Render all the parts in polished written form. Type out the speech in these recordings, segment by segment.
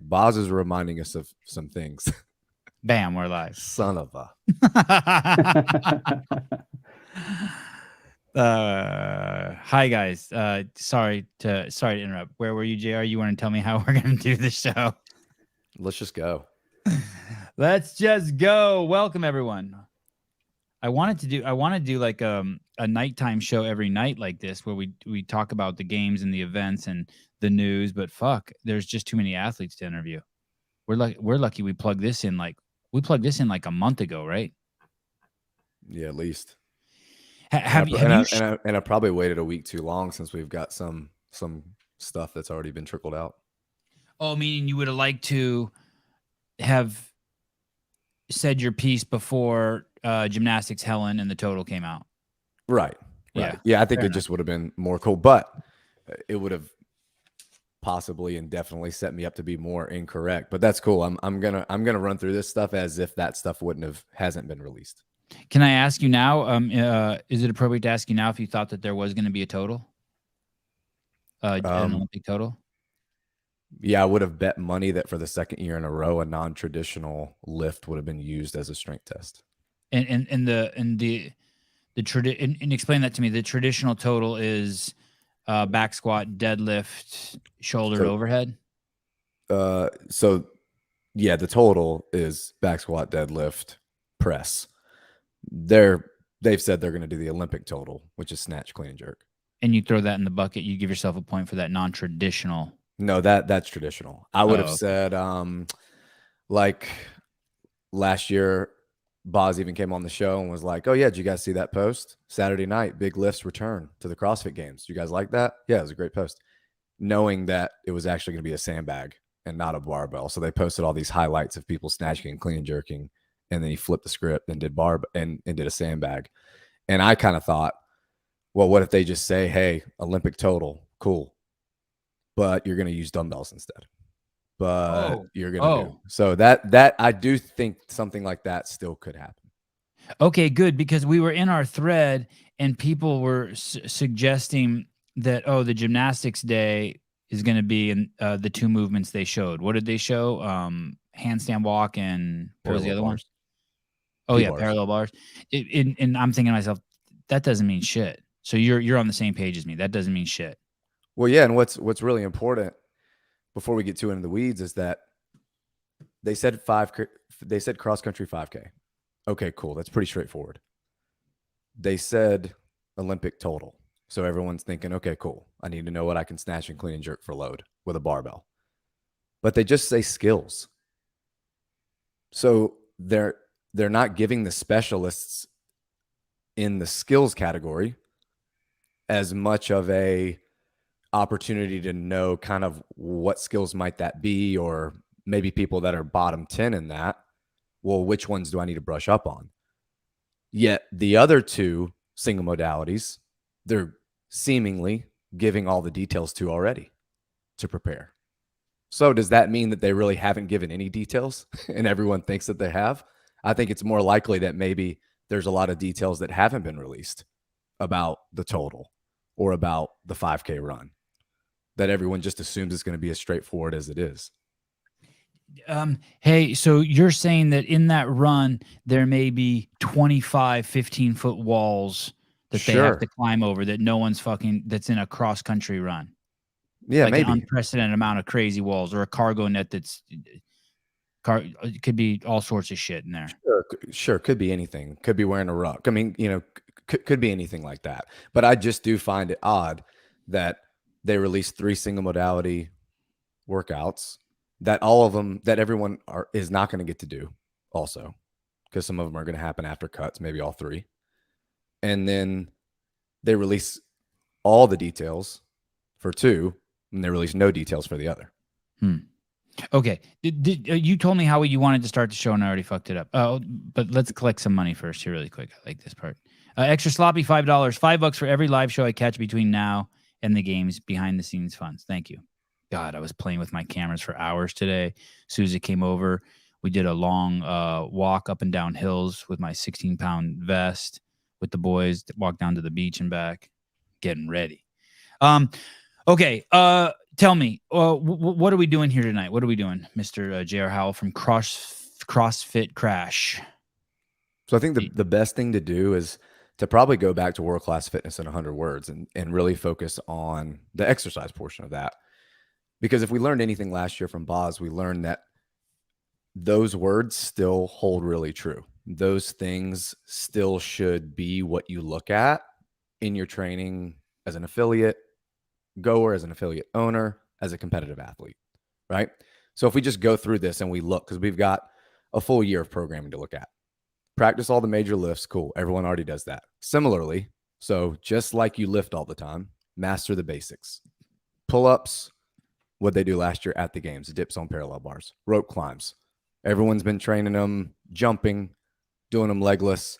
Boz is reminding us of some things. Bam, we're live. Son of a. Hi guys. Sorry to interrupt. Where were you, JR? You want to tell me how we're gonna do the show? Let's just go. Let's just go. Welcome everyone. I want to do like a nighttime show every night like this, where we talk about the games and the events and the news, but fuck, there's just too many athletes to interview. We're lucky we plugged this in like a month ago, right? Yeah, at least. I probably waited a week too long since we've got some stuff that's already been trickled out. Oh, meaning you would have liked to have said your piece before gymnastics Helen and the total came out. Right. Yeah, I think it just would have been more cool, but it would have possibly and definitely set me up to be more incorrect. But that's cool. I'm gonna run through this stuff as if that stuff hasn't been released. Can I ask you now? Is it appropriate to ask you now if you thought that there was going to be a total, an Olympic total? Yeah, I would have bet money that for the second year in a row, a non-traditional lift would have been used as a strength test. And explain that to me. The traditional total is back squat, deadlift, shoulder to overhead. So yeah, the total is back squat, deadlift, press. They've said they're going to do the Olympic total, which is snatch, clean, and jerk. And you throw that in the bucket. You give yourself a point for that non-traditional. No, that's traditional. I would have said, like last year, Boz even came on the show and was like, "Oh yeah, did you guys see that post? Saturday night, big lifts return to the CrossFit Games. You guys like that? Yeah, it was a great post." Knowing that it was actually going to be a sandbag and not a barbell, so they posted all these highlights of people snatching and clean and jerking. And then he flipped the script and did and did a sandbag. And I kind of thought, well, what if they just say, hey, Olympic total, cool, but you're going to use dumbbells instead. But you're going to do. So that I do think something like that still could happen. Okay, good, because we were in our thread and people were suggesting that, the gymnastics day is going to be in the two movements they showed. What did they show? Handstand walk and what was the other one? Oh, yeah, parallel bars. And I'm thinking to myself, that doesn't mean shit. So you're on the same page as me. That doesn't mean shit. Well, yeah, and what's really important before we get too into the weeds is that they said cross country 5K. Okay, cool. That's pretty straightforward. They said Olympic total. So everyone's thinking, okay, cool. I need to know what I can snatch and clean and jerk for load with a barbell. But they just say skills. So they're not giving the specialists in the skills category as much of a opportunity to know kind of what skills might that be, or maybe people that are bottom 10 in that. Well, which ones do I need to brush up on? Yet the other two single modalities, they're seemingly giving all the details to already to prepare. So does that mean that they really haven't given any details and everyone thinks that they have? I think it's more likely that maybe there's a lot of details that haven't been released about the total or about the 5K run that everyone just assumes it's going to be as straightforward as it is. Hey, so you're saying that in that run, there may be 25 15-foot walls that they have to climb over that no one's that's in a cross-country run. Yeah, like maybe an unprecedented amount of crazy walls, or a cargo net it could be all sorts of shit in there. Sure. Could be anything. Could be wearing a ruck. I mean, could be anything like that. But I just do find it odd that they released 3 single modality workouts that all of them, that everyone is not going to get to do also, because some of them are going to happen after cuts, maybe all 3. And then they release all the details for 2, and they release no details for the other. Okay. You told me how you wanted to start the show, and I already fucked it up. But let's collect some money first here really quick. I like this part. Extra sloppy, $5. $5 for every live show I catch between now and the games. Behind the scenes funds. Thank you. God, I was playing with my cameras for hours today. Susie came over. We did a long walk up and down hills with my 16-pound vest with the boys. Walked down to the beach and back, getting ready. Okay. tell me, what are we doing here tonight? What are we doing, Mr. J.R. Howell from CrossFit Crash? So I think the best thing to do is to probably go back to world-class fitness in 100 words and really focus on the exercise portion of that. Because if we learned anything last year from Boz, we learned that those words still hold really true. Those things still should be what you look at in your training as an affiliate goer, as an affiliate owner, as a competitive athlete, right? So if we just go through this and we look, because we've got a full year of programming to look at. Practice all the major lifts, cool. Everyone already does that. Similarly, so just like you lift all the time, master the basics. Pull-ups, what they do last year at the games, dips on parallel bars, rope climbs. Everyone's been training them, jumping, doing them legless.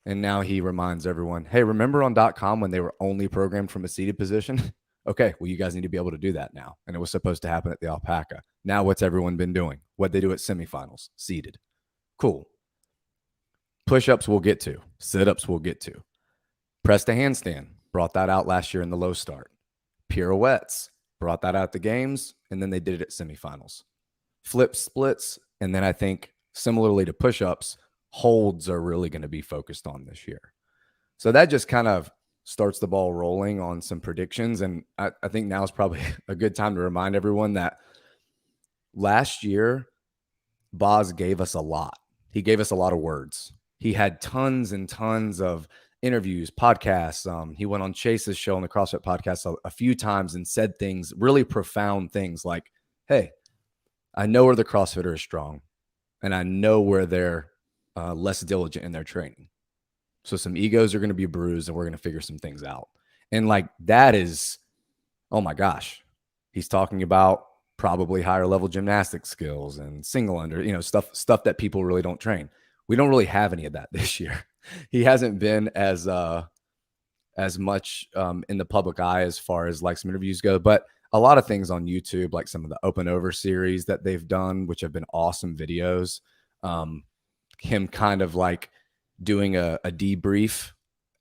And now he reminds everyone, hey, remember on .com when they were only programmed from a seated position? Okay, well, you guys need to be able to do that now. And it was supposed to happen at the Alpaca. Now what's everyone been doing? What they do at semifinals, seated. Cool. Push-ups we'll get to. Sit-ups we'll get to. Press to handstand. Brought that out last year in the low start. Pirouettes. Brought that out at the games, and then they did it at semifinals. Flip splits, and then I think similarly to push-ups, holds are really going to be focused on this year. So that just kind of starts the ball rolling on some predictions. And I think now is probably a good time to remind everyone that last year, Boz gave us a lot. He gave us a lot of words. He had tons and tons of interviews, podcasts. He went on Chase's show on the CrossFit Podcast a few times and said things, really profound things like, hey, I know where the CrossFitter is strong, and I know where they're less diligent in their training. So some egos are going to be bruised, and we're going to figure some things out. And like that is, oh my gosh, he's talking about probably higher level gymnastic skills and single under, stuff that people really don't train. We don't really have any of that this year. He hasn't been as much in the public eye as far as like some interviews go, but a lot of things on YouTube, like some of the Open Over series that they've done, which have been awesome videos. Him kind of like doing a debrief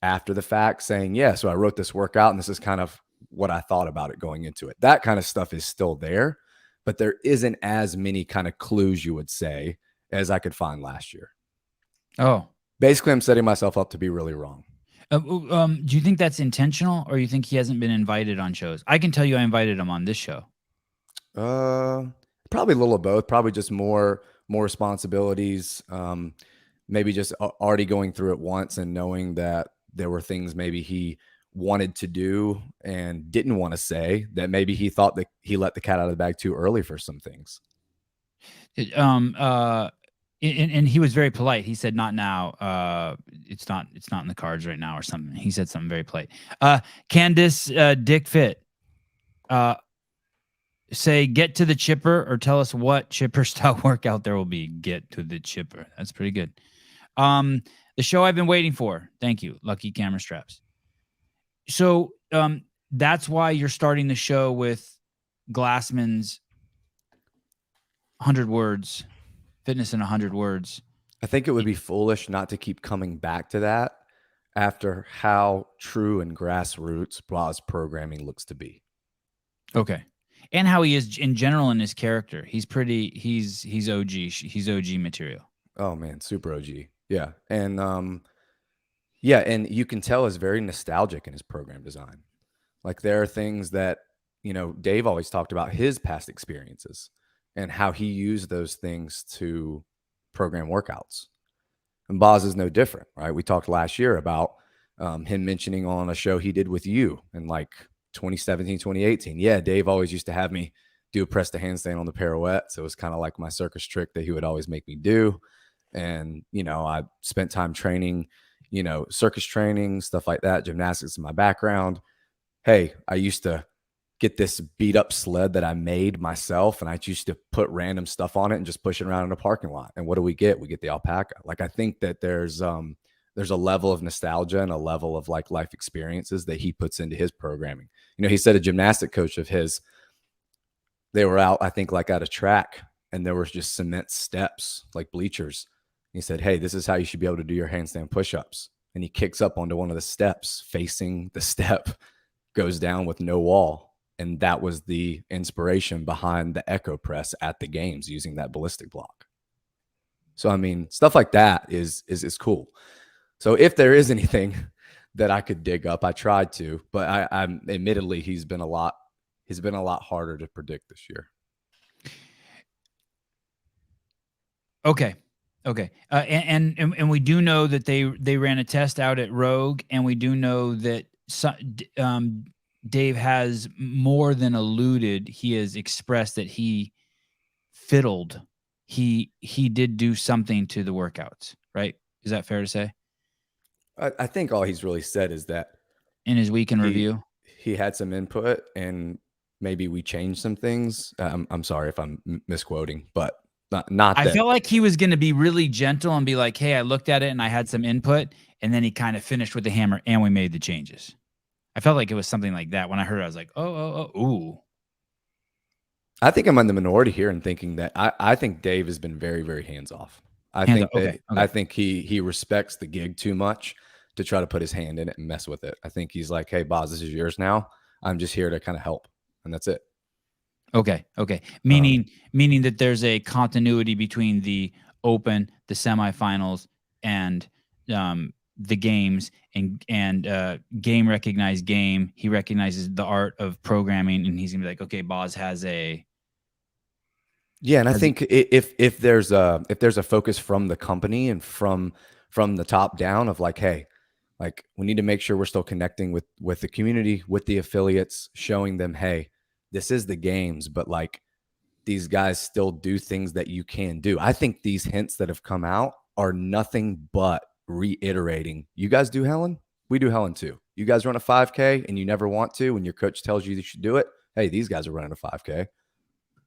after the fact saying, yeah, so I wrote this workout and this is kind of what I thought about it going into it. That kind of stuff is still there, but there isn't as many kind of clues, you would say, as I could find last year. Oh, basically I'm setting myself up to be really wrong. Do you think that's intentional, or you think he hasn't been invited on shows? I can tell you I invited him on this show. Probably a little of both, probably just more responsibilities. Maybe just already going through it once and knowing that there were things maybe he wanted to do and didn't want to say, that maybe he thought that he let the cat out of the bag too early for some things. And he was very polite. He said, not now. It's not in the cards right now or something. He said something very polite. Candace Dick Fit. Say, get to the chipper, or tell us what chipper style workout there will be. Get to the chipper. That's pretty good. The show I've been waiting for. Thank you. Lucky Camera Straps. So that's why you're starting the show with Glassman's 100 words, fitness in 100 words. I think it would be foolish not to keep coming back to that after how true and grassroots Boz programming looks to be. Okay. And how he is in general in his character. He's OG. He's OG material. Oh man, super OG. Yeah. And and you can tell is very nostalgic in his program design. Like there are things that, Dave always talked about his past experiences and how he used those things to program workouts. And Boz is no different, right? We talked last year about him mentioning on a show he did with you in like 2017, 2018. Yeah, Dave always used to have me do a press to handstand on the pirouette. So it was kind of like my circus trick that he would always make me do. And, I spent time training, circus training, stuff like that, gymnastics in my background. Hey, I used to get this beat up sled that I made myself, and I used to put random stuff on it and just push it around in a parking lot. And what do we get? We get the Alpaca. Like, I think that there's a level of nostalgia and a level of like life experiences that he puts into his programming. He said a gymnastic coach of his, they were out, I think like at a track, and there was just cement steps, like bleachers. He said, hey, this is how you should be able to do your handstand push-ups. And he kicks up onto one of the steps, facing the step, goes down with no wall, And that was the inspiration behind the echo press at the games using that ballistic block. So, I mean, stuff like that is cool. So if there is anything that I could dig up, I tried to, but I'm admittedly, he's been a lot harder to predict this year. Okay. And we do know that they ran a test out at Rogue, and we do know that Dave has more than alluded. He has expressed that he fiddled. He did do something to the workouts, right? Is that fair to say? I think all he's really said is that in his weekend review, he had some input and maybe we changed some things. I'm sorry if I'm misquoting, but not. I felt like he was going to be really gentle and be like, "Hey, I looked at it and I had some input," and then he kind of finished with the hammer and we made the changes. I felt like it was something like that. When I heard it, I was like, ooh. I think I'm in the minority here in thinking that I think Dave has been very, very hands off. I think he respects the gig too much to try to put his hand in it and mess with it. I think he's like, "Hey, Boz, this is yours now. I'm just here to kind of help," and that's it. Okay. Meaning that there's a continuity between the Open, the semifinals, and the games, and game recognized game. He recognizes the art of programming, and he's gonna be like, "Okay, Boz has a." Yeah, and I think if there's a focus from the company and from the top down of like, hey, like we need to make sure we're still connecting with the community, with the affiliates, showing them, hey, this is the games, but like these guys still do things that you can do. I think these hints that have come out are nothing but reiterating. You guys do Helen? We do Helen too. You guys run a 5K and you never want to, when your coach tells you should do it. Hey, these guys are running a 5K.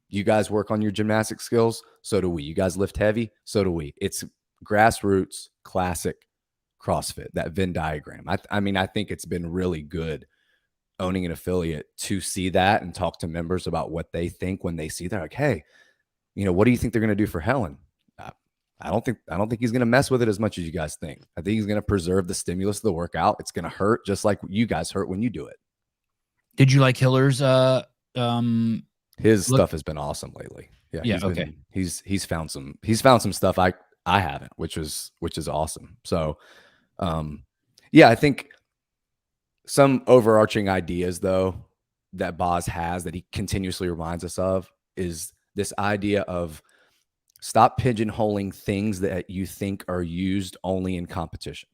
You guys work on your gymnastic skills. So do we. You guys lift heavy. So do we. It's grassroots, classic CrossFit, that Venn diagram. I mean, I think it's been really good owning an affiliate to see that and talk to members about what they think when they see that. Like, hey, what do you think they're going to do for Helen? I don't think he's going to mess with it as much as you guys think. I think he's going to preserve the stimulus of the workout. It's going to hurt just like you guys hurt when you do it. Did you like Hiller's his stuff has been awesome lately. Yeah. He's found some stuff I haven't, which is awesome. So, I think some overarching ideas though that Boz has that he continuously reminds us of is this idea of stop pigeonholing things that you think are used only in competition.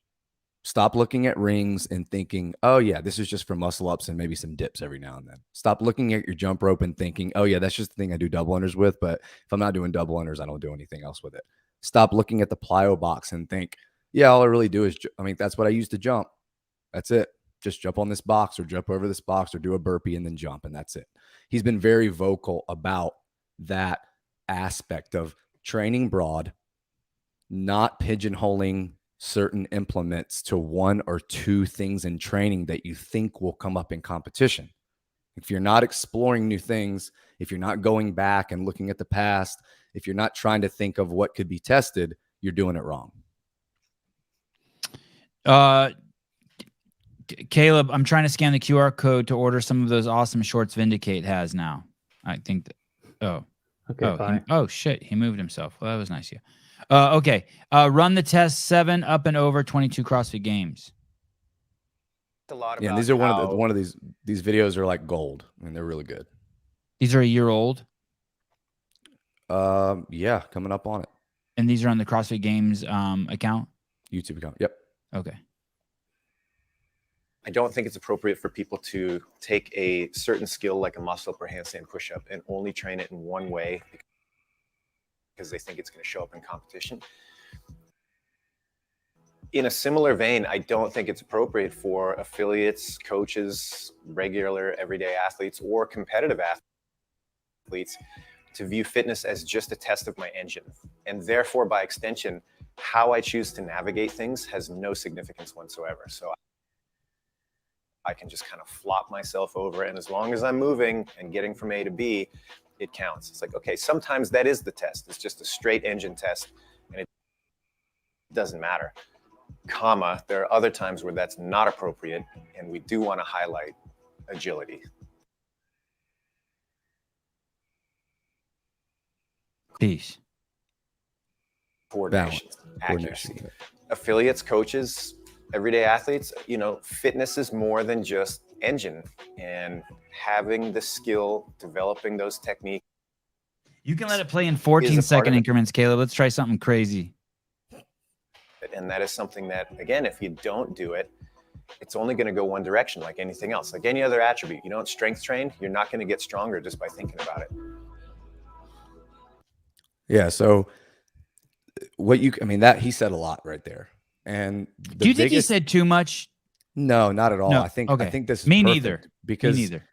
Stop looking at rings and thinking, oh yeah, this is just for muscle ups and maybe some dips every now and then. Stop looking at your jump rope and thinking, oh yeah, that's just the thing I do double unders with. But if I'm not doing double unders, I don't do anything else with it. Stop looking at the plyo box and think, yeah, all I really do is, that's what I use to jump. That's it. Just jump on this box or jump over this box or do a burpee and then jump. And that's it. He's been very vocal about that aspect of training broad, not pigeonholing certain implements to one or two things in training that you think will come up in competition. If you're not exploring new things, if you're not going back and looking at the past, if you're not trying to think of what could be tested, you're doing it wrong. Caleb, I'm trying to scan the QR code to order some of those awesome shorts Vindicate has now. I think that, okay, shit, he moved himself. Well, that was nice of you. Okay. Run the test 7 up and over 22 CrossFit games. A lot about and these are one of these videos are like gold. I mean, they're really good. These are a year old. Yeah, coming up on it. And these are on the CrossFit Games account? YouTube account. Yep. Okay. I don't think it's appropriate for people to take a certain skill like a muscle up or handstand push-up and only train it in one way because they think it's going to show up in competition. In a similar vein, I don't think it's appropriate for affiliates, coaches, regular everyday athletes, or competitive athletes to view fitness as just a test of my engine. And therefore, by extension, how I choose to navigate things has no significance whatsoever. So I can just kind of flop myself over, and as long as I'm moving and getting from A to B, it counts. It's like, okay, sometimes that is the test. It's just a straight engine test, and it doesn't matter. There are other times where that's not appropriate, and we do want to highlight agility. Peace. coordination, accuracy. Coordination. Affiliates, coaches, everyday athletes, fitness is more than just engine, and having the skill, developing those techniques. You can let it play in Is a 14-second part of it. increments, Caleb. Let's try something crazy. And that is something that, again, if you don't do it, it's only going to go one direction, like anything else, like any other attribute. You don't strength train, you're not going to get stronger just by thinking about it. Yeah. So that he said a lot right there. And Do you think he said too much? No, not at all. No. I think Okay. this is Me perfect neither. because Me neither.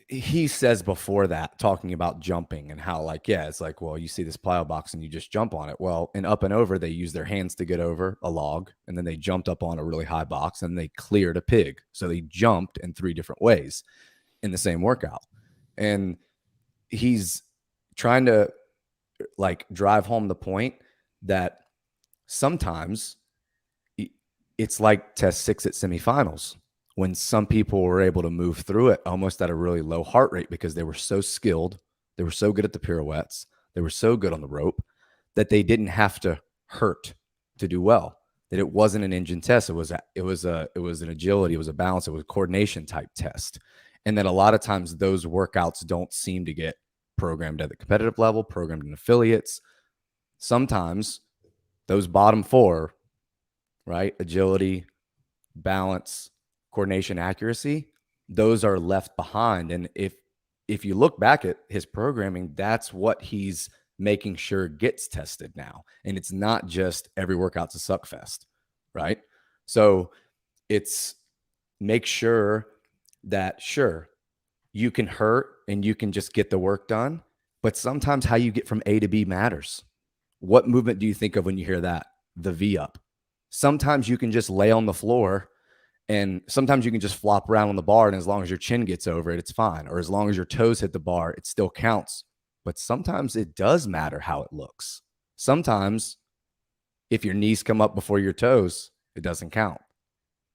he says before that, talking about jumping and how, like, yeah, it's like, well, you see this plyo box and you just jump on it. Well, in Up and Over, they use their hands to get over a log, and then they jumped up on a really high box and they cleared a pig. So they jumped in 3 different ways in the same workout. And he's trying to like drive home the point that sometimes it's like test 6 at semifinals, when some people were able to move through it almost at a really low heart rate because they were so skilled, they were so good at the pirouettes, they were so good on the rope that they didn't have to hurt to do well. That it wasn't an engine test. It was an agility, it was a balance, it was a coordination type test. And then a lot of times those workouts don't seem to get programmed at the competitive level, programmed in affiliates. Sometimes those bottom 4, right? Agility, balance, coordination, accuracy, those are left behind. And if you look back at his programming, that's what he's making sure gets tested now. And it's not just every workout's a suck fest, right? So it's make sure that, sure, you can hurt and you can just get the work done, but sometimes how you get from A to B matters. What movement do you think of when you hear that? The V up. Sometimes you can just lay on the floor, and sometimes you can just flop around on the bar, and as long as your chin gets over it, it's fine. Or as long as your toes hit the bar, it still counts. But sometimes it does matter how it looks. Sometimes if your knees come up before your toes, it doesn't count.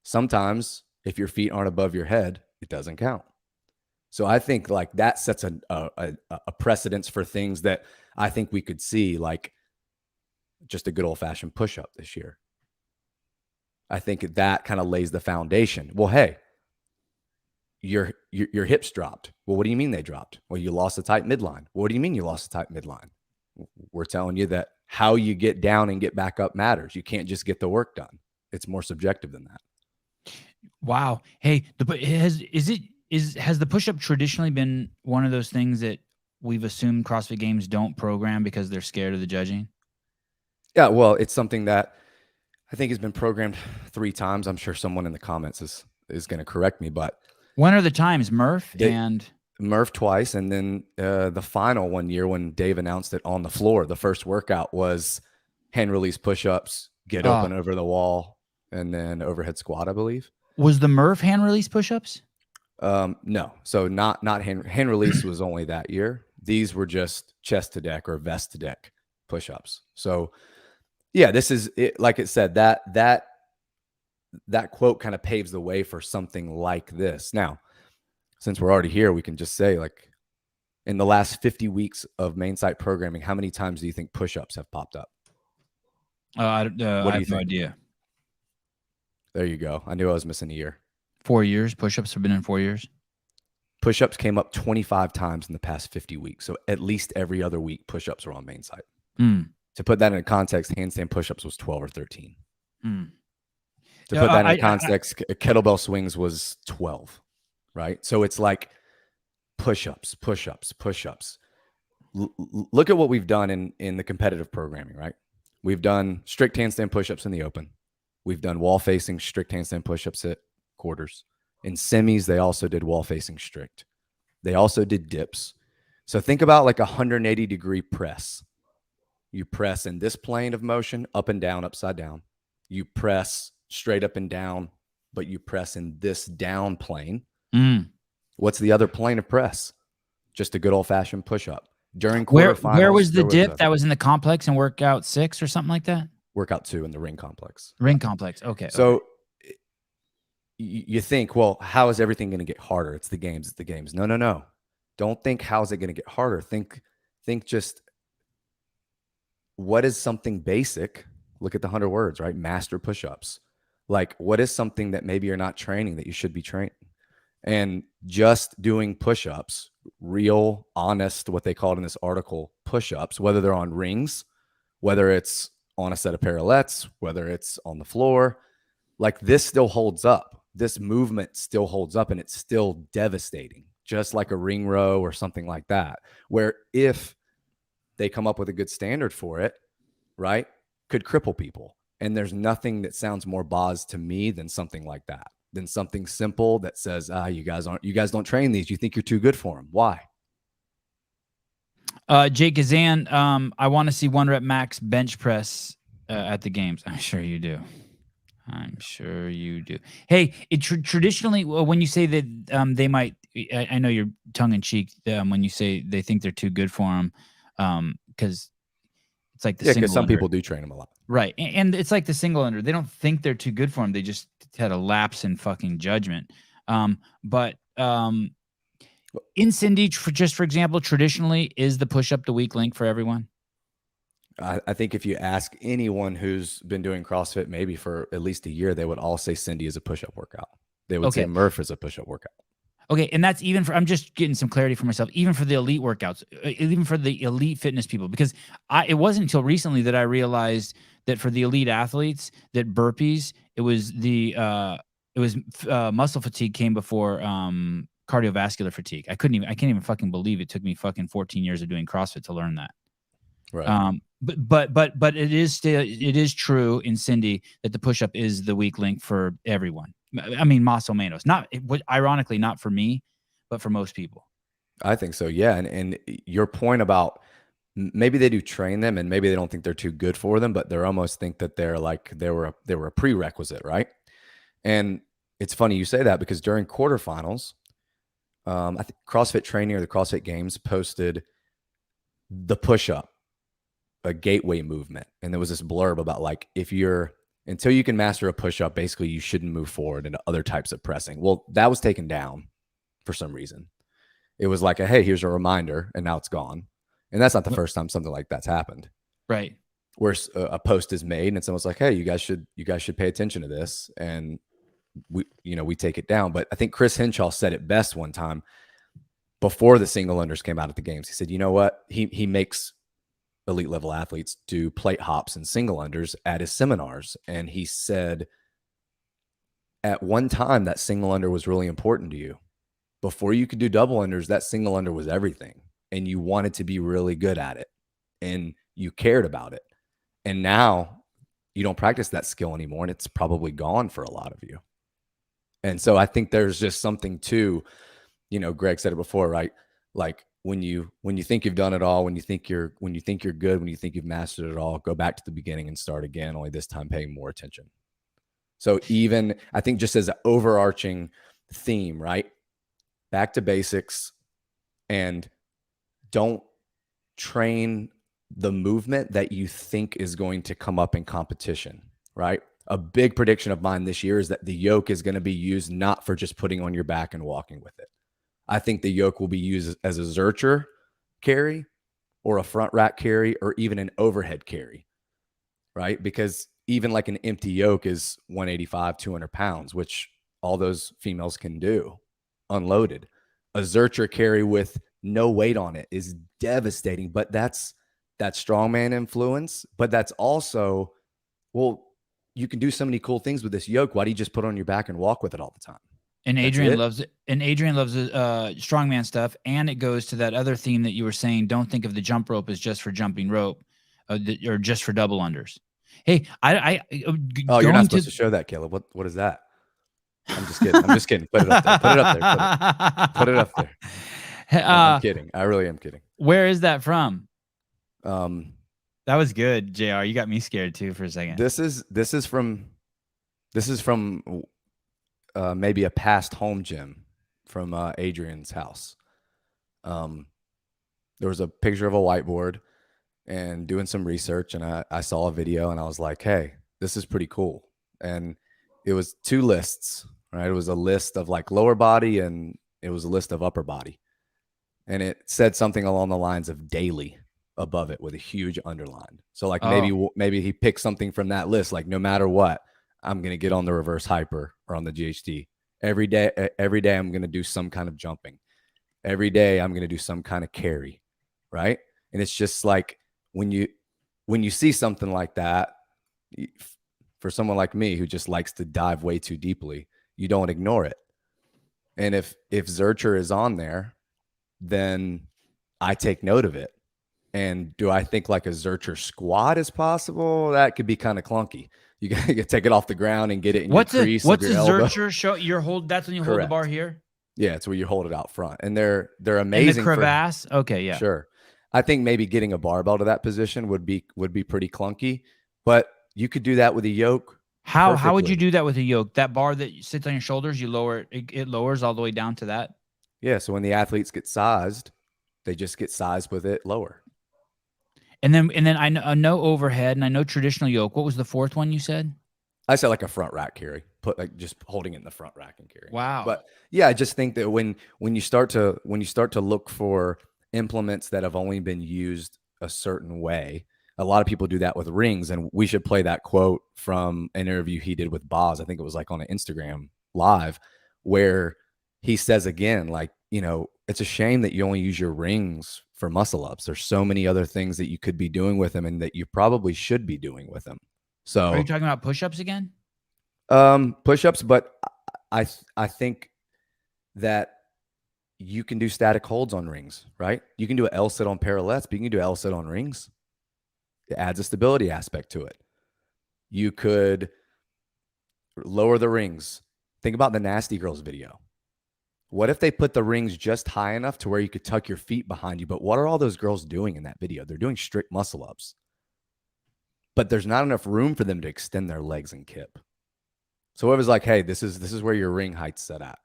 Sometimes if your feet aren't above your head, it doesn't count. So I think like that sets a precedence for things that I think we could see, like just a good old fashioned push-up this year. I think that kind of lays the foundation. Well, hey, your hips dropped. Well, what do you mean they dropped? Well, you lost a tight midline. What do you mean you lost a tight midline? We're telling you that how you get down and get back up matters. You can't just get the work done. It's more subjective than that. Wow. Hey, has the push-up traditionally been one of those things that we've assumed CrossFit Games don't program because they're scared of the judging? Yeah, well, it's something that I think has been programmed 3 times. I'm sure someone in the comments is going to correct me, but when are the times, Murph and Murph twice, and then the final one year when Dave announced it on the floor, the first workout was hand release push-ups, get up and over the wall, and then overhead squat, I believe. Was the Murph hand release push-ups? No. So not hand release was only that year. These were just chest to deck or vest to deck push-ups. So yeah, this is it. Like it said, that quote kind of paves the way for something like this. Now, since we're already here, we can just say, like, in the last 50 weeks of main site programming, how many times do you think push-ups have popped up? I have no idea. There you go. I knew I was missing a year. 4 years. Push-ups have been in 4 years. Push-ups came up 25 times in the past 50 weeks. So at least every other week, push-ups were on main site. To put that in context, handstand push-ups was 12 or 13. To put that in context, kettlebell swings was 12, right? So it's like push-ups, push-ups, push-ups. Look at what we've done in the competitive programming, right? We've done strict handstand push-ups in the open. We've done wall-facing strict handstand push-ups at quarters. In semis, they also did wall-facing strict. They also did dips. So think about like a 180-degree press. You press in this plane of motion, up and down, upside down. You press straight up and down, but you press in this down plane. What's the other plane of press? Just a good old-fashioned push-up. During quarterfinals, where was the dip? That was in the complex in workout 6 or something like that? Workout 2 in the ring complex. Ring complex. Okay. So you think, well, how is everything going to get harder? It's the games. It's the games. No. Don't think how's it going to get harder. Think just what is something basic? Look at the 100 words, right? Master push-ups. Like, what is something that maybe you're not training that you should be training? And just doing push-ups, real, honest, what they called in this article, push-ups, whether they're on rings, whether it's on a set of parallettes, whether it's on the floor, like this still holds up. This movement still holds up, and it's still devastating, just like a ring row or something like that, where if they come up with a good standard for it, right, could cripple people. And there's nothing that sounds more boz to me than something like that, than something simple that says, you guys don't train these. You think you're too good for them. Why? Jake Gazan, I want to see 1 rep max bench press at the games. I'm sure you do. I'm sure you do. Hey, traditionally, when you say that they might, I know you're tongue in cheek when you say they think they're too good for them, because it's like the single because some under. people do train them a lot. Right. And it's like the single under. They don't think they're too good for them. They just had a lapse in fucking judgment. But in Cindy, just for example, traditionally, is the push-up the weak link for everyone? I think if you ask anyone who's been doing CrossFit maybe for at least a year, they would all say Cindy is a push-up workout. They would say Murph is a push-up workout. Okay, and that's even for, I'm just getting some clarity for myself, even for the elite workouts, even for the elite fitness people, because it wasn't until recently that I realized that for the elite athletes, that burpees, it was muscle fatigue came before cardiovascular fatigue. I can't even fucking believe it took me fucking 14 years of doing CrossFit to learn that. Right. But it is true in Cindy that the push-up is the weak link for everyone. I mean, más o menos. Ironically, not for me, but for most people. I think so, yeah. And your point about maybe they do train them, and maybe they don't think they're too good for them, but they almost think that they're like they were a prerequisite, right? And it's funny you say that, because during quarterfinals, I think CrossFit Training or the CrossFit Games posted the push-up, a gateway movement, and there was this blurb about like, until you can master a push-up, basically you shouldn't move forward into other types of pressing. Well, that was taken down for some reason. It was like, hey, here's a reminder, and now it's gone. And that's not the first time something like that's happened. Right. Where a post is made and someone's like, hey, you guys should pay attention to this, and we take it down. But I think Chris Henshaw said it best one time before the single unders came out at the games. He said, you know what? He makes elite level athletes do plate hops and single unders at his seminars. And he said, at one time, that single under was really important to you. Before you could do double unders, that single under was everything. And you wanted to be really good at it. And you cared about it. And now you don't practice that skill anymore. And it's probably gone for a lot of you. And so I think there's just something to, Greg said it before, right? Like, when you think you've done it all, when you think you're good, when you think you've mastered it all, go back to the beginning and start again, only this time paying more attention. So even, I think, just as an overarching theme, right? Back to basics, and don't train the movement that you think is going to come up in competition, right? A big prediction of mine this year is that the yoke is going to be used not for just putting on your back and walking with it. I think the yoke will be used as a Zercher carry, or a front rack carry, or even an overhead carry, right? Because even like an empty yoke is 185, 200 pounds, which all those females can do unloaded. A Zercher carry with no weight on it is devastating, but that's that strongman influence. But that's also, well, you can do so many cool things with this yoke. Why do you just put it on your back and walk with it all the time? And Adrian loves it. And Adrian loves strongman stuff. And it goes to that other theme that you were saying. Don't think of the jump rope as just for jumping rope, or just for double unders. Hey, you're not supposed to show that, Caleb. What is that? I'm just kidding. Put it up there. Put it up there. Put it up there. I'm kidding. I really am kidding. Where is that from? That was good, JR. You got me scared too for a second. This is from maybe a past home gym from Adrian's house. There was a picture of a whiteboard, and doing some research, and I saw a video, and I was like, hey, this is pretty cool. And it was 2 lists, right? It was a list of like lower body, and it was a list of upper body. And it said something along the lines of daily. above it with a huge underline. So like Oh. maybe he picked something from that list. Like no matter what, I'm going to get on the reverse hyper or on the GHD every day. Every day I'm going to do some kind of jumping. Every day I'm going to do some kind of carry. Right. And it's just like when you see something like that, for someone like me who just likes to dive way too deeply, you don't ignore it. And if Zurcher is on there, then I take note of it. And do I think like a Zurcher squat is possible? That could be kind of clunky. You got to take it off the ground and get it in your crease of your elbow. Zurcher show? That's when you hold the bar here? Yeah, it's where you hold it out front. And they're amazing. In the crevasse? Okay, yeah. Sure. I think maybe getting a barbell to that position would be pretty clunky, but you could do that with a yoke. How would you do that with a yoke? That bar that sits on your shoulders, you lower it, it lowers all the way down to that? Yeah, so when the athletes get sized, they just get sized with it lower. And then I know overhead, and I know traditional yoke. What was the fourth one you said? I said like a front rack carry, put like just holding it in the front rack and carry. Wow. But yeah, I just think that when you start to look for implements that have only been used a certain way, a lot of people do that with rings. And we should play that quote from an interview he did with Boz. I think it was like on an Instagram live, where he says again, like, you know, it's a shame that you only use your rings for muscle ups. There's so many other things that you could be doing with them and that you probably should be doing with them. So are you talking about push-ups again? Push-ups, but I think that you can do static holds on rings, right? You can do an L sit on parallettes, but you can do L sit on rings. It adds a stability aspect to it. You could lower the rings. Think about the Nasty Girls video. What if they put the rings just high enough to where you could tuck your feet behind you? But what are all those girls doing in that video? They're doing strict muscle ups, but there's not enough room for them to extend their legs and kip. So it was like, hey, this is where your ring height's set at.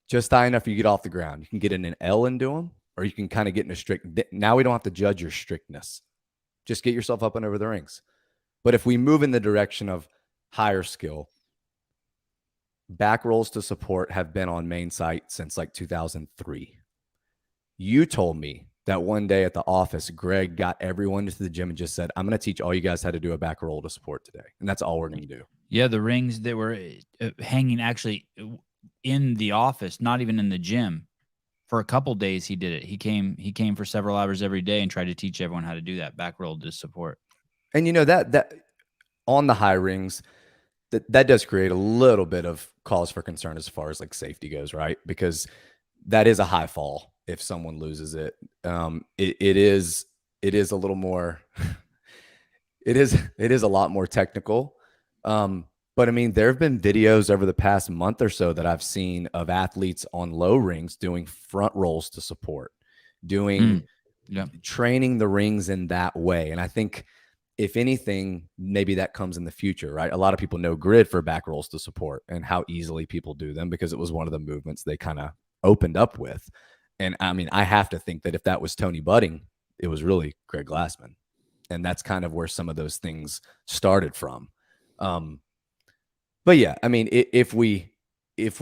Just high enough you get off the ground. You can get in an L and do them, or you can kind of get in a strict. Now we don't have to judge your strictness. Just get yourself up and over the rings. But if we move in the direction of higher skill, back rolls to support have been on main site since like 2003. You told me that one day at the office, Greg got everyone to the gym and just said, I'm going to teach all you guys how to do a back roll to support today. And that's all we're going to do. Yeah, the rings that were hanging actually in the office, not even in the gym. For a couple days, he did it. He came for several hours every day and tried to teach everyone how to do that back roll to support. And you know that on the high rings, that does create a little bit of cause for concern as far as like safety goes, right? Because that is a high fall if someone loses it. It is a little more. it is a lot more technical. But I mean, there have been videos over the past month or so that I've seen of athletes on low rings doing front rolls to support, training the rings in that way. And I think if anything, maybe that comes in the future, right? A lot of people know grid for back rolls to support and how easily people do them because it was one of the movements they kind of opened up with. And I mean, I have to think that if that was Tony Budding, it was really Greg Glassman. And that's kind of where some of those things started from. But yeah, I mean, if we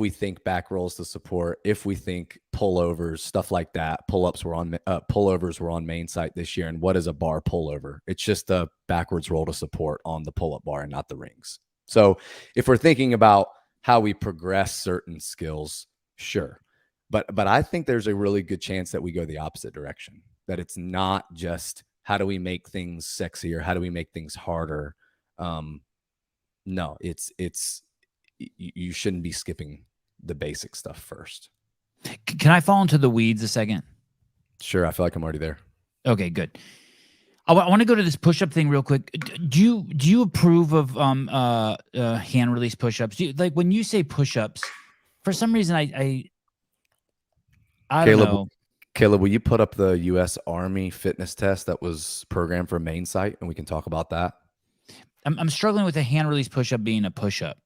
think back rolls to support, if we think pullovers, stuff like that, pullovers were on main site this year. And what is a bar pullover? It's just a backwards roll to support on the pull-up bar and not the rings. So if we're thinking about how we progress certain skills, sure. But I think there's a really good chance that we go the opposite direction, that it's not just how do we make things sexier? How do we make things harder? No, it's you shouldn't be skipping the basic stuff first. Can I fall into the weeds a second? Sure. I feel like I'm already there. Okay, good. I want to go to this push-up thing real quick. Do you approve of hand release push-ups? Like when you say push-ups, for some reason I don't know. Caleb, will you put up the U.S. Army fitness test that was programmed for main site, and we can talk about that? I'm struggling with a hand release push-up being a push-up.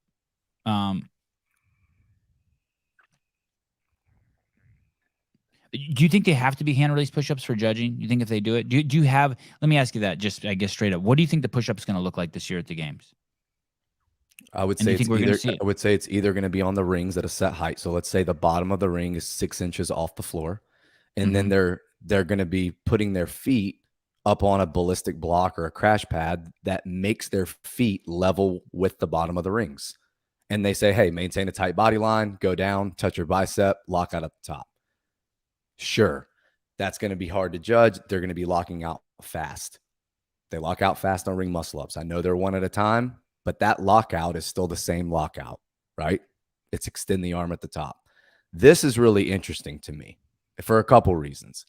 Do you think they have to be hand release push-ups for judging? You think if they do it, do you have? Let me ask you that. Just I guess straight up. What do you think the push-up is going to look like this year at the games? I would say it's either going to be on the rings at a set height. So let's say the bottom of the ring is 6 inches off the floor, and then they're going to be putting their feet up on a ballistic block or a crash pad that makes their feet level with the bottom of the rings. And they say, hey, maintain a tight body line, go down, touch your bicep, lock out at the top. Sure, that's going to be hard to judge. They're going to be locking out fast. They lock out fast on ring muscle ups. I know they're one at a time, but that lockout is still the same lockout, right? It's extend the arm at the top. This is really interesting to me for a couple reasons.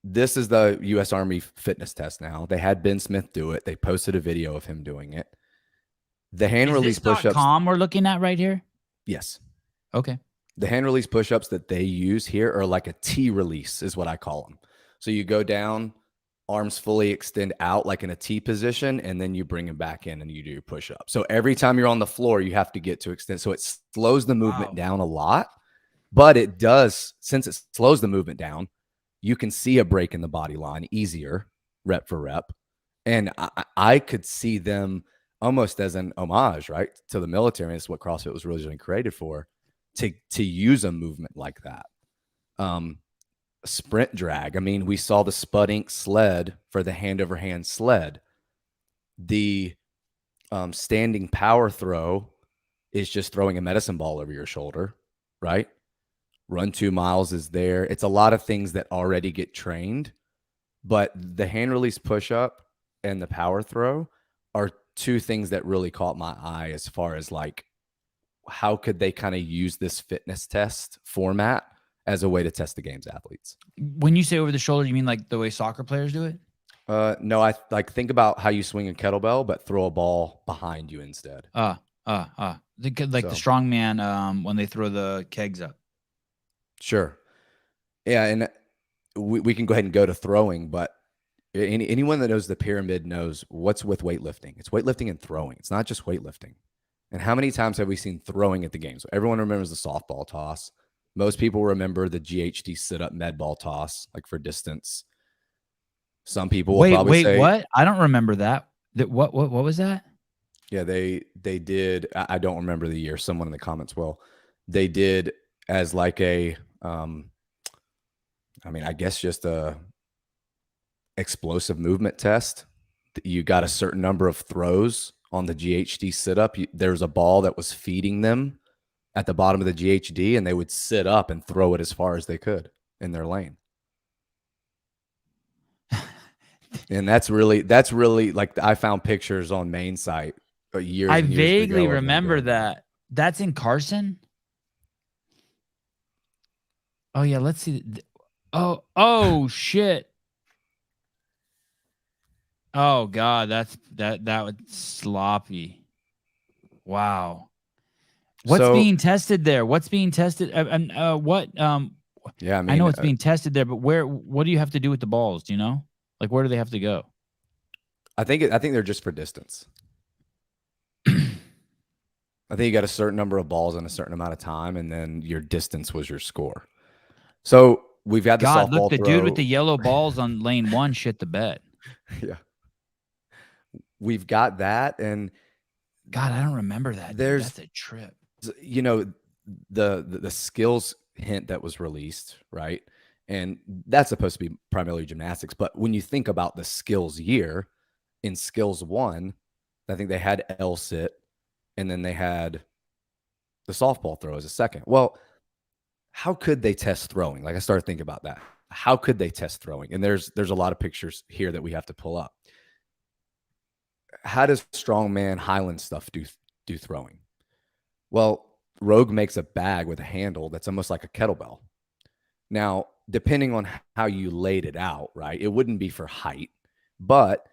This is the U.S. Army fitness test now. They had Ben Smith do it. They posted a video of him doing it. The hand release push-ups. We're looking at right here? Yes. Okay. The hand release push-ups that they use here are like a T release is what I call them. So you go down, arms fully extend out like in a T position, and then you bring them back in and you do your push-up. So every time you're on the floor, you have to get to extend. So it slows the movement down a lot, but it does, since it slows the movement down, you can see a break in the body line easier, rep for rep. And I could see them almost as an homage, right, to the military. It's what CrossFit was originally created for, to use a movement like that. Sprint drag. I mean, we saw the Spud Inc. sled for the hand over hand sled. The standing power throw is just throwing a medicine ball over your shoulder, right? Run 2 miles is there. It's a lot of things that already get trained, but the hand release push up and the power throw are two things that really caught my eye as far as like, how could they kind of use this fitness test format as a way to test the games athletes? When you say over the shoulder, you mean like the way soccer players do it? No, I like think about how you swing a kettlebell, but throw a ball behind you instead. Like the strongman when they throw the kegs up. Sure. Yeah, and we can go ahead and go to throwing, but anyone that knows the pyramid knows what's with weightlifting. It's weightlifting and throwing. It's not just weightlifting. And how many times have we seen throwing at the games? Everyone remembers the softball toss. Most people remember the GHD sit-up med ball toss, like for distance. Some people will probably say, what? I don't remember that. What was that? Yeah, they did. I don't remember the year. Someone in the comments will. They did as like a, I guess just a explosive movement test. You got a certain number of throws on the GHD sit-up. There was a ball that was feeding them at the bottom of the GHD, and they would sit up and throw it as far as they could in their lane. And that's really like, I found pictures on main site years. I vaguely remember that. That's in Carson. Oh yeah, let's see. Oh shit. Oh God, that was sloppy. Wow. What's being tested there? What's being tested? Yeah, I know it's being tested there, but what do you have to do with the balls? Do you know? Like, where do they have to go? I think they're just for distance. I think you got a certain number of balls in a certain amount of time, and then your distance was your score. So we've got the softball look, the throw. dude with the yellow balls on lane 1 shit the bed. Yeah. We've got that, and God, I don't remember that. That's a trip. You know, the skills hint that was released, right? And that's supposed to be primarily gymnastics. But when you think about the skills year, in skills 1, I think they had L-sit, and then they had the softball throw as a second. Well, how could they test throwing? Like, I started thinking about that. How could they test throwing? And there's a lot of pictures here that we have to pull up. How does strongman Highland stuff do throwing? Well, Rogue makes a bag with a handle that's almost like a kettlebell. Now, depending on how you laid it out, right, it wouldn't be for height, but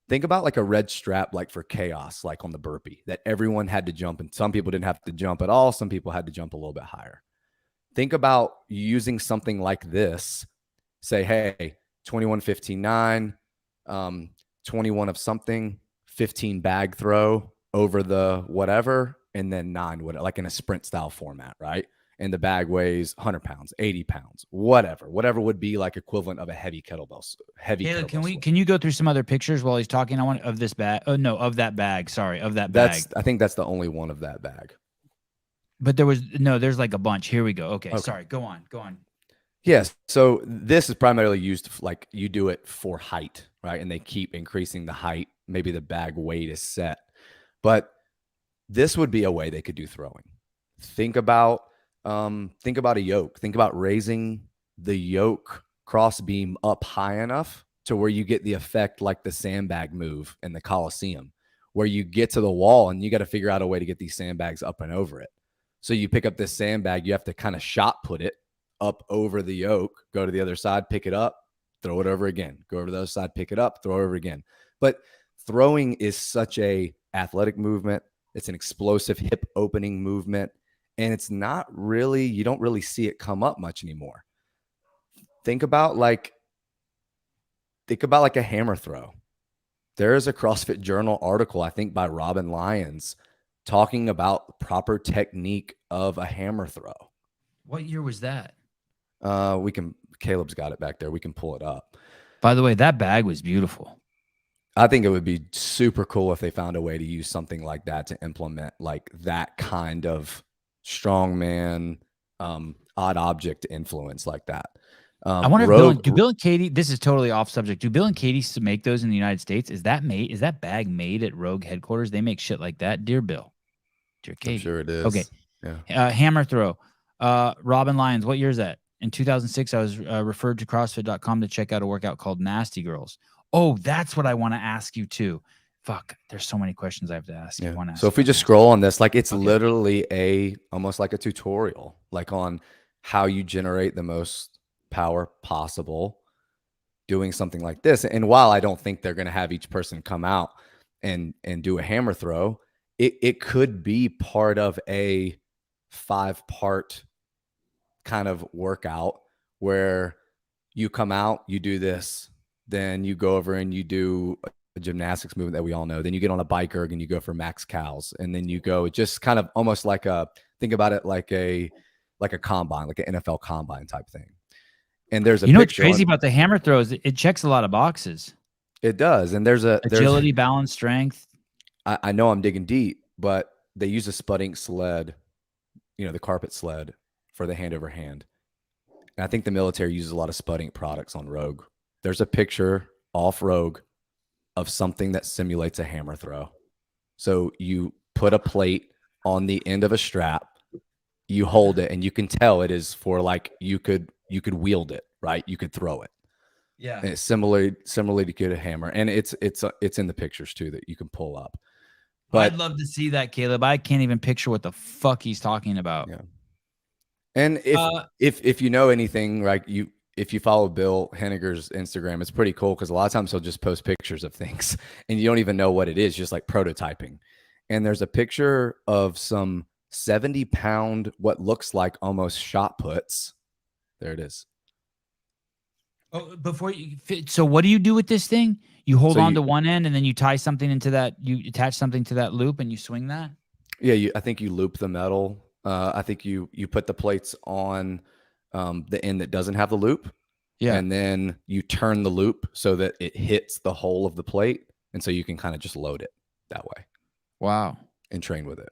think about like a red strap, like for chaos, like on the burpee, that everyone had to jump, and some people didn't have to jump at all. Some people had to jump a little bit higher. Think about using something like this. Say, hey, 21, 15, 9, 21 of something, 15 bag throw over the whatever, and then 9, like in a sprint style format, right? And the bag weighs 100 pounds, 80 pounds, whatever would be like equivalent of a heavy kettlebell. Caleb, can you go through some other pictures while he's talking? I want of this bag. Oh no, of that bag. Sorry, of that bag. I think that's the only one of that bag. But there's like a bunch. Here we go. Okay. Sorry. Go on. Yes. So this is primarily used like you do it for height, right? And they keep increasing the height. Maybe the bag weight is set, but this would be a way they could do throwing. Think about a yoke. Think about raising the yoke cross beam up high enough to where you get the effect like the sandbag move in the Coliseum, where you get to the wall and you got to figure out a way to get these sandbags up and over it. So you pick up this sandbag, you have to kind of shot put it up over the yoke, go to the other side, pick it up, throw it over again, go over to the other side, pick it up, throw it over again. But throwing is such a athletic movement. It's an explosive hip opening movement. And it's not really, you don't really see it come up much anymore. Think about like a hammer throw. There is a CrossFit Journal article, I think by Robin Lyons, talking about the proper technique of a hammer throw. What year was that? Caleb's got it back there. We can pull it up. By the way, that bag was beautiful. I think it would be super cool if they found a way to use something like that to implement like that kind of strongman, odd object influence like that. I wonder if do Bill and Katie, this is totally off subject. Do Bill and Katie make those in the United States? Is that bag made at Rogue headquarters? They make shit like that. Dear Bill, dear Katie. I'm sure it is. Okay. Yeah. Hammer throw. Robin Lyons, what year is that? In 2006, I was referred to CrossFit.com to check out a workout called Nasty Girls. Oh, that's what I want to ask you too. Fuck, there's so many questions I have to ask. Yeah. So if we just scroll on this, like it's literally almost like a tutorial, like on how you generate the most power possible doing something like this. And while I don't think they're going to have each person come out and do a hammer throw, it could be part of a 5-part kind of workout where you come out, you do this, then you go over and you do a gymnastics movement that we all know. Then you get on a bike erg and you go for max cows. And then you go just kind of almost like think about it like a combine, like an NFL combine type thing. And there's what's crazy about the hammer throws? It checks a lot of boxes. It does. And there's agility, balance, strength. I know I'm digging deep, but they use a Spud sled, the carpet sled for the hand over hand. And I think the military uses a lot of Spud products on Rogue. There's a picture off Rogue of something that simulates a hammer throw. So you put a plate on the end of a strap, you hold it, and you can tell it is for like you could wield it, right? You could throw it. Yeah. And it's similarly to get a hammer, and it's in the pictures too that you can pull up. But I'd love to see that, Caleb. I can't even picture what the fuck he's talking about. Yeah. And if you know anything, like if you follow Bill Henniger's Instagram, it's pretty cool because a lot of times he'll just post pictures of things and you don't even know what it is, just like prototyping. And there's a picture of some 70-pound, what looks like almost shot puts. There it is. Oh, before you fit, so what do you do with this thing? You hold on to one end and then you tie something into that, you attach something to that loop and you swing that? Yeah, I think you loop the metal. I think you put the plates on the end that doesn't have the loop. Yeah. And then you turn the loop so that it hits the hole of the plate. And so you can kind of just load it that way. Wow. And train with it.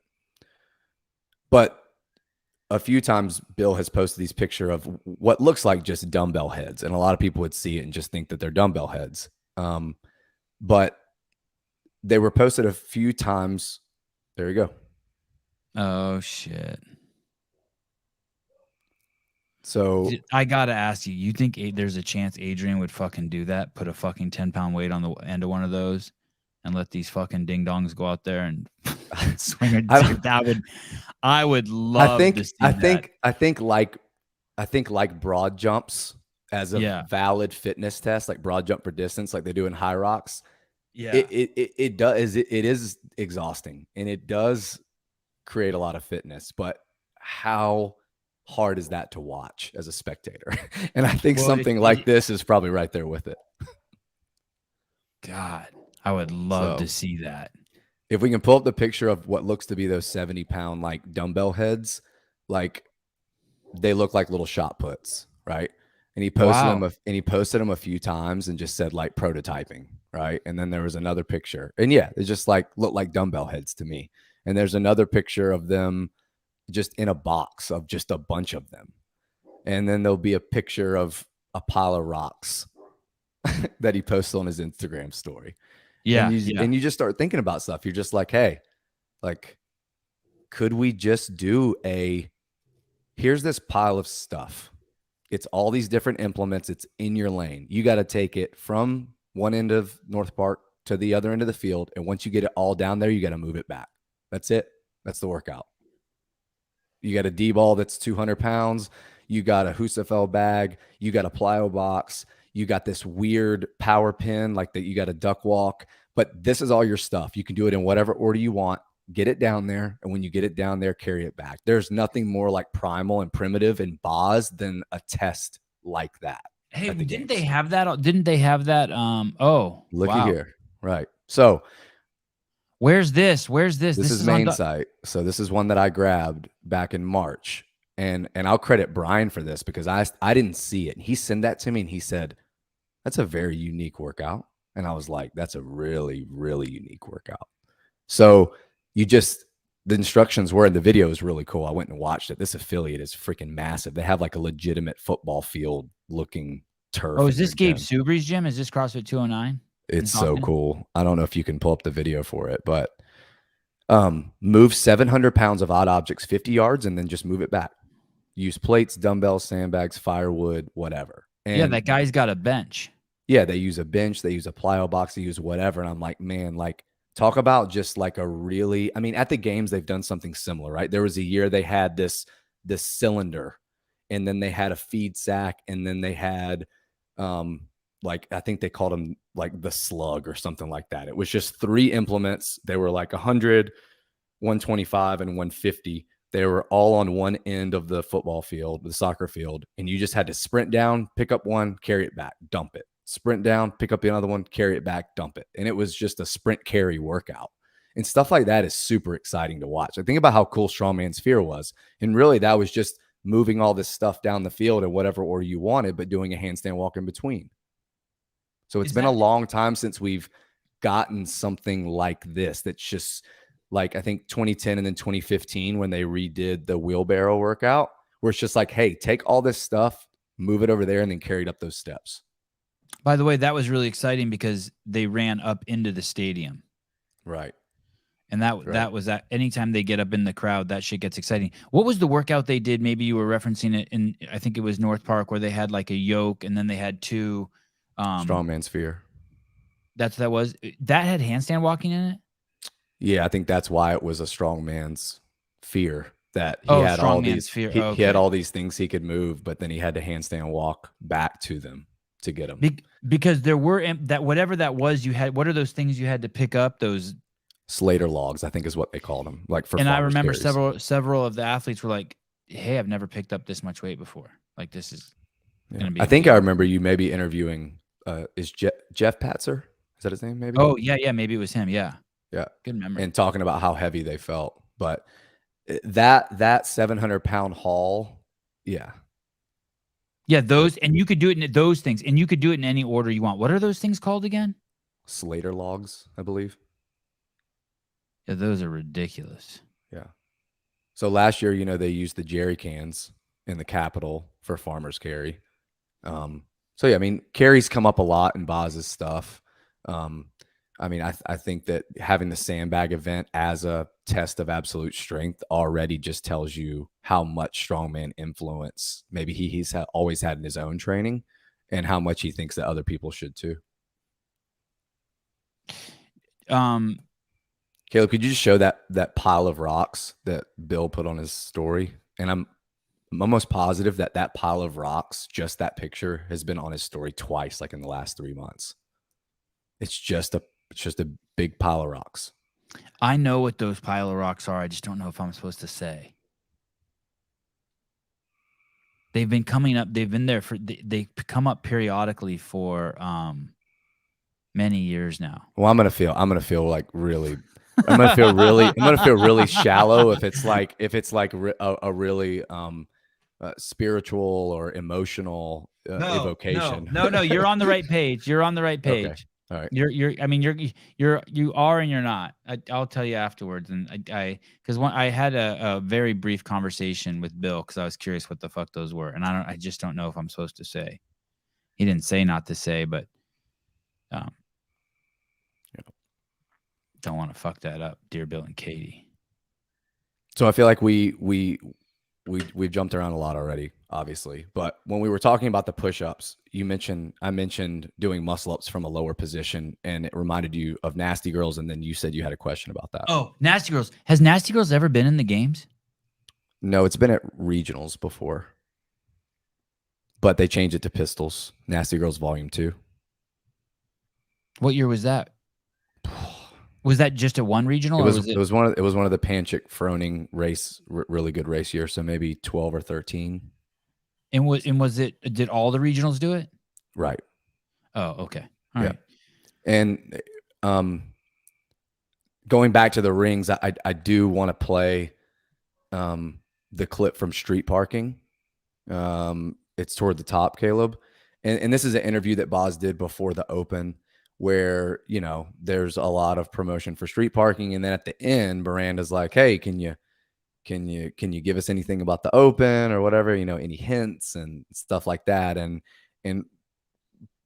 But a few times Bill has posted these picture of what looks like just dumbbell heads. And a lot of people would see it and just think that they're dumbbell heads. But they were posted a few times. There you go. Oh, shit. So I got to ask you, you think there's a chance Adrian would fucking do that? Put a fucking 10-pound weight on the end of one of those and let these fucking ding-dongs go out there and swing it? I would love to see that. I think like broad jumps as a valid fitness test, like broad jump for distance, like they do in high rocks. Yeah. It is exhausting and it does create a lot of fitness, but how hard is that to watch as a spectator? And I think something like this is probably right there with it. God, I would love to see that. If we can pull up the picture of what looks to be those 70-pound like dumbbell heads, like they look like little shot puts, right? And he posted them a few times and just said like prototyping, right? And then there was another picture, and it just like looked like dumbbell heads to me. And there's another picture of them just in a box of just a bunch of them. And then there'll be a picture of a pile of rocks that he posts on his Instagram story. Yeah. And you just start thinking about stuff. You're just like, hey, like, could we just do here's this pile of stuff. It's all these different implements. It's in your lane. You got to take it from one end of North Park to the other end of the field. And once you get it all down there, you got to move it back. That's it. That's the workout. You got a D-ball that's 200 pounds. You got a Husafel bag. You got a plyo box. You got this weird power pin like that. You got a duck walk. But this is all your stuff. You can do it in whatever order you want. Get it down there. And when you get it down there, carry it back. There's nothing more like primal and primitive and Boz than a test like that. Hey, didn't they have that? Didn't they have that? Oh, looky wow. here. Right. So where's this? This is main site. So this is one that I grabbed back in March. And I'll credit Brian for this because I didn't see it. He sent that to me and he said, that's a very unique workout. And I was like, that's a really, really unique workout. So the instructions were, and the video is really cool. I went and watched it. This affiliate is freaking massive. They have like a legitimate football field looking turf. Oh, is this Gabe Subri's gym? Is this CrossFit 209? It's so cool. I don't know if you can pull up the video for it, but move 700 pounds of odd objects 50 yards and then just move it back. Use plates, dumbbells, sandbags, firewood, whatever. And yeah, that guy's got a bench. Yeah, they use a bench, they use a plyo box, they use whatever. And I'm like, man, like, talk about just like a really, I mean, at the games, they've done something similar, right? There was a year they had this cylinder, and then they had a feed sack, and then they had, like, I think they called them like the slug or something like that. It was just 3 implements. They were like 100, 125, and 150. They were all on one end of the football field, the soccer field, and you just had to sprint down, pick up one, carry it back, dump it. Sprint down, pick up another one, carry it back, dump it. And it was just a sprint carry workout. And stuff like that is super exciting to watch. I think about how cool Strongman Sphere was. And really, that was just moving all this stuff down the field in whatever order you wanted, but doing a handstand walk in between. So it's been a long time since we've gotten something like this. That's just like, I think 2010 and then 2015 when they redid the wheelbarrow workout, where it's just like, hey, take all this stuff, move it over there, and then carry it up those steps. By the way, that was really exciting because they ran up into the stadium. Right. And that was that. Anytime they get up in the crowd, that shit gets exciting. What was the workout they did? Maybe you were referencing it in, I think it was North Park, where they had like a yoke and then they had 2 Strongman Sphere. That was. That had handstand walking in it? Yeah, I think that's why it was a strongman's fear, that he had all these fear. He had all these things he could move, but then he had to handstand walk back to them to get them. Because there were that, whatever that was, you had, what are those things you had to pick up? Those Slater logs, I think is what they called them. Like for, and I remember carries. several of the athletes were like, hey, I've never picked up this much weight before. Like, this is going to be. I think I remember you maybe interviewing, is Jeff Patzer? Is that his name? Maybe. Oh yeah. Maybe it was him. Yeah. Yeah. Good memory. And talking about how heavy they felt, but that 700-pound haul. Yeah. Yeah. Those, and you could do it in those things, and you could do it in any order you want. What are those things called again? Slater logs, I believe. Yeah. Those are ridiculous. Yeah. So last year, they used the jerry cans in the Capitol for farmers carry. So yeah, I mean, carries come up a lot in Boz's stuff. I mean, I think that having the sandbag event as a test of absolute strength already just tells you how much strongman influence maybe he's always had in his own training, and how much he thinks that other people should too. Caleb, could you just show that pile of rocks that Bill put on his story? And I'm almost positive that pile of rocks, just that picture, has been on his story twice, like in the last 3 months. It's just a big pile of rocks. I know what those pile of rocks are. I just don't know if I'm supposed to say. They've been coming up. They've been there for. They come up periodically for many years now. Well, I'm gonna feel like really. I'm gonna feel really shallow if it's like a really spiritual or emotional evocation. No. You're on the right page. You're on the right page. All right. I mean, you are and you're not. I'll tell you afterwards. And because I had a very brief conversation with Bill because I was curious what the fuck those were, and I just don't know if I'm supposed to say. He didn't say not to say, but don't want to fuck that up, dear Bill and Katie. So I feel like we've jumped around a lot already, obviously. But when we were talking about the push-ups, I mentioned doing muscle ups from a lower position, and it reminded you of Nasty Girls, and then you said you had a question about that. Oh, Nasty Girls. Has Nasty Girls ever been in the games? No, it's been at regionals before. But they changed it to Pistols. Nasty Girls Volume 2. What year was that? Was that just a one regional? It was one of the Panchik Froning race, really good race year. So maybe 12 or 13. And was it? Did all the regionals do it? Right. Oh, okay. All right. And going back to the rings, I do want to play the clip from Street Parking. It's toward the top, Caleb. And this is an interview that Boz did before the Open where, you know, there's a lot of promotion for street parking. And then at the end, Miranda's like, hey, can you give us anything about the Open or whatever, you know, any hints and stuff like that. And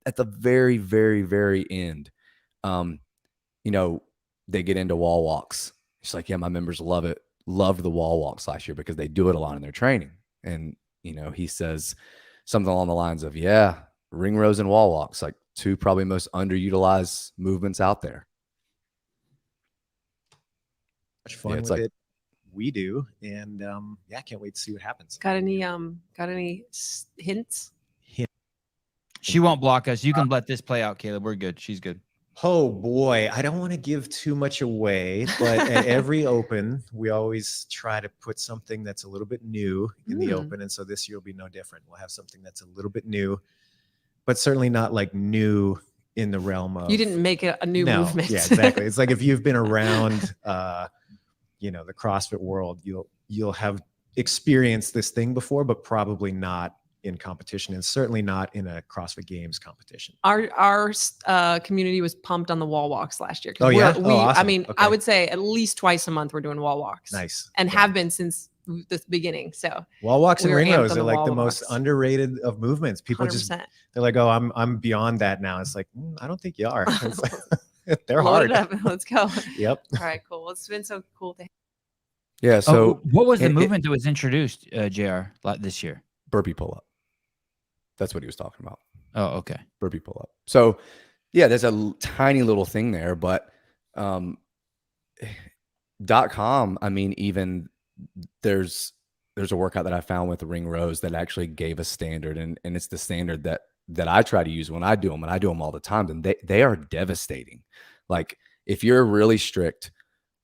at the very, very, very end, you know, they get into wall walks. She's like, yeah, my members loved the wall walks last year because they do it a lot in their training. And, you know, he says something along the lines of, yeah, ring rows and wall walks, like two probably most underutilized movements out there. Much fun with it. We do. And yeah, can't wait to see what happens. Got any hints? She won't block us. You can let this play out, Caleb. We're good. She's good. Oh boy, I don't want to give too much away, but at every Open, we always try to put something that's a little bit new in the Open. And so this year will be no different. We'll have something that's a little bit new, but certainly not like new in the realm of. You didn't make it a new movement. Yeah, exactly. It's like if you've been around, you know, the CrossFit world, you'll have experienced this thing before, but probably not in competition, and certainly not in a CrossFit Games competition. Our community was pumped on the wall walks last year. Oh yeah, I mean, okay. I would say at least twice a month we're doing wall walks. Nice, and have been since the beginning. So wall walks and ring rows are like the walks. most underrated of movements. People 100%. They're like, oh, I'm beyond that now. It's like, I don't think you are. They're hard. Let's go. Yep. All right, cool. Well, it's been so cool to. Yeah. So what was the movement that was introduced, JR, this year? Burpee pull up. That's what he was talking about. Oh, okay. Burpee pull up. So yeah, there's a tiny little thing there, but .com, I mean, even there's a workout that I found with ring rows that actually gave a standard, and it's the standard that I try to use when I do them, and I do them all the time, and they are devastating. Like if you're really strict,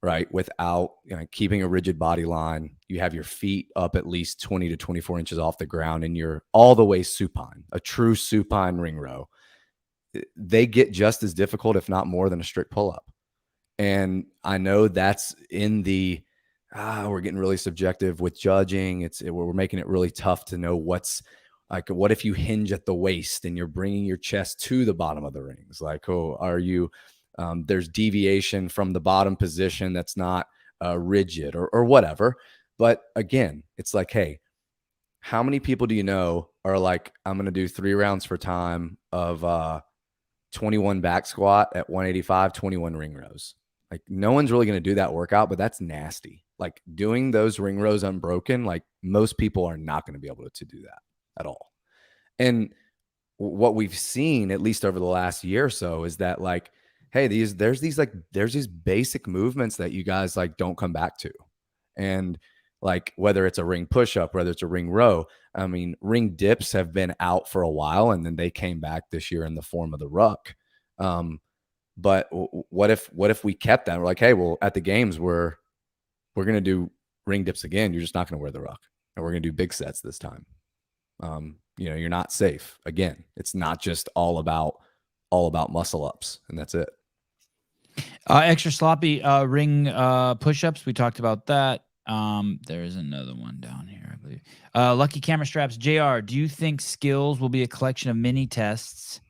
right, without keeping a rigid body line, you have your feet up at least 20 to 24 inches off the ground, and you're all the way supine, a true supine ring row. They get just as difficult, if not more, than a strict pull-up. And I know that's in the, we're getting really subjective with judging. We're making it really tough to know what's like, what if you hinge at the waist and you're bringing your chest to the bottom of the rings? Like, oh, are you... there's deviation from the bottom position that's not rigid or whatever. But again, it's like, hey, how many people do you know are like, I'm going to do 3 rounds for time of 21 back squat at 185, 21 ring rows. Like no one's really going to do that workout, but that's nasty. Like doing those ring rows unbroken, like most people are not going to be able to do that at all. And what we've seen, at least over the last year or so, is that like, hey, there's these basic movements that you guys like don't come back to. And like whether it's a ring push-up, whether it's a ring row, I mean, ring dips have been out for a while, and then they came back this year in the form of the ruck. But what if we kept that? We're like, hey, well, at the games we're gonna do ring dips again. You're just not gonna wear the ruck, and we're gonna do big sets this time. You know, you're not safe. Again, it's not just all about muscle ups, and that's it. Extra sloppy ring push-ups. We talked about that. There's another one down here, I believe. Lucky camera straps. JR, do you think skills will be a collection of mini tests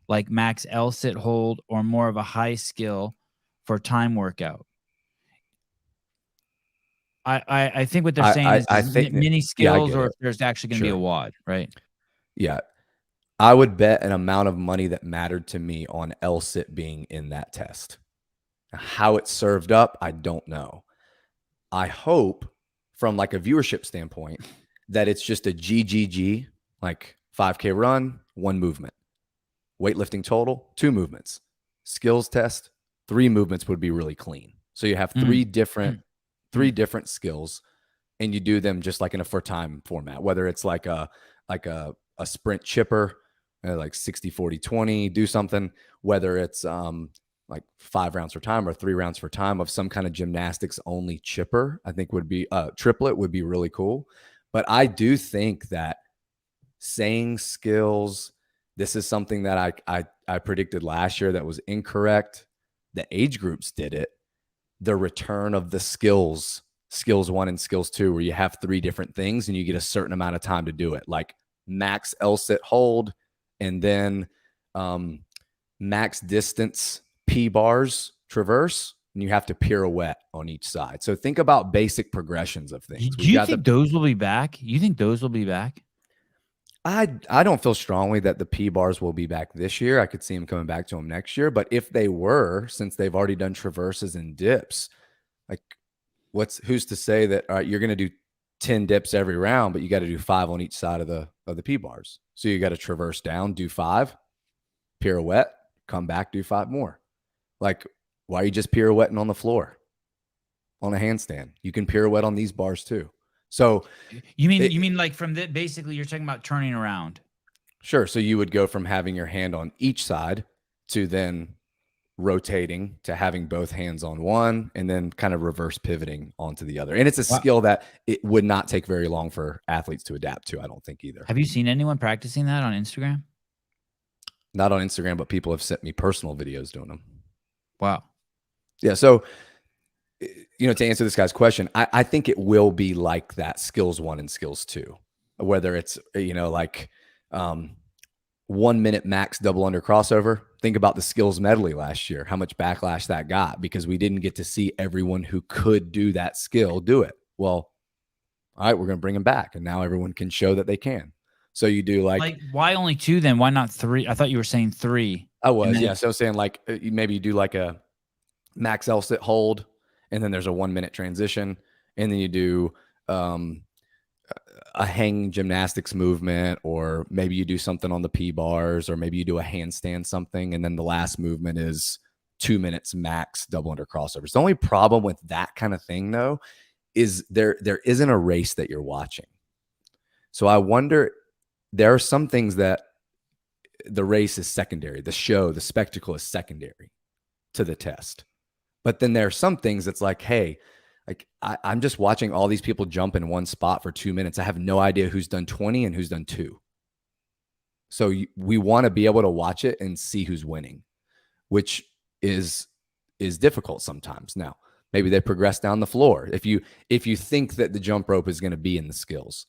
like max L sit hold, or more of a high skill for time workout? I think what they're saying I is think mini yeah, I skills, get or it. if there's actually going to be a Sure. WOD, right? Yeah. I would bet an amount of money that mattered to me on LSIT being in that test. How it's served up, I don't know. I hope from like a viewership standpoint that it's just a GGG, like 5K run, 1 movement. Weightlifting total, 2 movements. Skills test, 3 movements would be really clean. So you have 3 different skills, and you do them just like in a for time format, whether it's like a sprint chipper, like 60, 40, 20, do something, whether it's like 5 rounds for time or 3 rounds for time of some kind of gymnastics only chipper, I think would be triplet would be really cool. But I do think that saying skills, this is something that I predicted last year that was incorrect. The age groups did it. The return of the skills 1 and skills 2, where you have 3 different things and you get a certain amount of time to do it, like max L sit hold, and then max distance P bars traverse, and you have to pirouette on each side. So think about basic progressions of things. Do you think those will be back? You think those will be back? I don't feel strongly that the P bars will be back this year. I could see them coming back to them next year. But if they were, since they've already done traverses and dips, like who's to say that you're going to do 10 dips every round, but you got to do 5 on each side of the P bars. So you got to traverse down, do 5, pirouette, come back, do 5 more. Like, why are you just pirouetting on the floor on a handstand? You can pirouette on these bars too. So you mean like from the, basically you're talking about turning around. Sure. So you would go from having your hand on each side to then rotating to having both hands on one, and then kind of reverse pivoting onto the other. And it's a skill that it would not take very long for athletes to adapt to, I don't think either. Have you seen anyone practicing that on Instagram? Not on Instagram, but people have sent me personal videos doing them. Wow. Yeah. So, to answer this guy's question, I think it will be like that skills 1 and skills 2, whether it's, like 1 minute max double under crossover. Think about the skills medley last year, how much backlash that got because we didn't get to see everyone who could do that skill do it. Well, all right, we're going to bring them back, and now everyone can show that they can. So you do like why only 2 then? Why not 3? I thought you were saying 3. I was, yeah. So saying like maybe you do like a max L sit hold, and then there's a 1 minute transition, and then you do a hanging gymnastics movement, or maybe you do something on the P bars, or maybe you do a handstand something, and then the last movement is 2 minutes max double under crossovers. The only problem with that kind of thing, though, is there isn't a race that you're watching. So I wonder, there are some things that the race is secondary, the show, the spectacle is secondary to the test. But then there are some things that's like, hey, like I'm just watching all these people jump in one spot for 2 minutes. I have no idea who's done 20 and who's done 2. So we want to be able to watch it and see who's winning, which is difficult sometimes. Now, maybe they progress down the floor. If you think that the jump rope is going to be in the skills,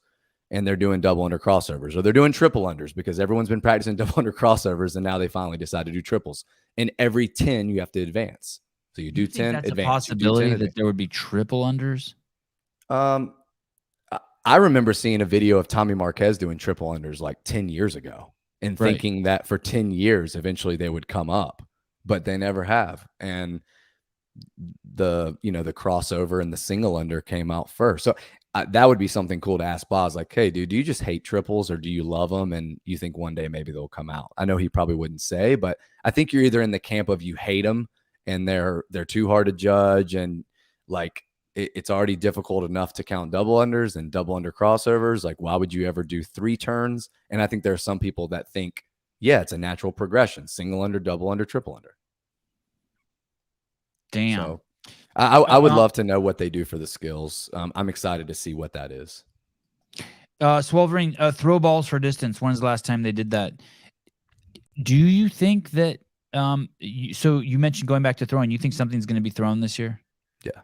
and they're doing double under crossovers, or they're doing triple unders because everyone's been practicing double under crossovers, and now they finally decide to do triples. And every 10 you have to advance. So you do 10, that's advance. A possibility that there would be triple unders? I remember seeing a video of Tommy Marquez doing triple unders like 10 years ago, and thinking that for 10 years, eventually they would come up, but they never have. And the crossover and the single under came out first. So that would be something cool to ask Boz, like, hey, dude, do you just hate triples, or do you love them and you think one day maybe they'll come out? I know he probably wouldn't say, but I think you're either in the camp of you hate them and they're too hard to judge, and like it's already difficult enough to count double unders and double under crossovers. Like, why would you ever do 3 turns? And I think there are some people that think, yeah, it's a natural progression: single under, double under, triple under. Damn. So I would love to know what they do for the skills. I'm excited to see what that is. Swelvering, throw balls for distance. When's the last time they did that? Do you think that so you mentioned going back to throwing, you think something's going to be thrown this year? Yeah.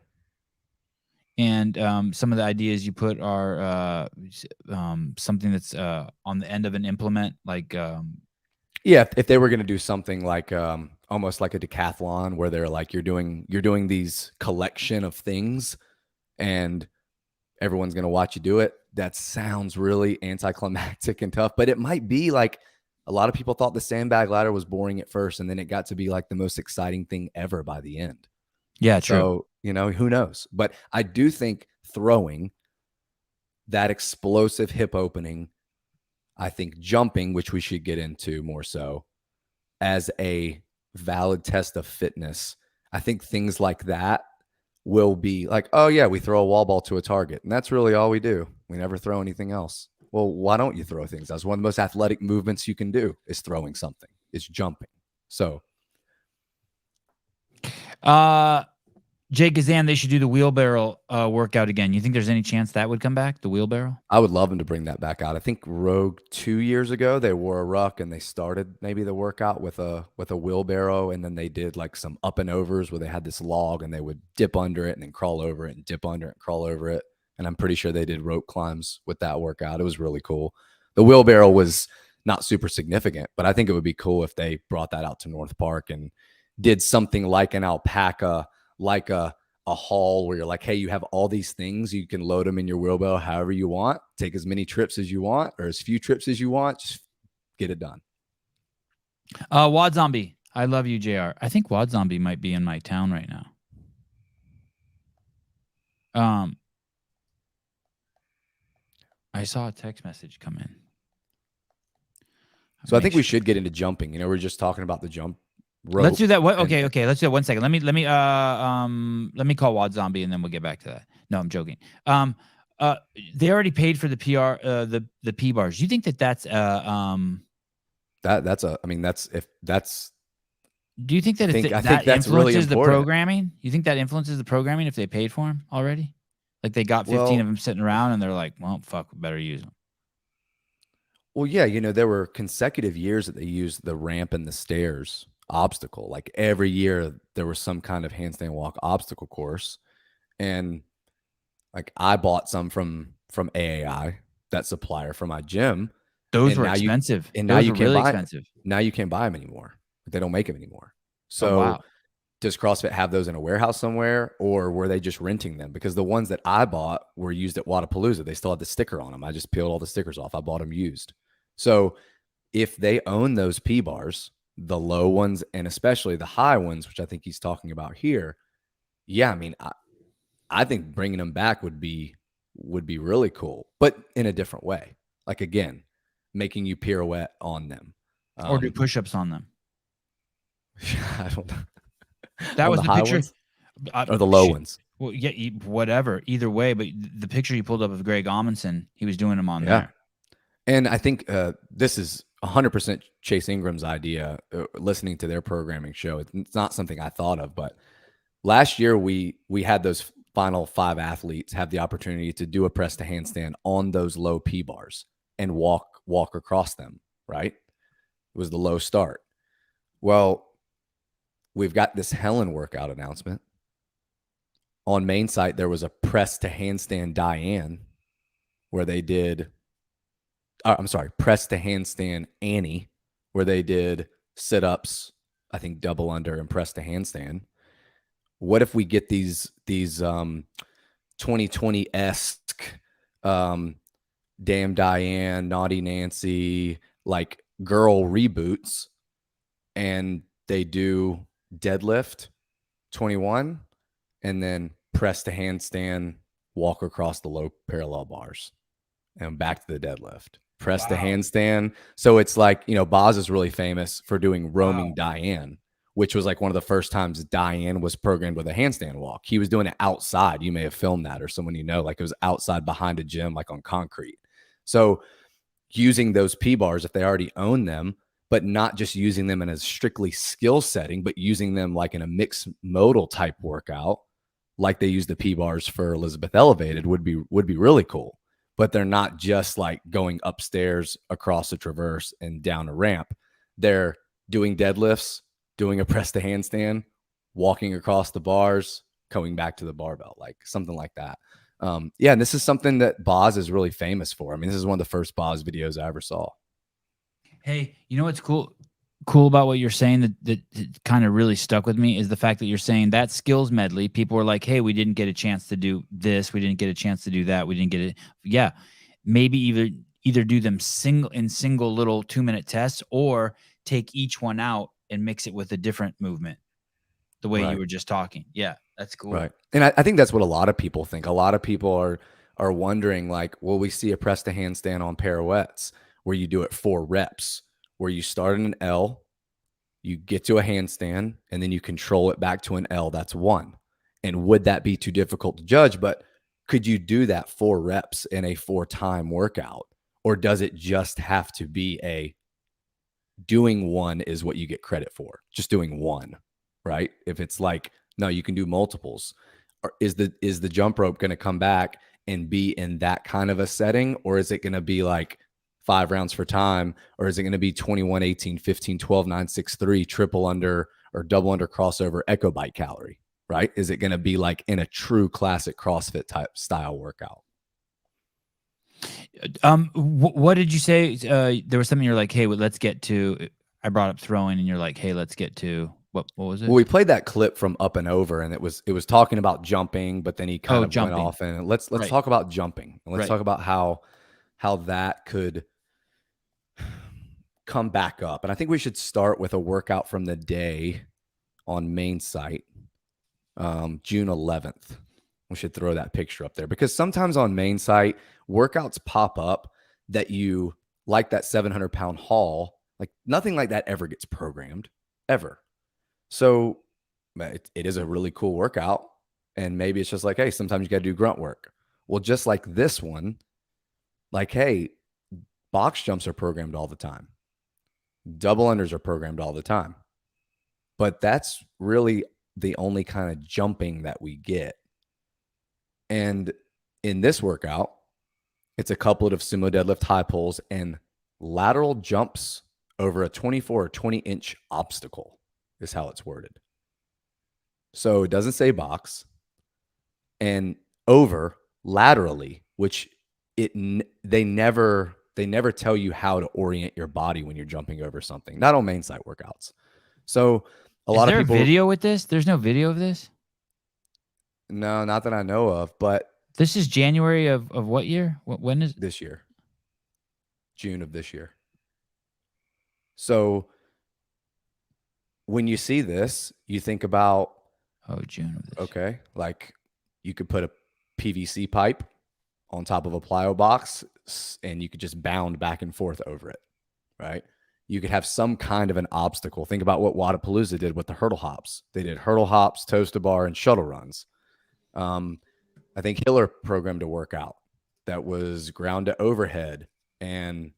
And some of the ideas you put are something that's on the end of an implement, like Yeah, if they were going to do something like almost like a decathlon where they're like you're doing these collection of things and everyone's going to watch you do it, that sounds really anticlimactic and tough, but it might be like a lot of people thought the sandbag ladder was boring at first and then it got to be like the most exciting thing ever by the end. Yeah, true. So, you know, who knows? But I do think throwing, that explosive hip opening, I think jumping, which we should get into more so, as a valid test of fitness. I think things like that will be like, oh yeah, we throw a wall ball to a target. And that's really all we do. We never throw anything else. Well, why don't you throw things? That's one of the most athletic movements you can do is throwing something. It's jumping. So Jay Gazan, they should do the wheelbarrow workout again. You think there's any chance that would come back, the wheelbarrow? I would love them to bring that back out. I think Rogue 2 years ago, they wore a ruck and they started maybe the workout with a wheelbarrow, and then they did like some up and overs where they had this log and they would dip under it and then crawl over it and dip under it and crawl over it. And I'm pretty sure they did rope climbs with that workout. It was really cool. The wheelbarrow was not super significant, but I think it would be cool if they brought that out to North Park and did something like an alpaca, like a haul where you're like, hey, you have all these things. You can load them in your wheelbarrow however you want. Take as many trips as you want or as few trips as you want. Just get it done. Wad Zombie, I love you, JR. I think Wad Zombie might be in my town right now. I saw a text message come in. So I think we should get into jumping. You know, we're just talking about the jump rope. Let's do that. Okay. Let's do that. 1 second. Let me call Wad Zombie and then we'll get back to that. No, I'm joking. They already paid for the PR, the P bars. Do you think that's do you think that that that's really influences the important. programming? You think that influences the programming if they paid for them already? Like they got 15 of them sitting around and they're like, well, fuck, we better use them. Well, yeah, you know, there were consecutive years that they used the ramp and the stairs obstacle. Like every year there was some kind of handstand walk obstacle course. And like I bought some from AAI, that supplier for my gym. Those were expensive. Now you can't really buy expensive. Now you can't buy them anymore. They don't make them anymore. So oh, wow. Does CrossFit have those in a warehouse somewhere, or were they just renting them? Because the ones that I bought were used at Wadapalooza. They still had the sticker on them. I just peeled all the stickers off. I bought them used. So if they own those P bars, the low ones and especially the high ones, which I think he's talking about here, yeah, I mean, I think bringing them back would be really cool, but in a different way. Like again, making you pirouette on them, or do push-ups on them. I don't know. That was the picture, or the low ones. Well, yeah, whatever. Either way, but the picture you pulled up of Greg Amundsen, he was doing them on there. And I think this is 100% Chase Ingram's idea. Listening to their programming show, it's not something I thought of. But last year we had those final 5 athletes have the opportunity to do a press to handstand on those low P bars and walk across them. Right? It was the low start. Well, we've got this Helen workout announcement. On main site, there was a press to handstand Diane where they did, press to handstand Annie, where they did sit-ups, I think double under and press to handstand. What if we get these 2020-esque Damn Diane, Naughty Nancy, like girl reboots, and they do deadlift 21 and then press to handstand, walk across the low parallel bars and back to the deadlift, press to handstand. So it's like, you know, Boz is really famous for doing roaming Diane, which was like one of the first times Diane was programmed with a handstand walk. He was doing it outside. You may have filmed that, or someone, you know, like it was outside behind a gym, like on concrete. So using those P bars, if they already own them, but not just using them in a strictly skill setting, but using them like in a mixed modal type workout, like they use the P bars for Elizabeth Elevated, would be really cool. But they're not just like going upstairs across a traverse and down a ramp. They're doing deadlifts, doing a press to handstand, walking across the bars, coming back to the barbell, like something like that. And this is something that Boz is really famous for. I mean, this is one of the first Boz videos I ever saw. Hey, you know what's cool? cool about what you're saying that kind of really stuck with me is the fact that you're saying that skills medley, people were like, hey, we didn't get a chance to do this. We didn't get a chance to do that. We didn't get it. Yeah. Maybe either do them single little 2-minute tests or take each one out and mix it with a different movement the way you were just talking. Yeah. That's cool. Right. And I think that's what a lot of people think. A lot of people are wondering, like, will we see a press to handstand on pirouettes where you do it 4 reps, where you start in an L, you get to a handstand, and then you control it back to an L. That's 1. And would that be too difficult to judge? But could you do that 4 reps in a 4-time workout? Or does it just have to be a doing 1 is what you get credit for? Just doing 1, right? If it's like, no, you can do multiples. Or is the jump rope going to come back and be in that kind of a setting? Or is it going to be like 5 rounds for time? Or is it going to be 21, 18, 15, 12, 9, 6, 3, triple under or double under crossover echo bike calorie, right? Is it going to be like in a true classic CrossFit type style workout? What did you say? There was something you're like, hey, well, let's get to, I brought up throwing and you're like, hey, let's get to, what was it? Well, we played that clip from Up and Over, and it was talking about jumping, but then he kind of jumping. went off, and let's talk about jumping, and let's talk about how that could come back up. And I think we should start with a workout from the day on main site, June 11th. We should throw that picture up there, because sometimes on main site workouts pop up that you like, that 700-pound haul, like nothing like that ever gets programmed ever. So it is a really cool workout. And maybe it's just like, hey, sometimes you got to do grunt work. Well, just like this one, like, hey, box jumps are programmed all the time. Double unders are programmed all the time. But that's really the only kind of jumping that we get. And in this workout, it's a couplet of sumo deadlift high pulls and lateral jumps over a 24 or 20-inch obstacle is how it's worded. So it doesn't say box, and over laterally, which they never tell you how to orient your body when you're jumping over something, not on main site workouts. So a lot of people. Is there a video with this? There's no video of this? No, not that I know of, but this is January of what year? When is this year? June of this year. So when you see this, you think about, June of this year. Okay, like you could put a PVC pipe on top of a plyo box and you could just bound back and forth over it, right? You could have some kind of an obstacle. Think about what Wadapalooza did with the hurdle hops. They did hurdle hops, toast to bar, and shuttle runs. I think Hiller programmed a workout that was ground to overhead and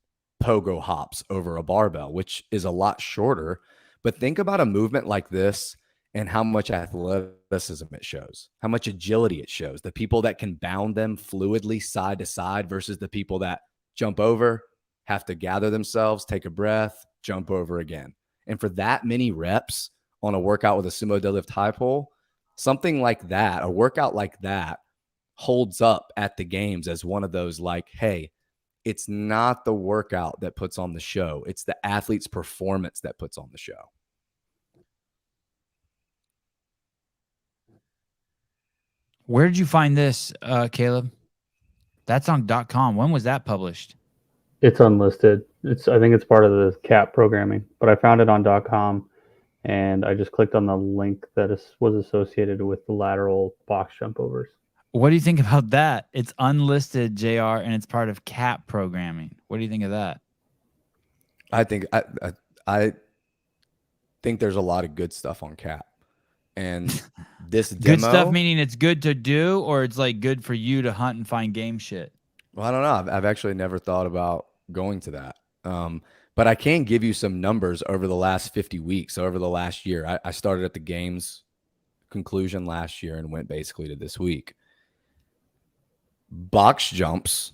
pogo hops over a barbell, which is a lot shorter. But think about a movement like this and how much athleticism it shows, how much agility it shows. The people that can bound them fluidly side to side versus the people that jump over, have to gather themselves, take a breath, jump over again. And for that many reps on a workout with a sumo deadlift high pull, something like that, a workout like that holds up at the games as one of those like, hey, it's not the workout that puts on the show. It's the athlete's performance that puts on the show. Where did you find this, Caleb? That's on .com. When was that published? It's unlisted. I think it's part of the CAP programming, but I found it on .com, and I just clicked on the link that was associated with the lateral box jump overs. What do you think about that? It's unlisted, JR, and it's part of CAP programming. What do you think of that? I think there's a lot of good stuff on CAP. And this demo, good stuff meaning it's good to do, or it's like good for you to hunt and find game shit? Well, I don't know. I've actually never thought about going to that. But I can give you some numbers over the last 50 weeks. So over the last year, I started at the games conclusion last year and went basically to this week. Box jumps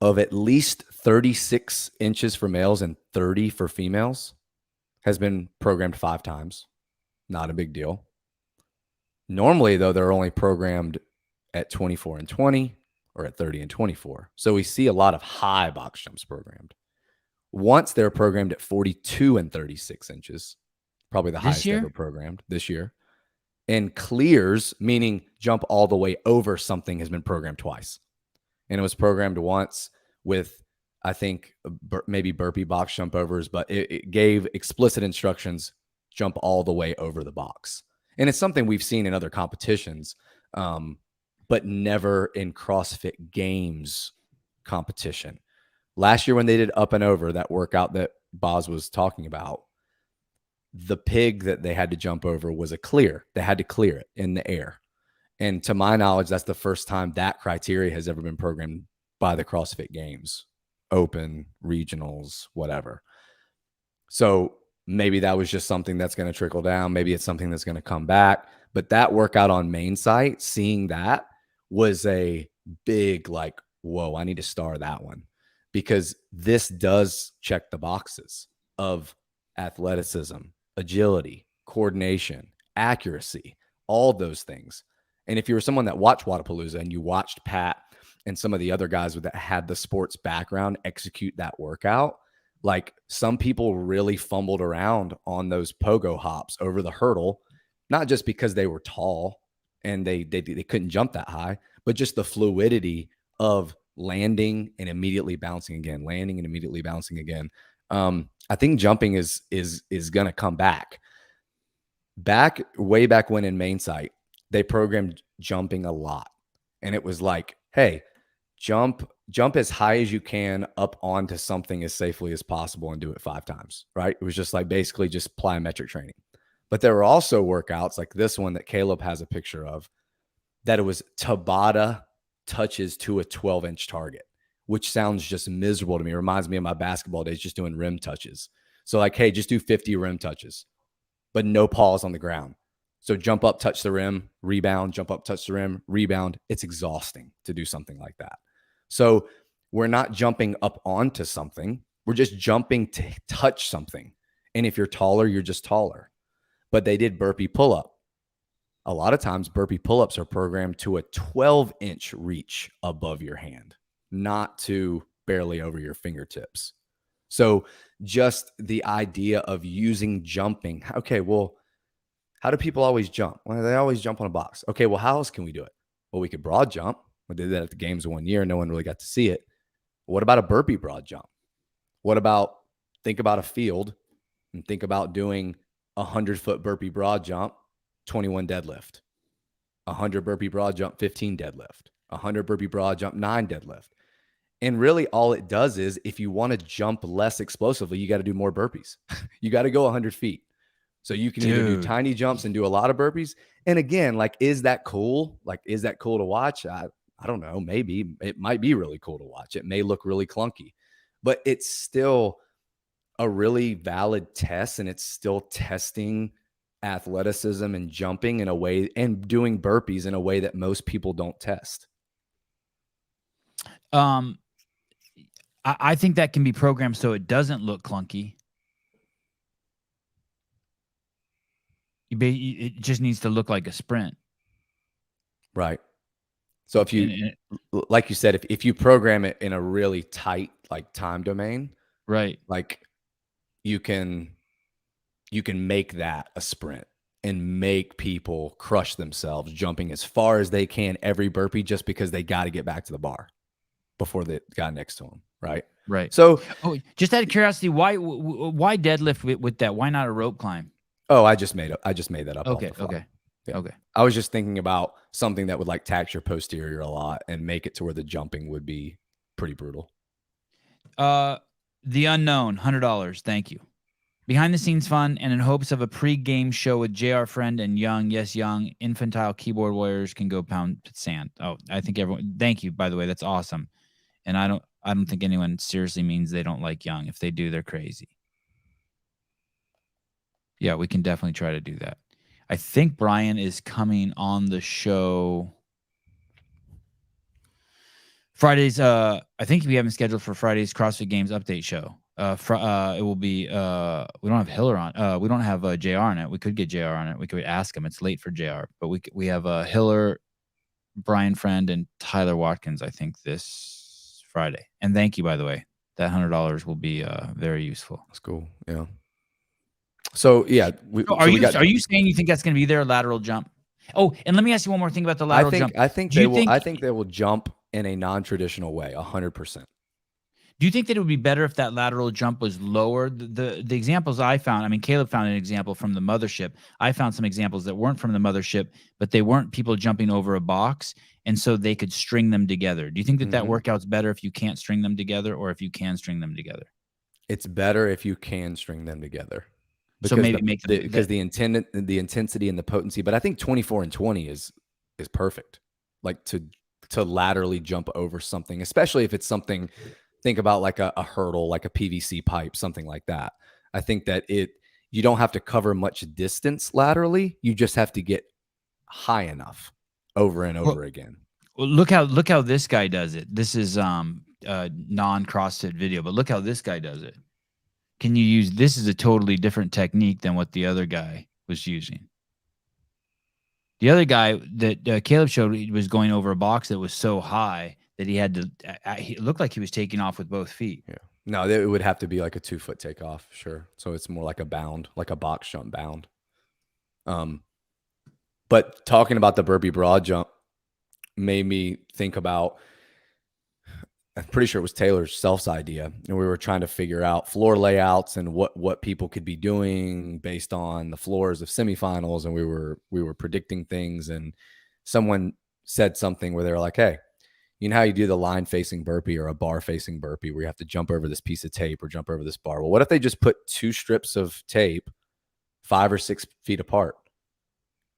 of at least 36 inches for males and 30 for females has been programmed 5 times. Not a big deal. Normally, though, they're only programmed at 24 and 20 or at 30 and 24. So we see a lot of high box jumps programmed. Once they're programmed at 42 and 36 inches, probably the This highest year? ever programmed this year. And clears, meaning jump all the way over something, has been programmed twice. And it was programmed once with, I think, maybe burpee box jump overs, but it gave explicit instructions, jump all the way over the box. And it's something we've seen in other competitions, but never in CrossFit Games competition. Last year when they did up and over, that workout that Boz was talking about, the pig that they had to jump over was a clear. They had to clear it in the air. And to my knowledge, that's the first time that criteria has ever been programmed by the CrossFit Games, open, regionals, whatever. So maybe that was just something that's going to trickle down. Maybe it's something that's going to come back. But that workout on main site, seeing that was a big, like, whoa, I need to star that one, because this does check the boxes of athleticism, agility, coordination, accuracy, all those things. And if you were someone that watched Wodapalooza and you watched Pat and some of the other guys that had the sports background execute that workout, like, some people really fumbled around on those pogo hops over the hurdle, not just because they were tall and they couldn't jump that high, but just the fluidity of landing and immediately bouncing again, landing and immediately bouncing again. I think jumping is going to come back. Way back when in main site, they programmed jumping a lot. And it was like, hey, jump as high as you can up onto something as safely as possible and do it 5 times, right? It was just like basically just plyometric training. But there were also workouts like this one that Caleb has a picture of, that it was Tabata touches to a 12-inch target, which sounds just miserable to me. It reminds me of my basketball days, just doing rim touches. So like, hey, just do 50 rim touches, but no pause on the ground. So jump up, touch the rim, rebound, jump up, touch the rim, rebound. It's exhausting to do something like that. So we're not jumping up onto something. We're just jumping to touch something. And if you're taller, you're just taller. But they did burpee pull-up. A lot of times burpee pull-ups are programmed to a 12-inch reach above your hand, not to barely over your fingertips. So just the idea of using jumping. Okay, well, how do people always jump? Well, they always jump on a box. Okay, well, how else can we do it? Well, we could broad jump. We did that at the games one year. No one really got to see it. What about a burpee broad jump? What about, think about a field and think about doing 100-foot burpee broad jump, 21 deadlift, 100 burpee broad jump, 15 deadlift, 100 burpee broad jump, 9 deadlift. And really all it does is, if you want to jump less explosively, you got to do more burpees. You got to go 100 feet. So you can either do tiny jumps and do a lot of burpees. And again, like, is that cool? Like, is that cool to watch? I don't know. Maybe it might be really cool to watch. It may look really clunky, but it's still a really valid test, and it's still testing athleticism and jumping in a way, and doing burpees in a way that most people don't test. I think that can be programmed so it doesn't look clunky. It just needs to look like a sprint. Right. So if you, like you said, if you program it in a really tight, like, time domain, right, like, you can make that a sprint and make people crush themselves jumping as far as they can every burpee, just because they got to get back to the bar before the guy next to them. Right. Right. So, just out of curiosity, why deadlift with that? Why not a rope climb? oh, I just made that up. Okay. off the fly. Okay. Yeah. Okay. I was just thinking about something that would, like, tax your posterior a lot and make it to where the jumping would be pretty brutal. The Unknown, $100. Thank you. Behind the scenes fun and in hopes of a pre-game show with JR Friend and Young. Yes, Young. Infantile keyboard warriors can go pound sand. Oh, I think everyone. Thank you, by the way. That's awesome. And I don't think anyone seriously means they don't like Young. If they do, they're crazy. Yeah, we can definitely try to do that. I think Brian is coming on the show Fridays. I think we have him scheduled for Friday's CrossFit Games update show. It will be. We don't have Hiller on. We don't have JR on it. We could get JR on it. We could ask him. It's late for JR, but we have Hiller, Brian Friend, and Tyler Watkins, I think, this Friday. And thank you, by the way. that $100 will be very useful. That's cool. Yeah. So yeah, So are you saying you think that's going to be their lateral jump? Oh, and let me ask you one more thing about the lateral jump. I think they will jump in a non-traditional way, 100%. Do you think that it would be better if that lateral jump was lower? The examples I found, I mean, Caleb found an example from the mothership. I found some examples that weren't from the mothership, but they weren't people jumping over a box, and so they could string them together. Do you think that that workout's better if you can't string them together, or if you can string them together? It's better if you can string them together. So maybe make them because the intensity and the potency. But I think 24 and 20 is perfect. Like to laterally jump over something, especially if it's something. Think about like a hurdle, like a PVC pipe, something like that. I think that you don't have to cover much distance laterally. You just have to get high enough over and over again. Well, look how this guy does it. This is non-CrossFit video, but look how this guy does it. Can you use this is a totally different technique than what the other guy was using. The other guy that Caleb showed was going over a box that was so high that he had to, it looked like he was taking off with both feet. Yeah. No, it would have to be like a 2-foot takeoff. Sure. So it's more like a bound, like a box jump bound. But talking about the burpee broad jump made me think about, I'm pretty sure it was Taylor's Self's idea. And we were trying to figure out floor layouts and what people could be doing based on the floors of semifinals. And we were predicting things, and someone said something where they were like, hey, you know how you do the line facing burpee or a bar facing burpee where you have to jump over this piece of tape or jump over this bar? Well, what if they just put 2 strips of tape 5 or 6 feet apart?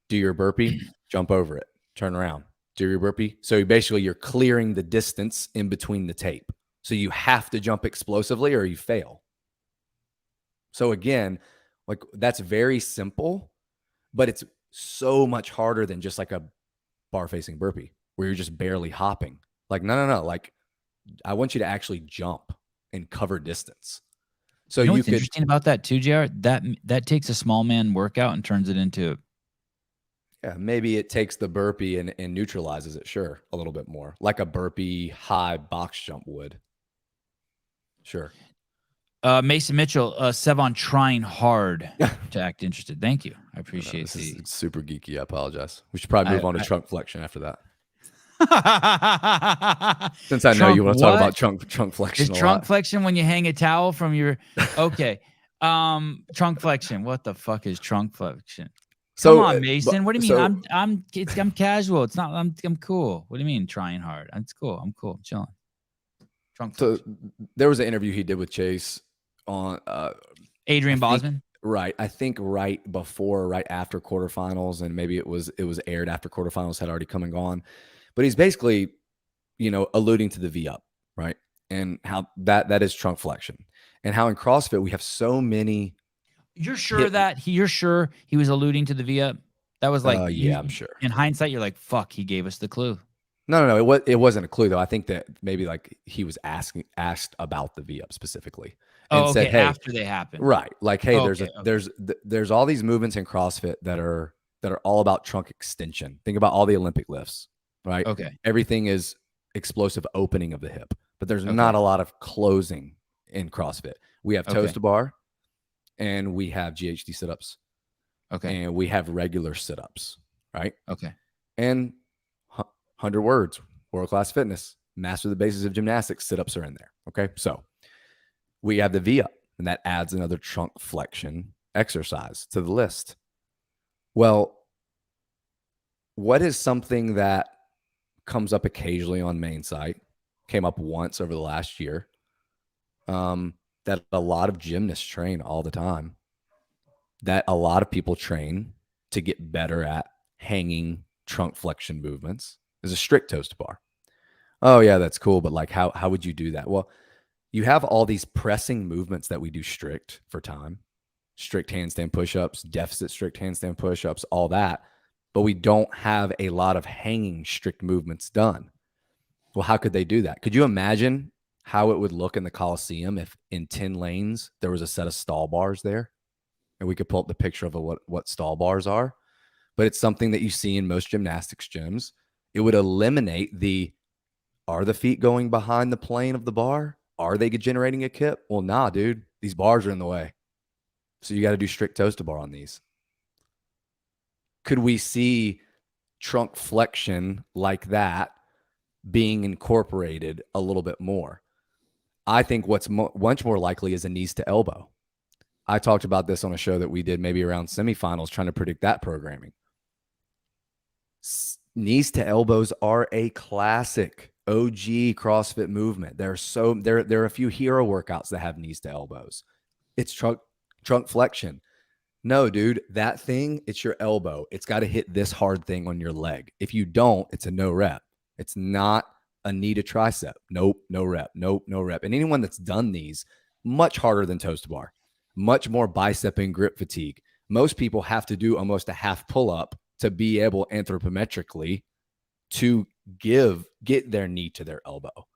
Do your burpee, jump over it, turn around, do your burpee. So basically you're clearing the distance in between the tape. So you have to jump explosively or you fail. So again, like that's very simple, but it's so much harder than just like a bar facing burpee where you're just barely hopping. Like, no. Like, I want you to actually jump and cover distance. So you know what's interesting about that too, JR? That takes a small man workout and turns it into. Yeah, maybe it takes the burpee and neutralizes it, sure, a little bit more. Like a burpee high box jump would. Sure. Mason Mitchell, Sevan trying hard to act interested. Thank you. I appreciate it. This is super geeky. I apologize. We should probably move on to trunk flexion after that. Since I know you want to talk about trunk flexion. Is trunk flexion when you hang a towel from your okay. Trunk flexion. What the fuck is trunk flexion? So, come on, Mason. What do you mean? I'm casual. It's not I'm cool. What do you mean trying hard? It's cool. I'm cool. I'm chilling. Trunk flexion. So there was an interview he did with Chase on Adrian Bosman. Right. I think right after quarterfinals, and maybe it was aired after quarterfinals had already come and gone. But he's basically, alluding to the V-up, right? And how that is trunk flexion. And how in CrossFit we have so many. You're sure you're sure he was alluding to the V-up? That was like yeah, I'm sure. In hindsight, you're like, fuck, he gave us the clue. No, it wasn't a clue though. I think that maybe like he was asked about the V-up specifically. And said, hey, after they happen. Right. Like, hey, there's all these movements in CrossFit that are all about trunk extension. Think about all the Olympic lifts, right? Okay. Everything is explosive opening of the hip, but there's not a lot of closing in CrossFit. We have toes to bar, and we have GHD sit-ups. Okay. And we have regular sit-ups, right? Okay. And 100 words, world-class fitness, master the basics of gymnastics, sit-ups are in there. Okay. So we have the V-up, and that adds another trunk flexion exercise to the list. Well, what is something that comes up occasionally on main site, came up once over the last year, that a lot of gymnasts train all the time, that a lot of people train to get better at hanging trunk flexion movements, is a strict toes to bar. Oh yeah, that's cool, but like how would you do that? Well, you have all these pressing movements that we do strict for time, strict handstand push-ups, deficit strict handstand push-ups, all that, but we don't have a lot of hanging strict movements done. Well, how could they do that? Could you imagine how it would look in the Coliseum if in 10 lanes there was a set of stall bars there? And we could pull up the picture of what stall bars are, but it's something that you see in most gymnastics gyms. It would eliminate are the feet going behind the plane of the bar? Are they generating a kip? Well, nah, dude. These bars are in the way. So you got to do strict toes to bar on these. Could we see trunk flexion like that being incorporated a little bit more? I think what's much more likely is a knees to elbow. I talked about this on a show that we did maybe around semifinals, trying to predict that programming. Knees to elbows are a classic OG CrossFit movement. There are a few hero workouts that have knees to elbows. It's trunk flexion. No, dude, that thing, it's your elbow. It's got to hit this hard thing on your leg. If you don't, it's a no rep. It's not a knee to tricep. Nope, no rep. Nope, no rep. And anyone that's done these, much harder than toes to bar, much more bicep and grip fatigue. Most people have to do almost a half pull up to be able anthropometrically to get their knee to their elbow.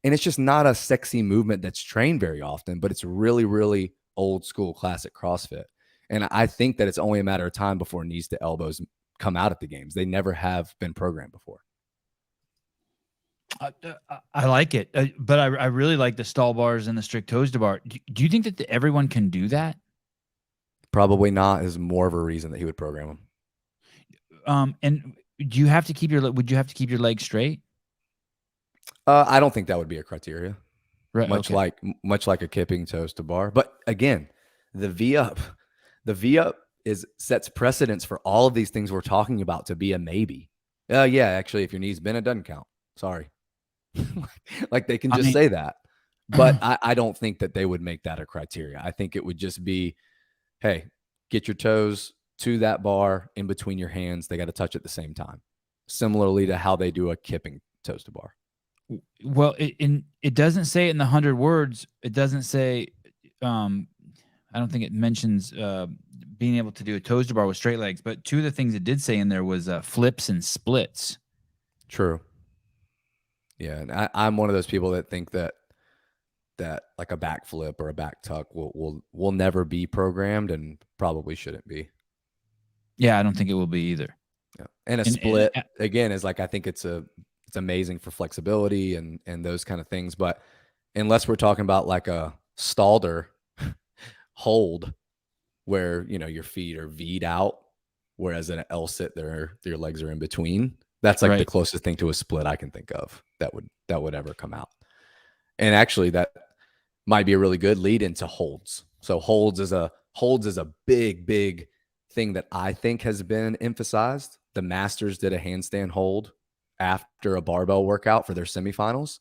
And it's just not a sexy movement that's trained very often, but it's really, really old school classic CrossFit. And I think that it's only a matter of time before knees to elbows come out at the games. They never have been programmed before. I like it, but I really like the stall bars and the strict toes to bar. Do you think that everyone can do that? Probably not is more of a reason that he would program them. And do you have to keep would you have to keep your legs straight? I don't think that would be a criteria. Right. Much like a kipping toes to bar. But again, the V up sets precedence for all of these things we're talking about to be a maybe. Yeah, actually, if your knee's bent, it doesn't count. Sorry. Like they can just say that. But I don't think that they would make that a criteria. I think it would just be, hey, get your toes to that bar in between your hands. They got to touch at the same time. Similarly to how they do a kipping toes to bar. Well, it doesn't say it in the 100 words. It doesn't say, I don't think it mentions being able to do a toes to bar with straight legs. But two of the things it did say in there was flips and splits. True. Yeah, and I'm one of those people that think that like a back flip or a back tuck will never be programmed and probably shouldn't be. Yeah, I don't think it will be either. Yeah. And a split again is like, I think it's amazing for flexibility and those kind of things. But unless we're talking about like a Stalder hold where, your feet are V'd out, whereas in an L sit, your legs are in between. That's like the closest thing to a split I can think of that would ever come out. And actually that might be a really good lead into holds. So holds is a big thing that I think has been emphasized. The Masters did a handstand hold after a barbell workout for their semifinals.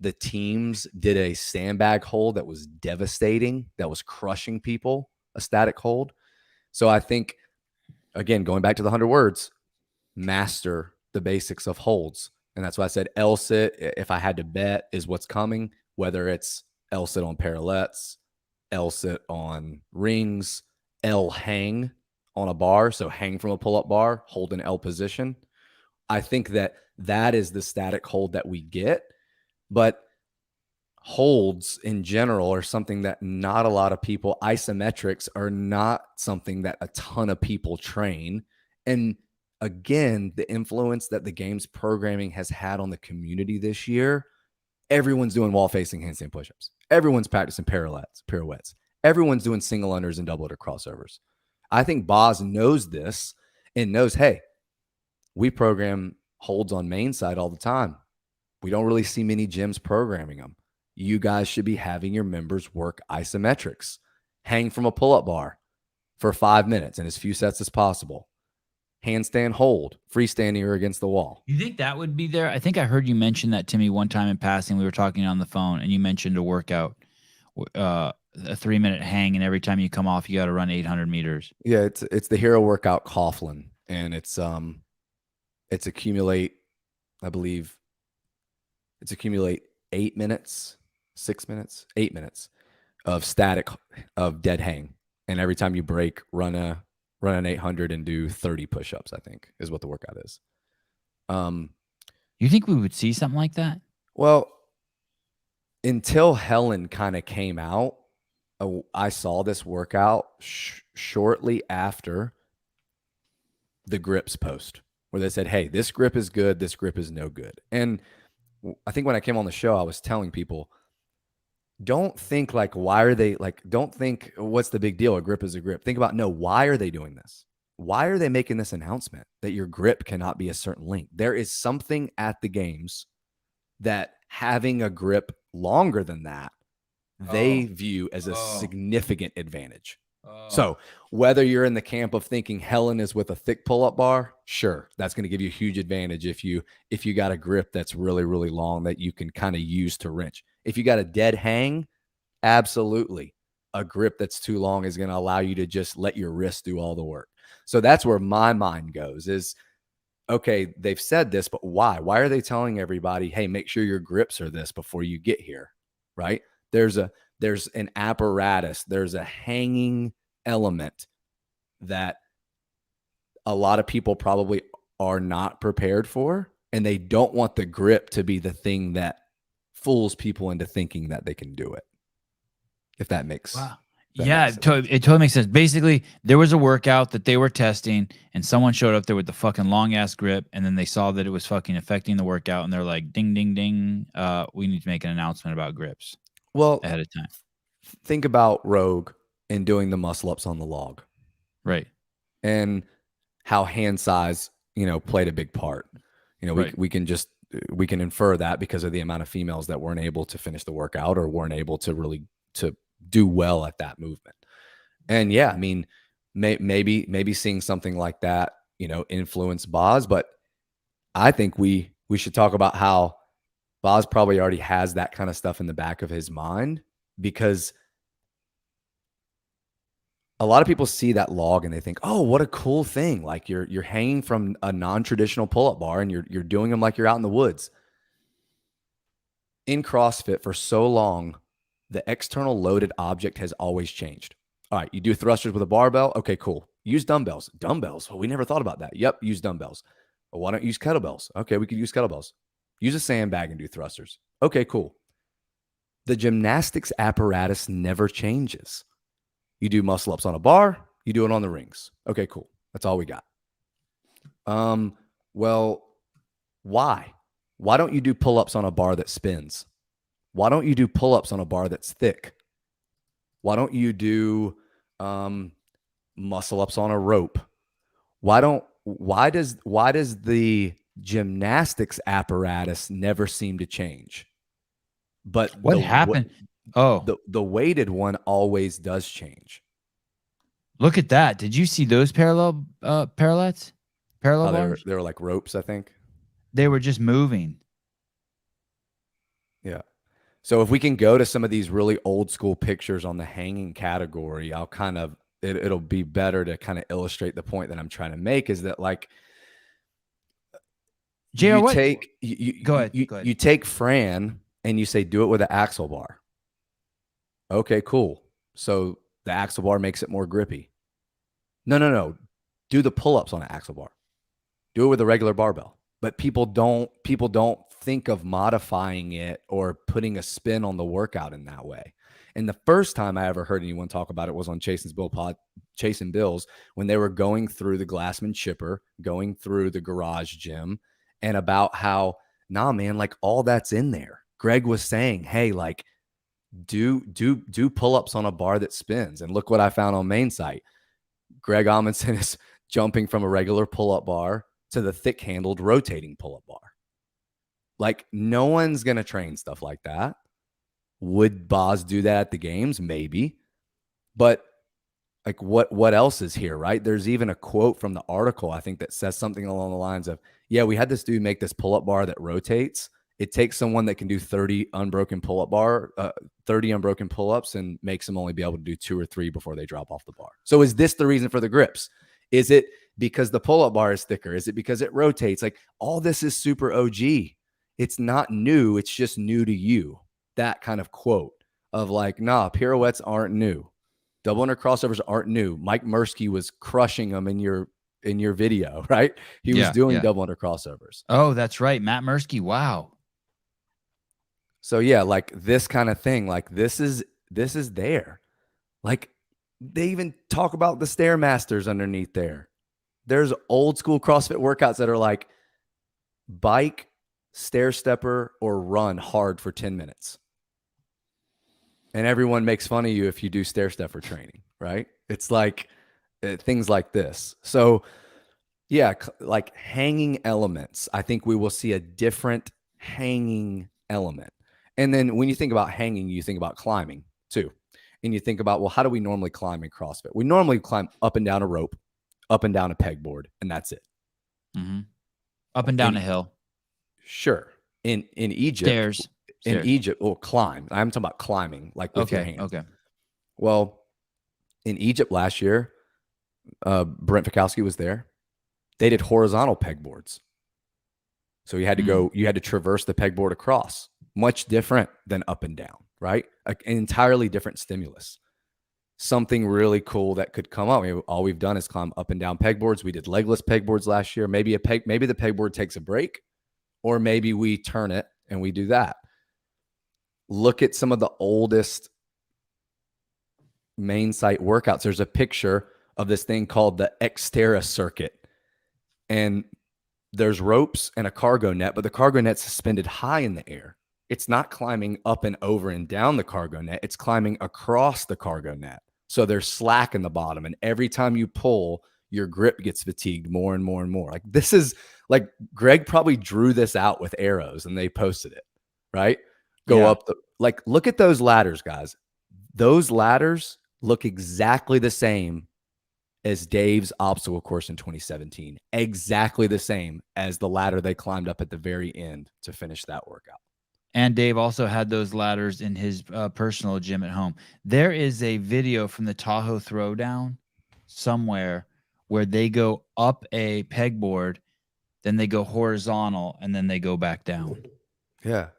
The teams did a sandbag hold that was devastating, that was crushing people, a static hold. So I think, again, going back to the 100 words, master the basics of holds. And that's why I said L sit, if I had to bet, is what's coming, whether it's L sit on parallettes, L sit on rings, L hang on a bar. So hang from a pull-up bar, hold an L position. I think that is the static hold that we get. But holds in general are something that not a lot of people, isometrics are not something that a ton of people train. And again, the influence that the game's programming has had on the community this year, everyone's doing wall-facing handstand push-ups. Everyone's practicing pirouettes. Everyone's doing single unders and double under crossovers. I think Boz knows this and knows, hey, we program holds on main side all the time. We don't really see many gyms programming them. You guys should be having your members work isometrics. Hang from a pull-up bar for 5 minutes in as few sets as possible. Handstand hold, freestanding or against the wall. You think that would be there? I think I heard you mention that to me one time in passing. We were talking on the phone, and you mentioned a workout, a 3-minute hang, and every time you come off, you got to run 800 meters. Yeah, it's the hero workout Coughlin, and it's accumulate, I believe, it's accumulate 8 minutes, 6 minutes, 8 minutes of static, of dead hang, and every time you break, run an 800 and do 30 push-ups, I think is what the workout is. You think we would see something like that? Well, until Helen kind of came out, I saw this workout shortly after the grips post where they said, hey, this grip is good. This grip is no good. And I think when I came on the show, I was telling people don't think like, why are they like, don't think what's the big deal? A grip is a grip. Think about, no, why are they doing this? Why are they making this announcement that your grip cannot be a certain length? There is something at the games that having a grip longer than that, they view as a significant advantage. So whether you're in the camp of thinking Helen is with a thick pull-up bar, sure, that's going to give you a huge advantage if you got a grip that's really, really long that you can kind of use to wrench. If you got a dead hang, absolutely. A grip that's too long is going to allow you to just let your wrist do all the work. So that's where my mind goes is, okay, they've said this, but why? Why are they telling everybody, hey, make sure your grips are this before you get here, right? There's an apparatus, there's a hanging element that a lot of people probably are not prepared for, and they don't want the grip to be the thing that fools people into thinking that they can do it. If that makes Yeah, it totally makes sense. Basically, there was a workout that they were testing, and someone showed up there with the fucking long ass grip, and then they saw that it was fucking affecting the workout, and they're like, "Ding, ding, ding! We need to make an announcement about grips ahead of time." Think about Rogue and doing the muscle ups on the log, right? And how hand size, played a big part. We can infer that because of the amount of females that weren't able to finish the workout or weren't able to really to do well at that movement. And yeah, I mean, maybe seeing something like that, influence Boz, but I think we should talk about how Boz probably already has that kind of stuff in the back of his mind, because a lot of people see that log and they think, oh, what a cool thing. Like you're hanging from a non-traditional pull-up bar and you're doing them like you're out in the woods. In CrossFit for so long, the external loaded object has always changed. All right, you do thrusters with a barbell. Okay, cool. Use dumbbells. Dumbbells. Well, we never thought about that. Yep, use dumbbells. Well, why don't you use kettlebells? Okay, we could use kettlebells. Use a sandbag and do thrusters. Okay, cool. The gymnastics apparatus never changes. You do muscle ups on a bar, you do it on the rings. Okay, cool. That's all we got. Well, why? Why don't you do pull-ups on a bar that spins? Why don't you do pull-ups on a bar that's thick? Why don't you do muscle ups on a rope? Why does the gymnastics apparatus never seem to change? But what happened? The weighted one always does change. Look at that. Did you see those parallel bars? They were like ropes, I think. They were just moving. Yeah. So if we can go to some of these really old school pictures on the hanging category, I'll it'll be better to kind of illustrate the point that I'm trying to make, is that like, JR, go ahead. You take Fran and you say, do it with an axle bar. Okay, cool. So the axle bar makes it more grippy. No. Do the pull-ups on an axle bar. Do it with a regular barbell. But people don't think of modifying it or putting a spin on the workout in that way. And the first time I ever heard anyone talk about it was on Chasing Bills, when they were going through the Glassman chipper, going through the garage gym, and about how, nah, man, like all that's in there. Greg was saying, hey, like do pull-ups on a bar that spins. And look what I found on main site. Greg Amundsen is jumping from a regular pull-up bar to the thick-handled rotating pull-up bar. Like, no one's going to train stuff like that. Would Boz do that at the games? Maybe. But like, what else is here, right? There's even a quote from the article, I think, that says something along the lines of, yeah, we had this dude make this pull-up bar that rotates. It takes someone that can do 30 unbroken pull-ups and makes them only be able to do 2 or 3 before they drop off the bar. So is this the reason for the grips? Is it because the pull-up bar is thicker? Is it because it rotates? Like, all this is super OG. It's not new. It's just new to you. That kind of quote of like, nah, pirouettes aren't new. Double under crossovers aren't new. Mike Mursky was crushing them in your video, right? He was doing double under crossovers. Oh, that's right. Matt Mursky. Wow. So yeah, like this kind of thing, like this is there. Like they even talk about the Stairmasters underneath there. There's old school CrossFit workouts that are like bike, stair stepper, or run hard for 10 minutes. And everyone makes fun of you if you do stair stepper training, right? It's like things like this. So yeah, like hanging elements. I think we will see a different hanging element. And then when you think about hanging, you think about climbing too. And you think about, well, how do we normally climb in CrossFit? We normally climb up and down a rope, up and down a pegboard, and that's it. Mm-hmm. Up and down a hill. Sure. In Egypt, Stairs. Egypt, well, climb. I'm talking about climbing, like with your hands. Okay. Well, in Egypt last year, Brent Fikowski was there. They did horizontal pegboards. So you had to go, you had to traverse the pegboard across. Much different than up and down, right? An entirely different stimulus. Something really cool that could come up. I mean, all we've done is climb up and down pegboards. We did legless pegboards last year. Maybe maybe the pegboard takes a break, or maybe we turn it and we do that. Look at some of the oldest main site workouts. There's a picture of this thing called the Xterra circuit. And there's ropes and a cargo net, but the cargo net's suspended high in the air. It's not climbing up and over and down the cargo net. It's climbing across the cargo net. So there's slack in the bottom. And every time you pull, your grip gets fatigued more and more and more. Like this is like Greg probably drew this out with arrows and they posted it, right? Go up like, look at those ladders, guys. Those ladders look exactly the same as Dave's obstacle course in 2017. Exactly the same as the ladder they climbed up at the very end to finish that workout. And Dave also had those ladders in his personal gym at home. There is a video from the Tahoe Throwdown somewhere where they go up a pegboard, then they go horizontal, and then they go back down. Yeah.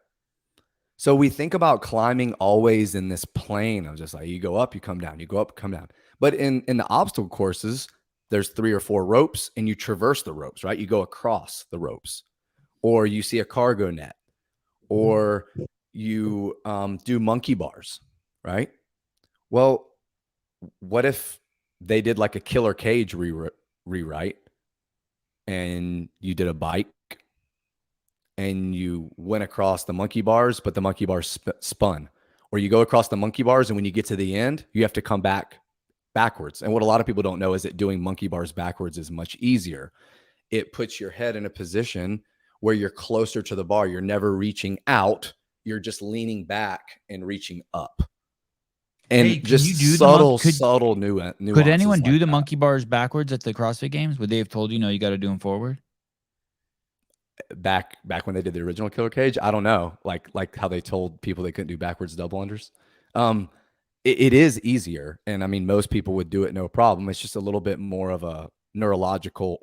So we think about climbing always in this plane of just like you go up, you come down, you go up, come down. But in the obstacle courses, there's 3 or 4 ropes and you traverse the ropes, right? You go across the ropes, or you see a cargo net, or you do monkey bars, right? Well, what if they did like a killer cage rewrite and you did a bike and you went across the monkey bars, but the monkey bars spun, or you go across the monkey bars and when you get to the end, you have to come backwards. And what a lot of people don't know is that doing monkey bars backwards is much easier. It puts your head in a position where you're closer to the bar. You're never reaching out. You're just leaning back and reaching up. And Hey, just subtle nuance. Could anyone do the monkey bars backwards at the CrossFit Games? Would they have told you, no, you got to do them forward? Back when they did the original killer cage, I don't know, like how they told people they couldn't do backwards double unders. It is easier, and I mean most people would do it no problem. It's just a little bit more of a neurological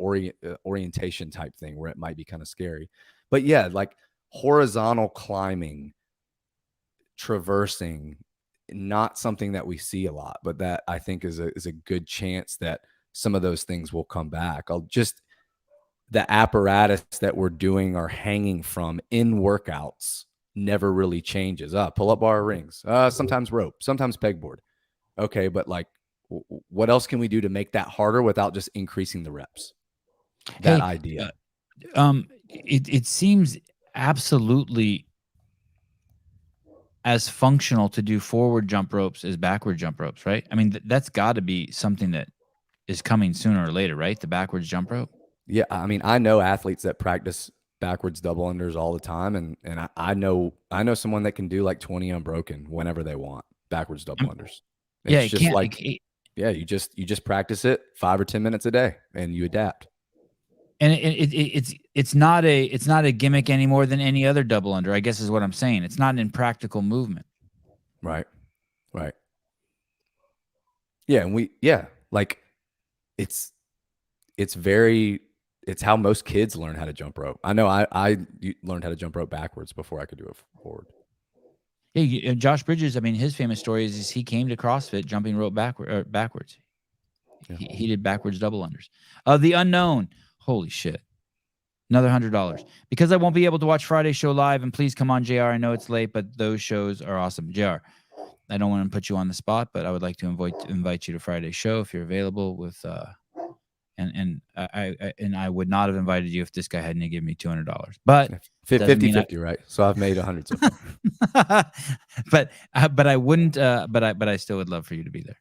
orientation type thing where it might be kind of scary. But yeah, like horizontal climbing, traversing, not something that we see a lot, but that I think is a good chance that some of those things will come back. The apparatus that we're doing or hanging from in workouts never really changes. Pull-up bar rings, sometimes rope, sometimes pegboard. Okay, but like, what else can we do to make that harder without just increasing the reps? That idea. It seems absolutely as functional to do forward jump ropes as backward jump ropes, right? I mean, that's got to be something that is coming sooner or later, right? The backwards jump rope. Yeah, I mean, I know athletes that practice backwards double unders all the time, and I know someone that can do like 20 unbroken whenever they want backwards double unders. It's just like you just practice it 5 or 10 minutes a day, and you adapt. And it's not a gimmick any more than any other double under, I guess is what I'm saying. It's not an impractical movement. Right. Yeah, and like it's how most kids learn how to jump rope. I know I learned how to jump rope backwards before I could do it forward. Yeah, Josh Bridges, I mean, his famous story is he came to CrossFit jumping rope backwards. Yeah. He did backwards double unders. The Unknown. Holy shit. Another $100. Because I won't be able to watch Friday's show live, and please come on, JR. I know it's late, but those shows are awesome. JR, I don't want to put you on the spot, but I would like to invite you to Friday's show if you're available with And I would not have invited you if this guy hadn't given me $200. But 50-50, right? So I've made 100 so far. but I wouldn't. But I still would love for you to be there.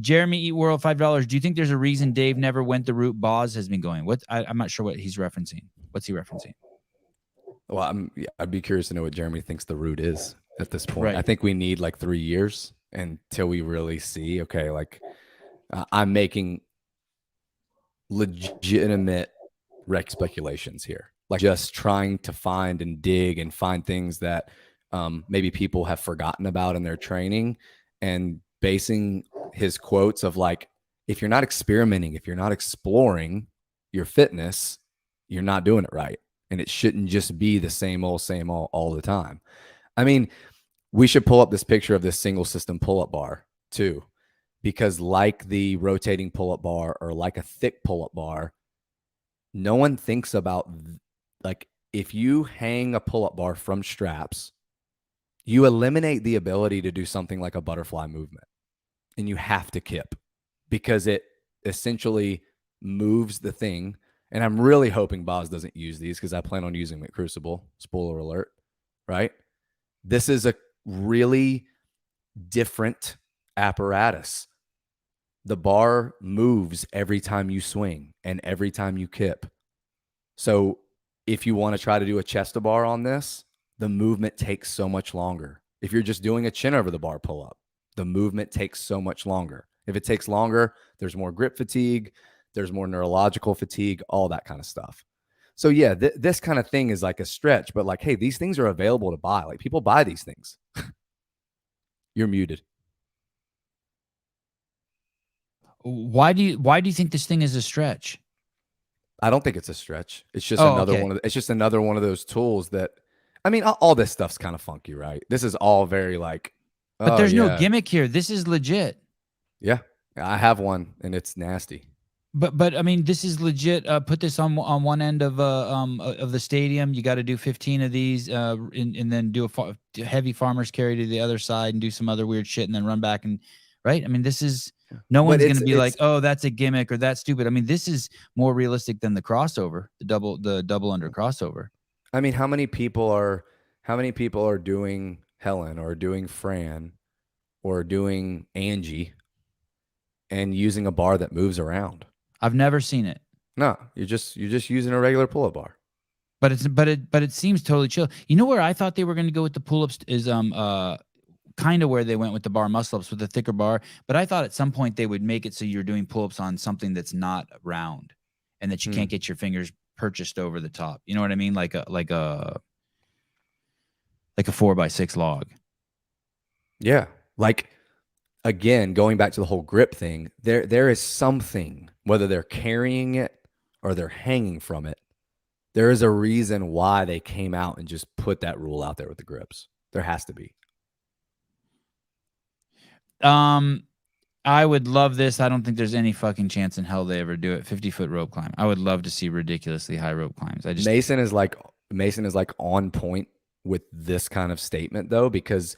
Jeremy Eat World, $5. Do you think there's a reason Dave never went the route Boz has been going? I'm not sure what he's referencing. What's he referencing? Well, I'd be curious to know what Jeremy thinks the route is at this point. Right. I think we need like 3 years until we really see, okay, like I'm making legitimate rec speculations here, like just trying to find and dig and find things that maybe people have forgotten about in their training, and basing his quotes of like, if you're not experimenting, if you're not exploring your fitness, you're not doing it right. And it shouldn't just be the same old all the time. I mean, we should pull up this picture of this single system pull-up bar too, because like the rotating pull-up bar or like a thick pull-up bar, no one thinks about, like, if you hang a pull-up bar from straps, you eliminate the ability to do something like a butterfly movement, and you have to kip because it essentially moves the thing. And I'm really hoping Boz doesn't use these because I plan on using them at Crucible. Spoiler alert, right? This is a really different apparatus. The bar moves every time you swing and every time you kip. So if you want to try to do a chest bar on this, the movement takes so much longer. If you're just doing a chin over the bar pull-up, the movement takes so much longer. If it takes longer, there's more grip fatigue, there's more neurological fatigue, all that kind of stuff. So yeah, this kind of thing is like a stretch, but like, hey, these things are available to buy. Like, people buy these things. You're muted. Why do you think this thing is a stretch? I don't think it's a stretch. It's just it's just another one of those tools that, I mean, all this stuff's kind of funky, right? This is all very like, but there's no gimmick here. This is legit. Yeah, I have one and it's nasty. But I mean, this is legit. Put this on one end of the stadium. You got to do 15 of these, and then do a heavy farmer's carry to the other side and do some other weird shit, and then run back and right. I mean, this is no one's going to be like, oh, that's a gimmick or that's stupid. I mean, this is more realistic than the crossover, the double under crossover. I mean, how many people are doing Helen or doing Fran or doing Angie and using a bar that moves around? I've never seen it. No, you're just using a regular pull-up bar. But it seems totally chill. You know where I thought they were going to go with the pull-ups is kind of where they went with the bar muscle-ups with the thicker bar. But I thought at some point they would make it so you're doing pull-ups on something that's not round and that you can't get your fingers purchased over the top. You know what I mean? Like a 4x6 log. Yeah, like, again, going back to the whole grip thing, there is something, whether they're carrying it or they're hanging from it, there is a reason why they came out and just put that rule out there with the grips. There has to be. I would love this. I don't think there's any fucking chance in hell they ever do it. 50-foot rope climb. I would love to see ridiculously high rope climbs. Mason is like on point with this kind of statement though, because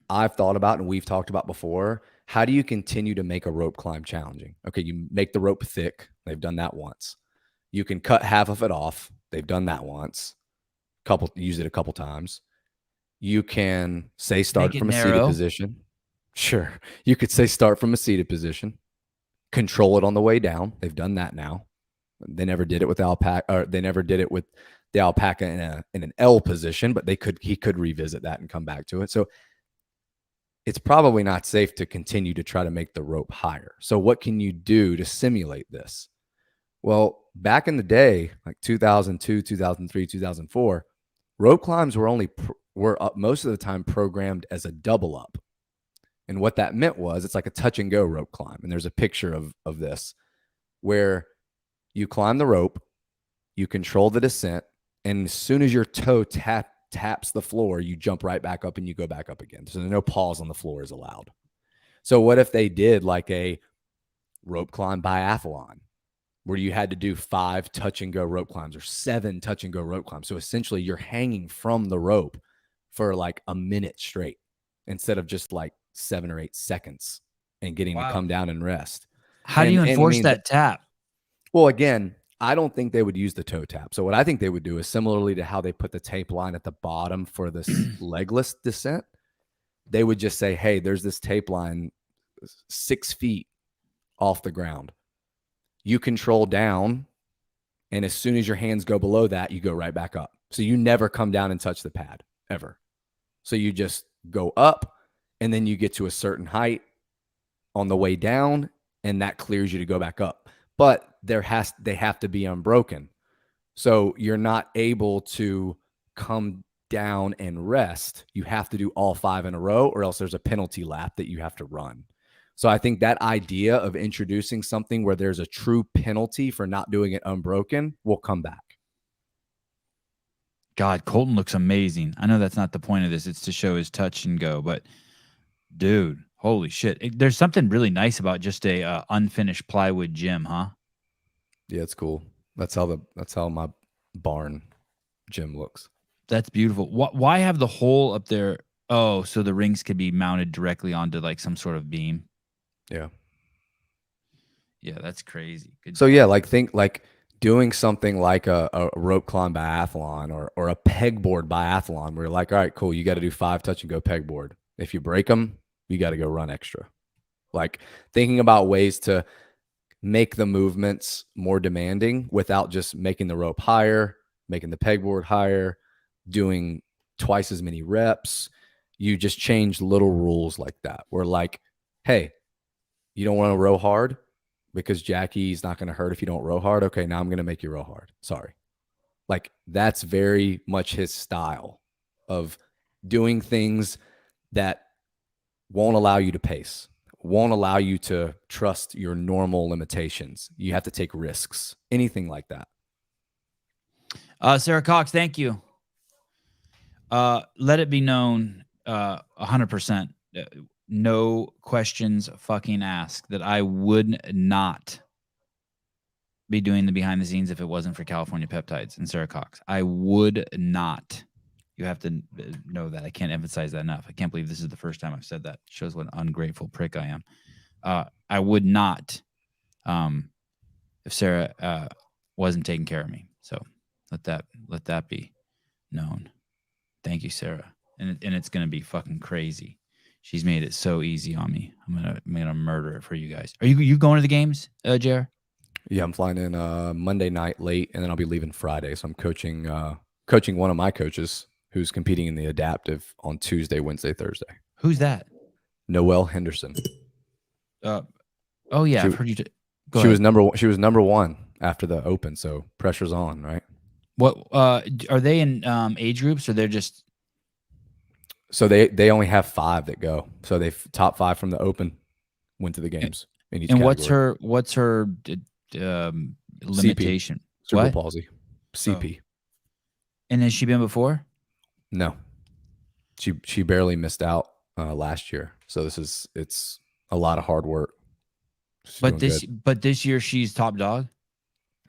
I've thought about and we've talked about before, how do you continue to make a rope climb challenging? Okay, you make the rope thick. They've done that once. You can cut half of it off. They've done that once. Use it a couple times. You can say start from a seated position. Sure. You could say start from a seated position. Control it on the way down. They've done that now. They never did it with alpaca, or they never did it with the alpaca in an L position, but he could revisit that and come back to it. So it's probably not safe to continue to try to make the rope higher. So what can you do to simulate this? Well, back in the day, like 2002, 2003, 2004, rope climbs were most of the time programmed as a double up. And what that meant was it's like a touch and go rope climb. And there's a picture of this where you climb the rope, you control the descent, and as soon as your toe taps the floor, you jump right back up and you go back up again. So no pause on the floor is allowed. So what if they did like a rope climb biathlon where you had to do 5 touch and go rope climbs or 7 touch and go rope climbs? So essentially you're hanging from the rope for like a minute straight instead of just like 7 or 8 seconds and getting to come down and rest. How do you And enforce that tap? Well, again, I don't think they would use the toe tap. So what I think they would do is similarly to how they put the tape line at the bottom for this legless descent, they would just say, hey, there's this tape line 6 feet off the ground. You control down, and as soon as your hands go below that, you go right back up. So you never come down and touch the pad, ever. So you just go up, and then you get to a certain height on the way down, and that clears you to go back up. But they have to be unbroken. So you're not able to come down and rest. You have to do all 5 in a row, or else there's a penalty lap that you have to run. So I think that idea of introducing something where there's a true penalty for not doing it unbroken will come back. God, Colton looks amazing. I know that's not the point of this. It's to show his touch and go, but dude, holy shit. There's something really nice about just a unfinished plywood gym, huh? Yeah, it's cool. That's how my barn gym looks. That's beautiful. Why have the hole up there? Oh, so the rings could be mounted directly onto like some sort of beam. Yeah. Yeah, that's crazy. Good. So yeah, think doing something like a rope climb biathlon or a pegboard biathlon where you're like, all right, cool, you got to do 5 touch and go pegboard. If you break them, you got to go run extra. Like thinking about ways to make the movements more demanding without just making the rope higher, making the pegboard higher, doing twice as many reps. You just change little rules like that. Where like, hey, you don't want to row hard because Jackie's not going to hurt if you don't row hard. Okay, now I'm going to make you row hard. Sorry. Like that's very much his style of doing things that won't allow you to pace, won't allow you to trust your normal limitations. You have to take risks, anything like that. Sarah Cox, thank you. Let it be known 100%, no questions fucking asked, that I would not be doing the behind the scenes if it wasn't for California Peptides and Sarah Cox. I would not. You have to know that. I can't emphasize that enough. I can't believe this is the first time I've said that. It shows what an ungrateful prick I am. I would not if Sarah wasn't taking care of me. So let that be known. Thank you, Sarah. And it's gonna be fucking crazy. She's made it so easy on me. I'm gonna murder it for you guys. Are you going to the games, JR? Yeah, I'm flying in Monday night late, and then I'll be leaving Friday. So I'm coaching one of my coaches who's competing in the adaptive on Tuesday, Wednesday, Thursday. Who's that? Noelle Henderson. Oh yeah, I've heard you. She was number one after the Open, so pressure's on, right? What are they in age groups, or they're just? So they only have 5 that go. So they top 5 from the Open went to the games in each. And category. what's her limitation? Cerebral palsy, CP. Oh. And has she been before? No, she barely missed out last year. So it's a lot of hard work. But this year she's top dog.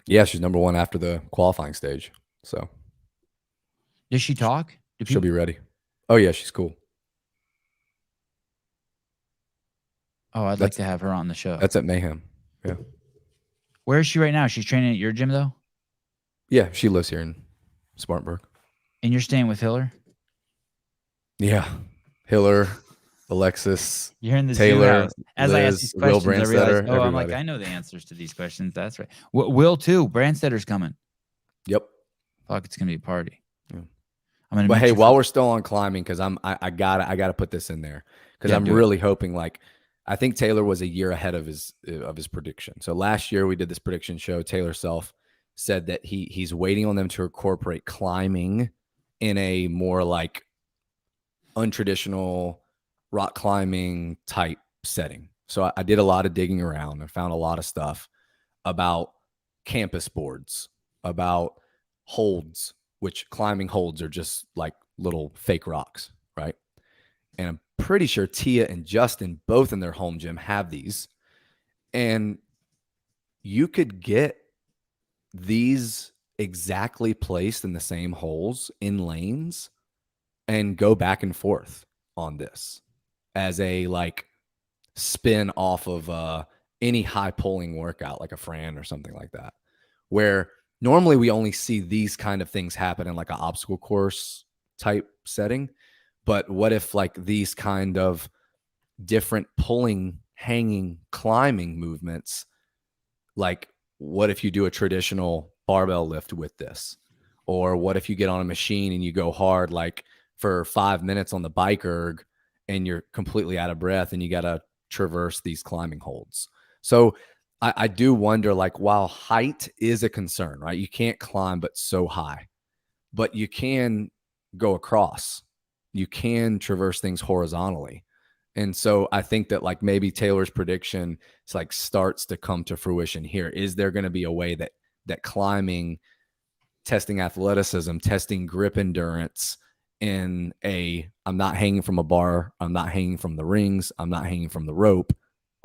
Yeah, she's number 1 after the qualifying stage. So does she talk? She'll be ready. Oh yeah, she's cool. Oh, I'd like to have her on the show. That's at Mayhem. Yeah. Where is she right now? She's training at your gym though? Yeah, she lives here in Spartanburg. And you're staying with Hiller? Yeah. Hiller, Alexis, you're in the Taylor, house. As Liz, I ask these Will questions, I realize, Brandstetter, I'm like, I know the answers to these questions. That's right. Will too. Branstetter's coming. Yep. Fuck, it's gonna be a party. Yeah. But hey, while we're still on climbing, because I gotta put this in there because I'm really hoping. Like, I think Taylor was a year ahead of his prediction. So last year we did this prediction show. Taylor Self said that he's waiting on them to incorporate climbing in a more like untraditional rock climbing type setting. So I did a lot of digging around and found a lot of stuff about campus boards, about holds, which climbing holds are just like little fake rocks, right? And I'm pretty sure Tia and Justin, both in their home gym, have these. And you could get these exactly placed in the same holes in lanes and go back and forth on this as a like spin off of any high pulling workout like a Fran or something like that, where normally we only see these kind of things happen in like an obstacle course type setting. But what if like these kind of different pulling, hanging, climbing movements, like what if you do a traditional barbell lift with this? Or what if you get on a machine and you go hard like for 5 minutes on the bike erg and you're completely out of breath and you got to traverse these climbing holds? So I do wonder, like, while height is a concern, right? You can't climb but so high, but you can go across. You can traverse things horizontally. And so I think that like maybe Taylor's prediction is like starts to come to fruition here. Is there going to be a way that climbing, testing athleticism, testing grip endurance in I'm not hanging from a bar, I'm not hanging from the rings, I'm not hanging from the rope,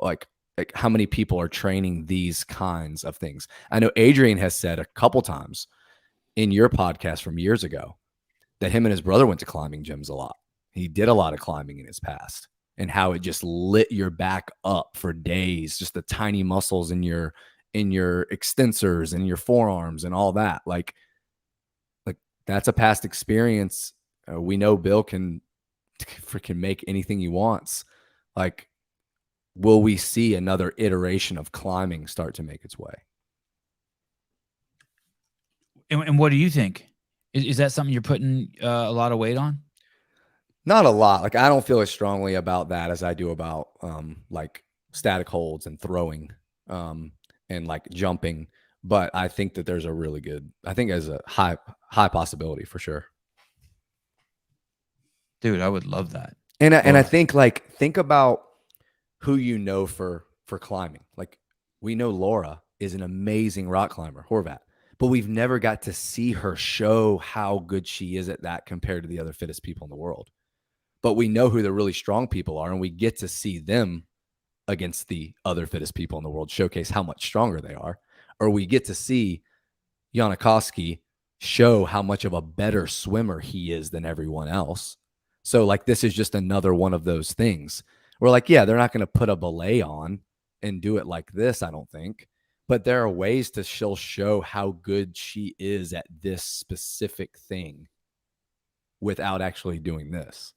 like how many people are training these kinds of things? I know Adrian has said a couple times in your podcast from years ago that him and his brother went to climbing gyms a lot. He did a lot of climbing in his past, and how it just lit your back up for days, just the tiny muscles in your extensors and your forearms and all that. Like that's a past experience. We know Bill can freaking make anything he wants. Like, will we see another iteration of climbing start to make its way? And what do you think? Is that something you're putting a lot of weight on? Not a lot. Like, I don't feel as strongly about that as I do about like static holds and throwing and like jumping. But I think that there's I think there's a high possibility for sure. Dude, I would love that. And I think like, think about who you know for climbing. Like, we know Laura is an amazing rock climber, Horvat, but we've never got to see her show how good she is at that compared to the other fittest people in the world. But we know who the really strong people are, and we get to see them against the other fittest people in the world showcase how much stronger they are. Or we get to see Janikowski show how much of a better swimmer he is than everyone else. So like, this is just another one of those things. We're like, yeah, they're not going to put a belay on and do it like this, I don't think. But there are ways to she'll show how good she is at this specific thing without actually doing this.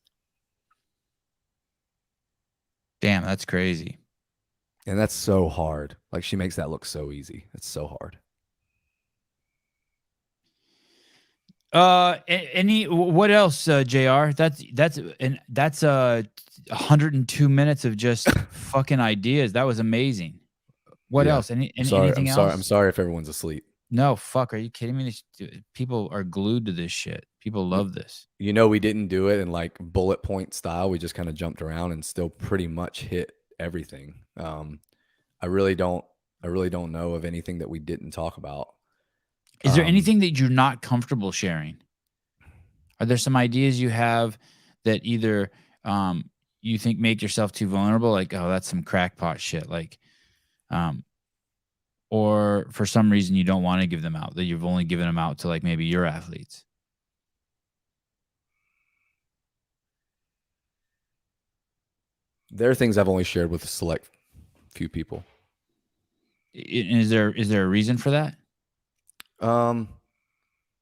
Damn, that's crazy. And that's so hard. Like, she makes that look so easy. It's so hard. What else, JR? That's 102 minutes of just fucking ideas. That was amazing. What else? Anything else? I'm sorry if everyone's asleep. No, fuck. Are you kidding me? People are glued to this shit. People love this. You know, we didn't do it in like bullet point style. We just kind of jumped around and still pretty much hit everything. I really don't know of anything that we didn't talk about. Is there anything that you're not comfortable sharing? Are there some ideas you have that either you think make yourself too vulnerable, like, oh, that's some crackpot shit, like, or for some reason you don't want to give them out, that you've only given them out to like maybe your athletes? There are things I've only shared with a select few people. Is there a reason for that?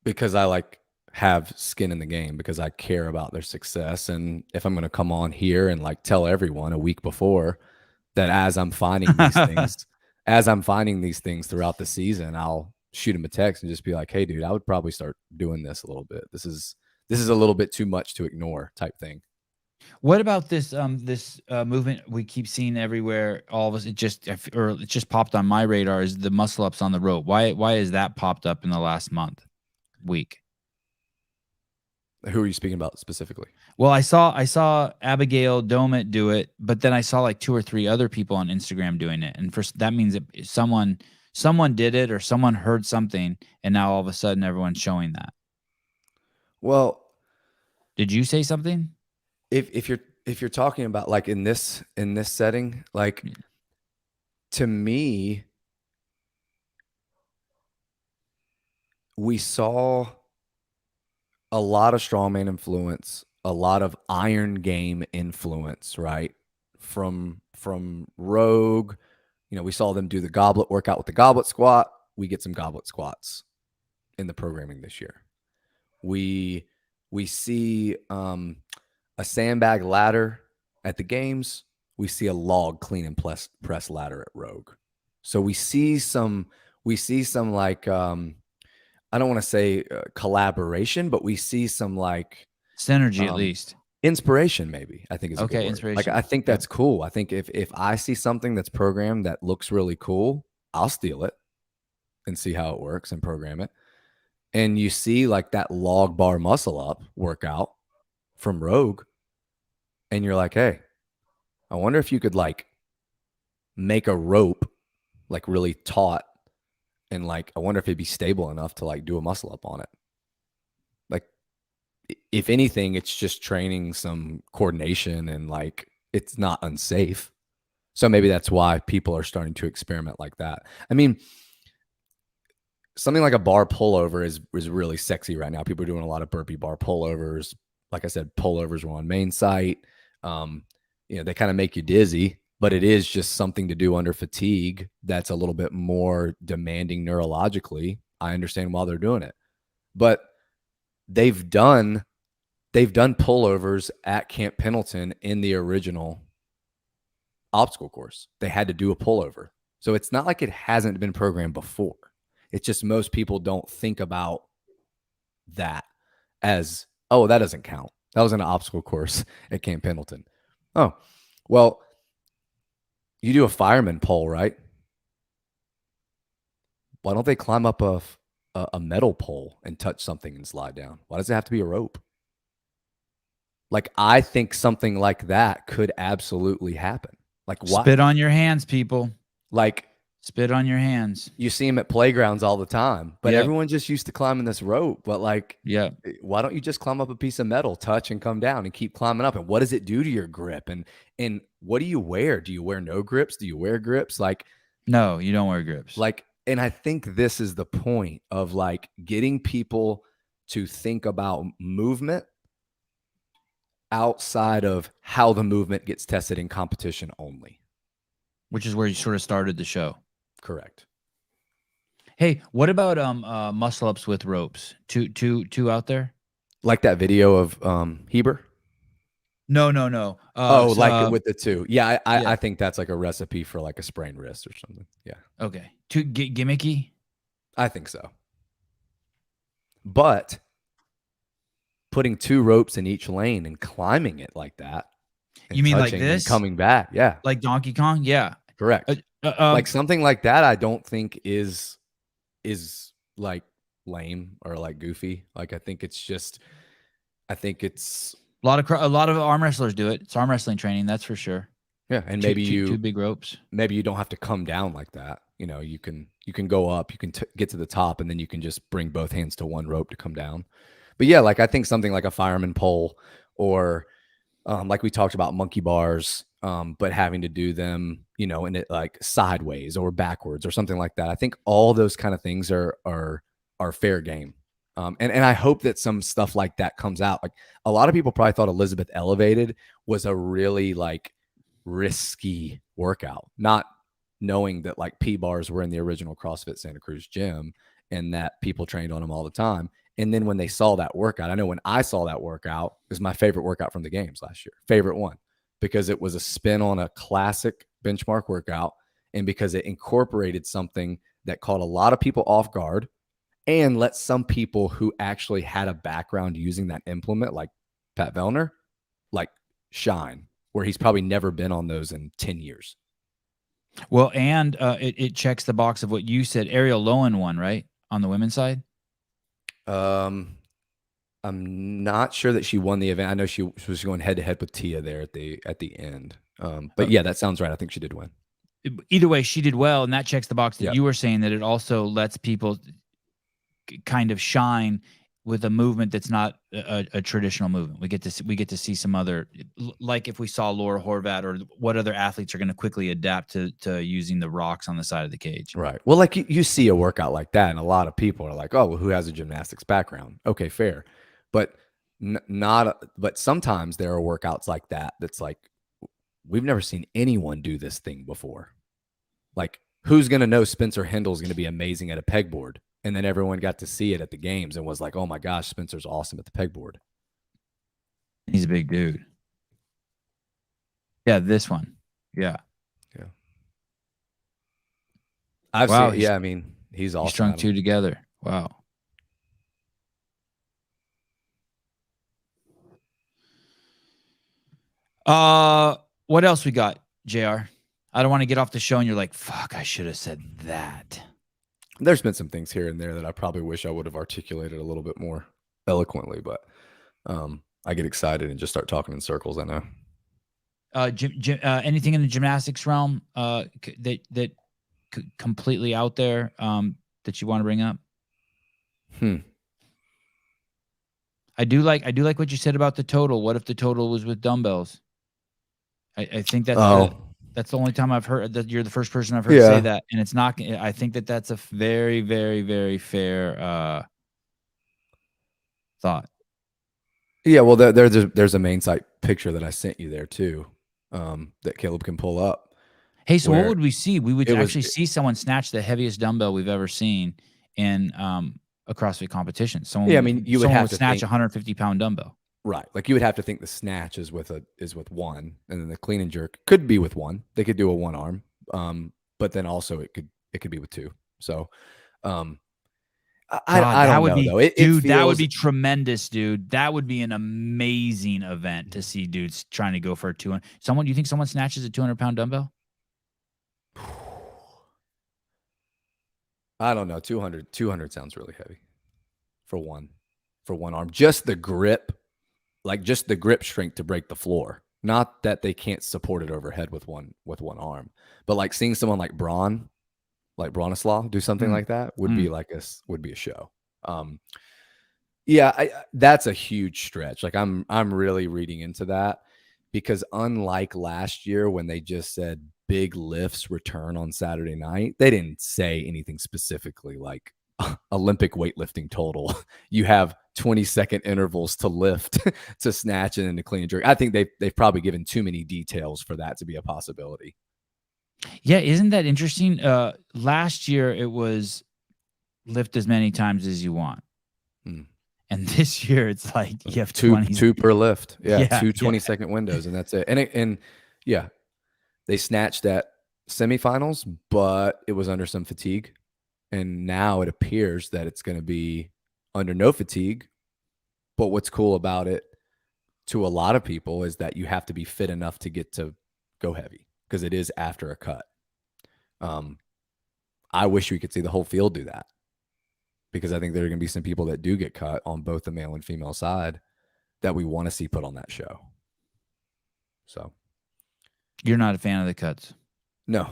Because I like have skin in the game, because I care about their success. And if I'm going to come on here and like tell everyone a week before that as I'm finding these things throughout the season, I'll shoot them a text and just be like, hey dude, I would probably start doing this a little bit. This is a little bit too much to ignore type thing. What about this movement we keep seeing everywhere? All of us, it just popped on my radar, is the muscle ups on the rope. Why has that popped up in the last week? Who are you speaking about specifically? Well, I saw Abigail Domit do it, but then I saw like 2 or 3 other people on Instagram doing it, and that means that someone did it, or someone heard something, and now all of a sudden everyone's showing that. Well, did you say something? If you're talking about like in this setting, like, to me, we saw a lot of strongman influence, a lot of iron game influence, right? From Rogue, we saw them do the goblet workout with the goblet squat. We get some goblet squats in the programming this year. We see a sandbag ladder at the games. We see a log clean and press ladder at Rogue. So we see some like, I don't want to say collaboration, but we see some like synergy, at least inspiration, maybe, I think is a good word. Inspiration. Like, I think that's cool. I think if I see something that's programmed that looks really cool, I'll steal it and see how it works and program it. And you see like that log bar muscle up workout from Rogue, and you're like, hey, I wonder if you could like make a rope like really taut, and like I wonder if it'd be stable enough to like do a muscle up on it. Like, if anything, it's just training some coordination, and like it's not unsafe. So maybe that's why people are starting to experiment like that. I mean, something like a bar pullover is really sexy right now. People are doing a lot of burpee bar pullovers. Like I said, pullovers were on main site. They kind of make you dizzy, but it is just something to do under fatigue that's a little bit more demanding neurologically. I understand why they're doing it. But they've done pullovers at Camp Pendleton in the original obstacle course. They had to do a pullover. So it's not like it hasn't been programmed before. It's just most people don't think about that as, oh, that doesn't count. That was an obstacle course at Camp Pendleton. Oh, well, you do a fireman pole, right? Why don't they climb up a metal pole and touch something and slide down? Why does it have to be a rope? Like, I think something like that could absolutely happen. Like, what? Spit on your hands, people. Like, spit on your hands. You see them at playgrounds all the time, but Yep. everyone just used to climbing this rope. But like, yeah, why don't you just climb up a piece of metal, touch and come down and keep climbing up? And what does it do to your grip? And what do you wear? Do you wear no grips? Do you wear grips? Like, no, you don't wear grips. Like, and I think this is the point of like getting people to think about movement outside of how the movement gets tested in competition only. Which is where you sort of started the show. Correct. Hey, what about muscle ups with ropes? Two out there? Like that video of Heber? No. With the two. Yeah, I think that's like a recipe for like a sprained wrist or something. Yeah. Okay. Too gimmicky? I think so. But putting two ropes in each lane and climbing it like that. You mean like this? And coming back. Yeah. Like Donkey Kong? Yeah. Correct. Like something like that, I don't think is like lame or like goofy. Like, I think it's a lot of arm wrestlers do it. It's arm wrestling training, that's for sure. Yeah, and maybe two big ropes. Maybe you don't have to come down like that. You can go up, you can get to the top, and then you can just bring both hands to one rope to come down. But yeah, like I think something like a fireman pole, or like we talked about monkey bars, but having to do them, in it like sideways or backwards or something like that. I think all those kind of things are fair game. And I hope that some stuff like that comes out. Like, a lot of people probably thought Elizabeth Elevated was a really like risky workout, not knowing that like P bars were in the original CrossFit Santa Cruz gym and that people trained on them all the time. And then when they saw that workout, I know when I saw that workout, it was my favorite workout from the games last year. Favorite one, because it was a spin on a classic benchmark workout, and because it incorporated something that caught a lot of people off guard and let some people who actually had a background using that implement, like Pat Vellner, like shine, where he's probably never been on those in 10 years. Well, and it checks the box of what you said. Ariel Lowen won, right? On the women's side? I'm not sure that she won the event. I know she was going head to head with Tia there at the end. But yeah, that sounds right. I think she did win. Either way, she did well, and that checks the box that Yep. you were saying, that it also lets people kind of shine with a movement that's not a traditional movement. We get to see some other, like if we saw Laura Horvat, or what other athletes are going to quickly adapt to using the rocks on the side of the cage. Right. Well, like you see a workout like that, and a lot of people are like, "Oh, well, who has a gymnastics background?" Okay, fair, but But sometimes there are workouts like that that's like, we've never seen anyone do this thing before. Like, who's going to know Spencer Hendel's going to be amazing at a pegboard? And then everyone got to see it at the games and was like, oh my gosh, Spencer's awesome at the pegboard. He's a big dude. Yeah, this one. Yeah. Yeah. I've Wow, seen, I mean, he's awesome. He strung two together. Wow. What else we got, JR? I don't want to get off the show and you're like, fuck, I should have said that. There's been some things here and there that I probably wish I would have articulated a little bit more eloquently, but I get excited and just start talking in circles. I know. Anything in the gymnastics realm that completely out there that you want to bring up? I do like what you said about the total. What if the total was with dumbbells? I think that's that's the only time I've heard that. You're the first person I've heard say that, and it's not. I think that's a very, very, very fair thought. Yeah, well, there's a main site picture that I sent you there too, that Caleb can pull up. Hey, so what would we see? We would actually see someone snatch the heaviest dumbbell we've ever seen in a CrossFit competition. Someone, yeah, I mean, you would have to snatch a 150-pound dumbbell. Right. Like, you would have to think the snatch is with one, and then the clean and jerk could be with one. They could do a one arm. But then also it could be with two. So I don't know though. Dude, that would be tremendous, dude. That would be an amazing event to see dudes trying to go for a 200. Do you think someone snatches a 200-pound dumbbell? I don't know. 200 sounds really heavy for one arm. Just the grip. Like, just the grip strength to break the floor. Not that they can't support it overhead with one arm, but like seeing someone like Bronislaw do something like that would be a show. That's a huge stretch. Like, I'm really reading into that, because unlike last year when they just said big lifts return on Saturday night, they didn't say anything specifically like Olympic weightlifting total. You have 20-second intervals to lift, to snatch, and then to clean and jerk. I think they've probably given too many details for that to be a possibility. Yeah, isn't that interesting? Last year it was lift as many times as you want. And this year it's like you have two per lift. Yeah, two 20-second windows, and that's it. And they snatched at semifinals, but it was under some fatigue. And now it appears that it's going to be under no fatigue. But what's cool about it to a lot of people is that you have to be fit enough to get to go heavy, because it is after a cut. I wish we could see the whole field do that, because I think there are going to be some people that do get cut on both the male and female side that we want to see put on that show. So you're not a fan of the cuts? No.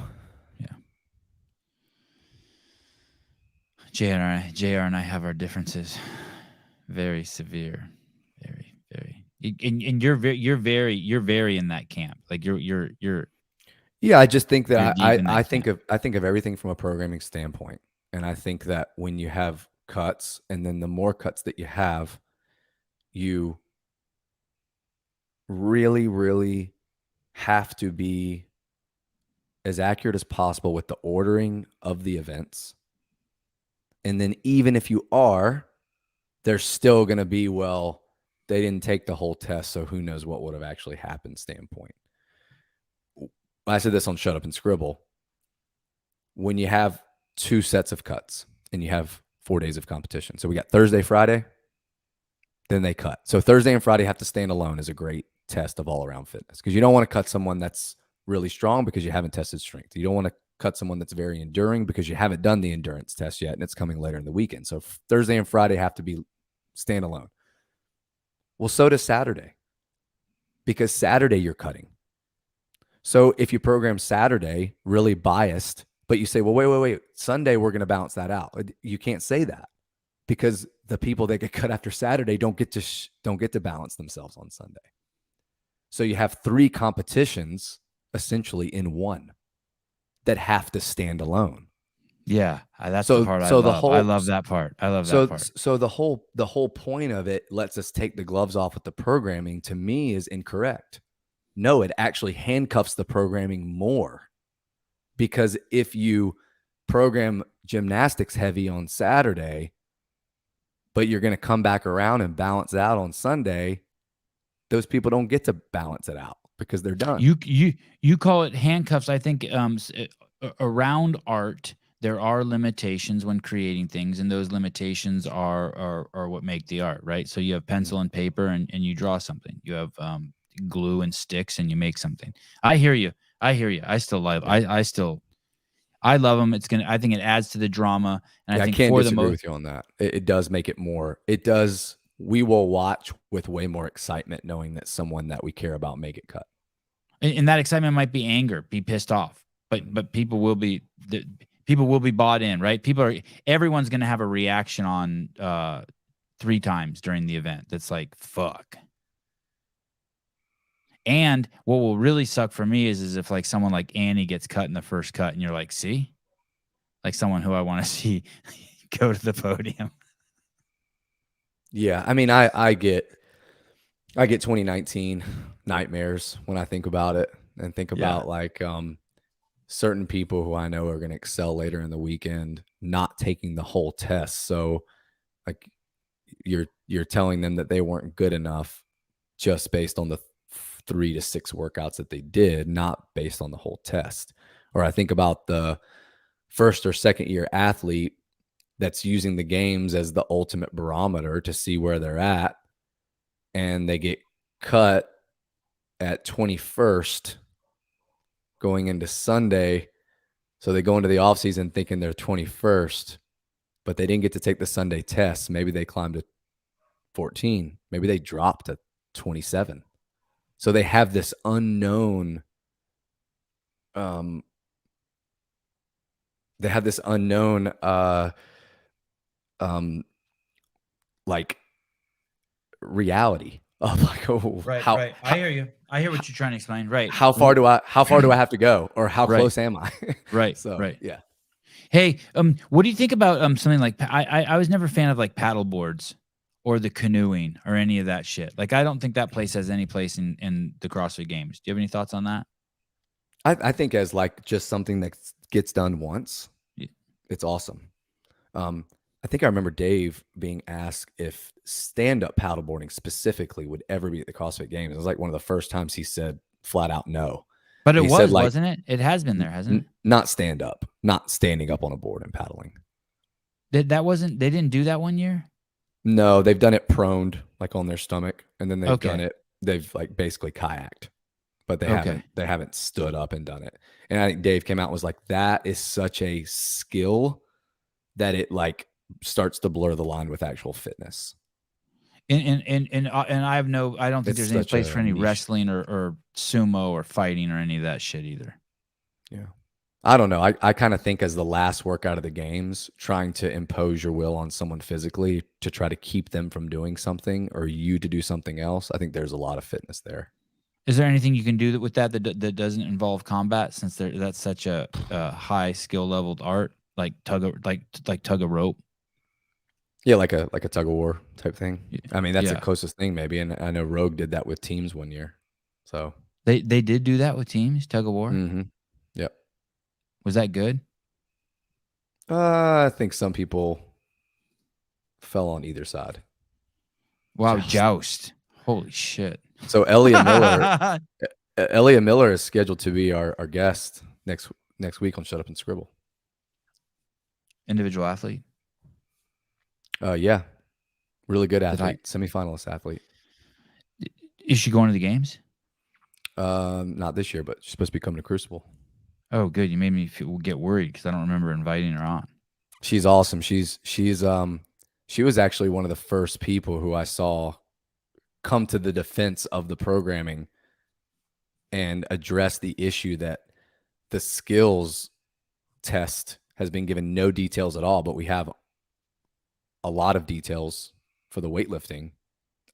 JR and I have our differences. Very severe. Very, very. And you're very in that camp. Like you're Yeah, I just think that I think of everything from a programming standpoint. And I think that when you have cuts, and then the more cuts that you have, you really, really have to be as accurate as possible with the ordering of the events. And then even if you are, there's still going to be, well, they didn't take the whole test, so who knows what would have actually happened standpoint. I said this on Shut Up and Scribble. When you have 2 sets of cuts and you have 4 days of competition. So we got Thursday, Friday, then they cut. So Thursday and Friday have to stand alone as a great test of all-around fitness, because you don't want to cut someone that's really strong because you haven't tested strength. You don't want to cut someone that's very enduring because you haven't done the endurance test yet, and it's coming later in the weekend. So Thursday and Friday have to be standalone. Well, so does Saturday, because Saturday you're cutting. So if you program Saturday really biased, but you say, well, wait, Sunday we're going to balance that out. You can't say that, because the people that get cut after Saturday don't get to balance themselves on Sunday. So you have 3 competitions essentially in one that have to stand alone. Yeah, that's the part I love. I love that part. I love that part. So the whole point of it lets us take the gloves off with the programming, to me, is incorrect. No, it actually handcuffs the programming more, Because if you program gymnastics heavy on Saturday, but you're going to come back around and balance out on Sunday, those people don't get to balance it out because they're done. You call it handcuffs. I think around art, there are limitations when creating things, and those limitations are what make the art, right? So you have pencil and paper, and you draw something. You have glue and sticks, and you make something. I hear you. I still love. I love them. I think it adds to the drama, and I think I can't for disagree the with you on that. It does make it more. It does. We will watch with way more excitement, knowing that someone that we care about may get cut. and that excitement might be anger, be pissed off, but people will be bought in, right? Everyone's going to have a reaction on 3 times during the event. That's like, fuck. And what will really suck for me is if like someone like Annie gets cut in the first cut and you're like, see, like someone who I want to see go to the podium. Yeah. I mean, I get 2019 nightmares when I think about it and think about like, certain people who I know are going to excel later in the weekend, not taking the whole test. So like you're telling them that they weren't good enough just based on the 3 to 6 workouts that they did, not based on the whole test. Or I think about the first or second year athlete that's using the games as the ultimate barometer to see where they're at, and they get cut at 21st going into Sunday. So they go into the off season thinking they're 21st, but they didn't get to take the Sunday test. Maybe they climbed to 14. Maybe they dropped to 27. So they have this unknown, like reality of like, oh, Right. I hear you. I hear what you're trying to explain. Right. How far do I have to go, or how close am I? Right. So, right. yeah. Hey, what do you think about something like I was never a fan of like paddle boards or the canoeing or any of that shit. Like I don't think that place has any place in the CrossFit Games. Do you have any thoughts on that? I think as like just something that gets done once, it's awesome. I think I remember Dave being asked if stand-up paddleboarding specifically would ever be at the CrossFit Games. It was like one of the first times he said flat out no. But it He was, said, like, wasn't it? It has been there, hasn't it? Not stand-up, not standing up on a board and paddling. That wasn't. They didn't do that one year. No, they've done it proned, like on their stomach, and then they've done it. They've like basically kayaked, but they haven't stood up and done it. And I think Dave came out and was like, that is such a skill that it like starts to blur the line with actual fitness. And I have no. I don't think It's there's any such place a for any niche. wrestling or sumo or fighting or any of that shit either. Yeah. I don't know. I kind of think as the last workout of the games, trying to impose your will on someone physically to try to keep them from doing something or you to do something else. I think there's a lot of fitness there. Is there anything you can do with that doesn't involve combat, since that's such a high skill leveled art, like tug a rope? Yeah, like a tug of war type thing. I mean, that's Yeah. the closest thing maybe. And I know Rogue did that with teams one year. So They did do that with teams, tug of war. Yep. Was that good? I think some people fell on either side. Wow, joust. Holy shit. So Elliot Miller is scheduled to be our guest next week on Shut Up and Scribble. Individual athlete. Yeah. Really good athlete, semifinalist athlete. Is she going to the games? Not this year, but she's supposed to be coming to Crucible. Oh, good. You made me get worried because I don't remember inviting her on. She's awesome. She was actually one of the first people who I saw come to the defense of the programming and address the issue that the skills test has been given no details at all, but we have a lot of details for the weightlifting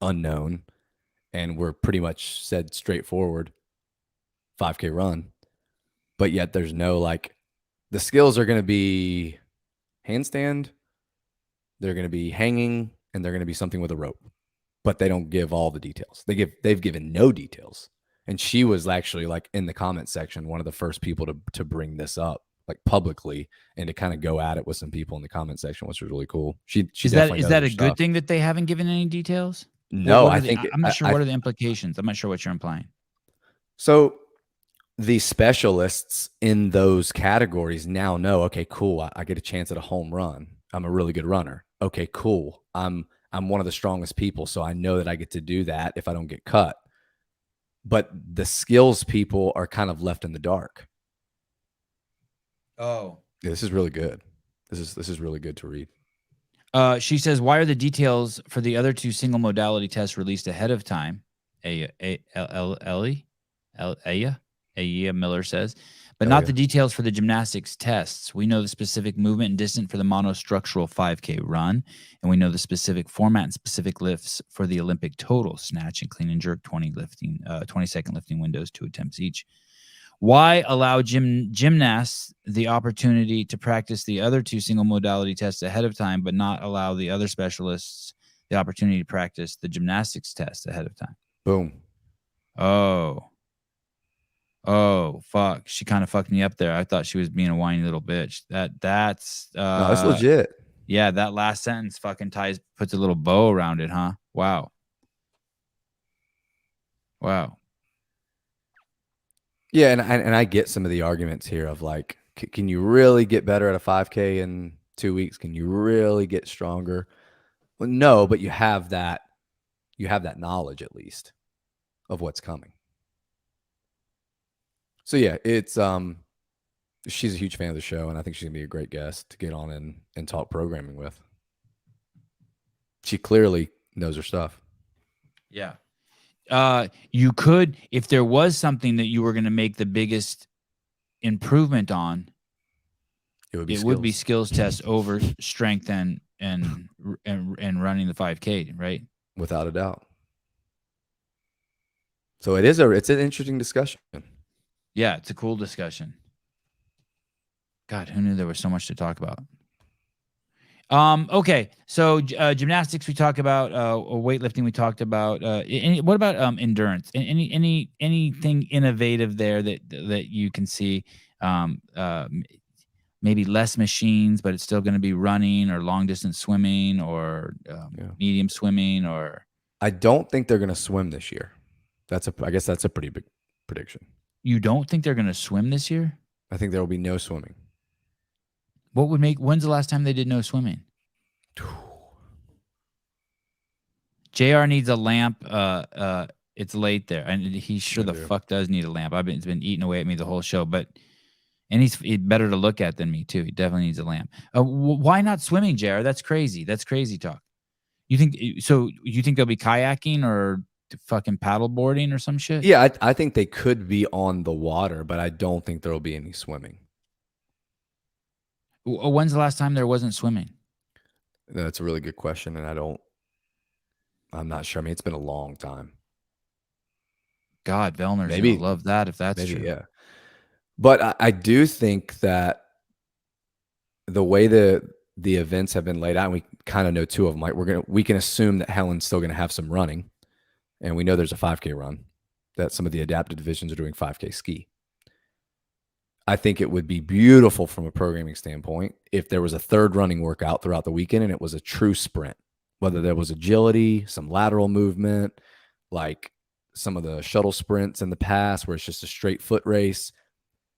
unknown, and we're pretty much said straightforward 5K run, but yet there's no like the skills are going to be handstand, they're going to be hanging, and they're going to be something with a rope, but they don't give all the details. They've given no details. And she was actually like in the comment section, one of the first people to bring this up like publicly and to kind of go at it with some people in the comment section, which was really cool. She Is definitely that knows a her good stuff. thing that they haven't given any details? No, What I are the- think I'm not sure. What are the implications? I'm not sure what you're implying. so. The specialists in those categories now know, okay, cool. I get a chance at a home run. I'm a really good runner. Okay, cool. I'm one of the strongest people, so I know that I get to do that if I don't get cut. But the skills people are kind of left in the dark. Oh. Yeah, this is really good. This is really good to read. She says, why are the details for the other 2 single modality tests released ahead of time? Aya Miller says, but not the details for the gymnastics tests. We know the specific movement and distance for the monostructural 5K run, and we know the specific format and specific lifts for the Olympic total, snatch and clean and jerk, 20-second lifting windows, 2 attempts each. Why allow gymnasts the opportunity to practice the other 2 single modality tests ahead of time, but not allow the other specialists the opportunity to practice the gymnastics test ahead of time? Boom. Oh, fuck. She kind of fucked me up there. I thought she was being a whiny little bitch. That's No, that's legit. Yeah, that last sentence fucking puts a little bow around it, huh? Wow. Yeah, and I get some of the arguments here of like, can you really get better at a 5K in 2 weeks? Can you really get stronger? Well, no, but you have that knowledge at least of what's coming. So yeah, it's she's a huge fan of the show, and I think she's gonna be a great guest to get on and talk programming with. She clearly knows her stuff. Yeah. You could, if there was something that you were going to make the biggest improvement on, it would be skills tests over strength and running the 5K, right? Without a doubt. So it's an interesting discussion. Yeah, it's a cool discussion. God, who knew there was so much to talk about? Okay, so gymnastics we talked about, weightlifting we talked about. What about endurance? Anything innovative there that you can see? Maybe less machines, but it's still going to be running or long distance swimming or medium swimming. Or I don't think they're going to swim this year. I guess that's a pretty big prediction. You don't think they're going to swim this year? I think there will be no swimming. When's the last time they did no swimming? JR needs a lamp. It's late there, and he sure the fuck does need a lamp. It's been eating away at me the whole show, and he's better to look at than me too. He definitely needs a lamp. Why not swimming, JR? That's crazy. That's crazy talk. You think they'll be kayaking or fucking paddle boarding or some shit? Yeah, I think they could be on the water, but I don't think there will be any swimming. When's the last time there wasn't swimming? That's a really good question, and I'm not sure. I mean, it's been a long time. God, Vellner's gonna love that if that's true. Yeah. But I do think that the way the events have been laid out, and we kind of know 2 of them, like we can assume that Helen's still going to have some running, and we know there's a 5K run, that some of the adapted divisions are doing 5K ski. I think it would be beautiful from a programming standpoint if there was a 3rd running workout throughout the weekend and it was a true sprint, whether there was agility, some lateral movement, like some of the shuttle sprints in the past where it's just a straight foot race.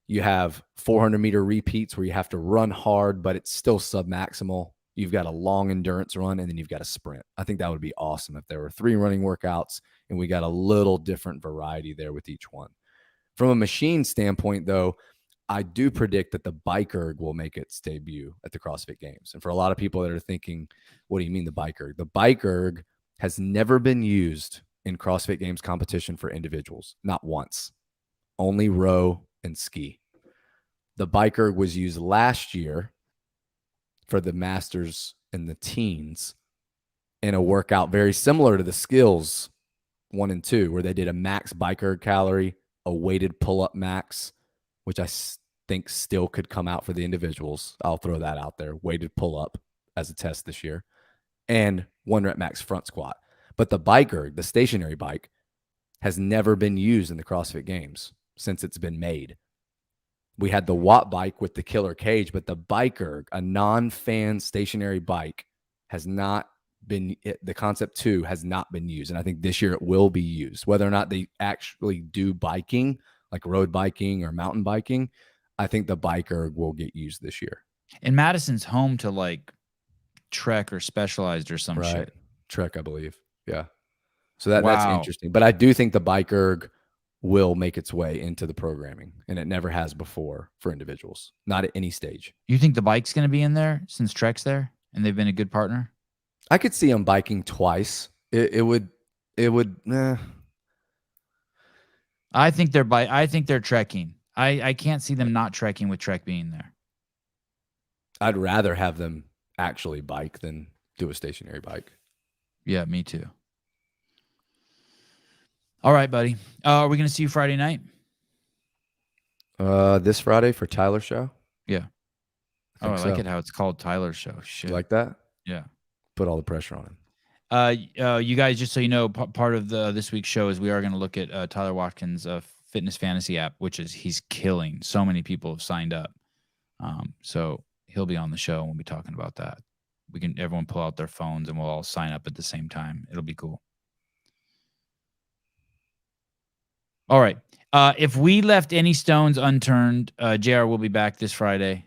You have 400-meter repeats where you have to run hard, but it's still sub-maximal. You've got a long endurance run, and then you've got a sprint. I think that would be awesome if there were 3 running workouts and we got a little different variety there with each one. From a machine standpoint, though, I do predict that the bike erg will make its debut at the CrossFit Games. And for a lot of people that are thinking, what do you mean the bike erg? The bike erg has never been used in CrossFit Games competition for individuals. Not once. Only row and ski. The bike erg was used last year for the masters and the teens in a workout very similar to the skills 1 and 2, where they did a max bike erg calorie, a weighted pull-up max, which I think still could come out for the individuals. I'll throw that out there. Weighted pull-up as a test this year. And 1 rep max front squat. But the bike erg, the stationary bike, has never been used in the CrossFit Games since it's been made. We had the Watt bike with the killer cage, but the Biker, a non-fan stationary bike, has not been, the Concept 2 has not been used. And I think this year it will be used. Whether or not they actually do biking, like road biking or mountain biking, I think the Biker will get used this year. And Madison's home to like Trek or Specialized or some shit. Trek, I believe. Yeah. So that's Wow. interesting. But I do think the Biker will make its way into the programming, and it never has before for individuals, not at any stage. You think the bike's going to be in there since Trek's there and they've been a good partner? I could see them biking twice. It would. I think they're trekking. I can't see them not trekking with Trek being there. I'd rather have them actually bike than do a stationary bike. Yeah, me too. All right, buddy. Are we going to see you Friday night? This Friday for Tyler's show? Yeah. I I think like it how it's called Tyler's show. Shit. You like that? Yeah. Put all the pressure on him. You guys, just so you know, part of this week's show is we are going to look at Tyler Watkins' fitness fantasy app, which is he's killing. So many people have signed up. So he'll be on the show and we'll be talking about that. Everyone pull out their phones and we'll all sign up at the same time. It'll be cool. All right. If we left any stones unturned, JR will be back this Friday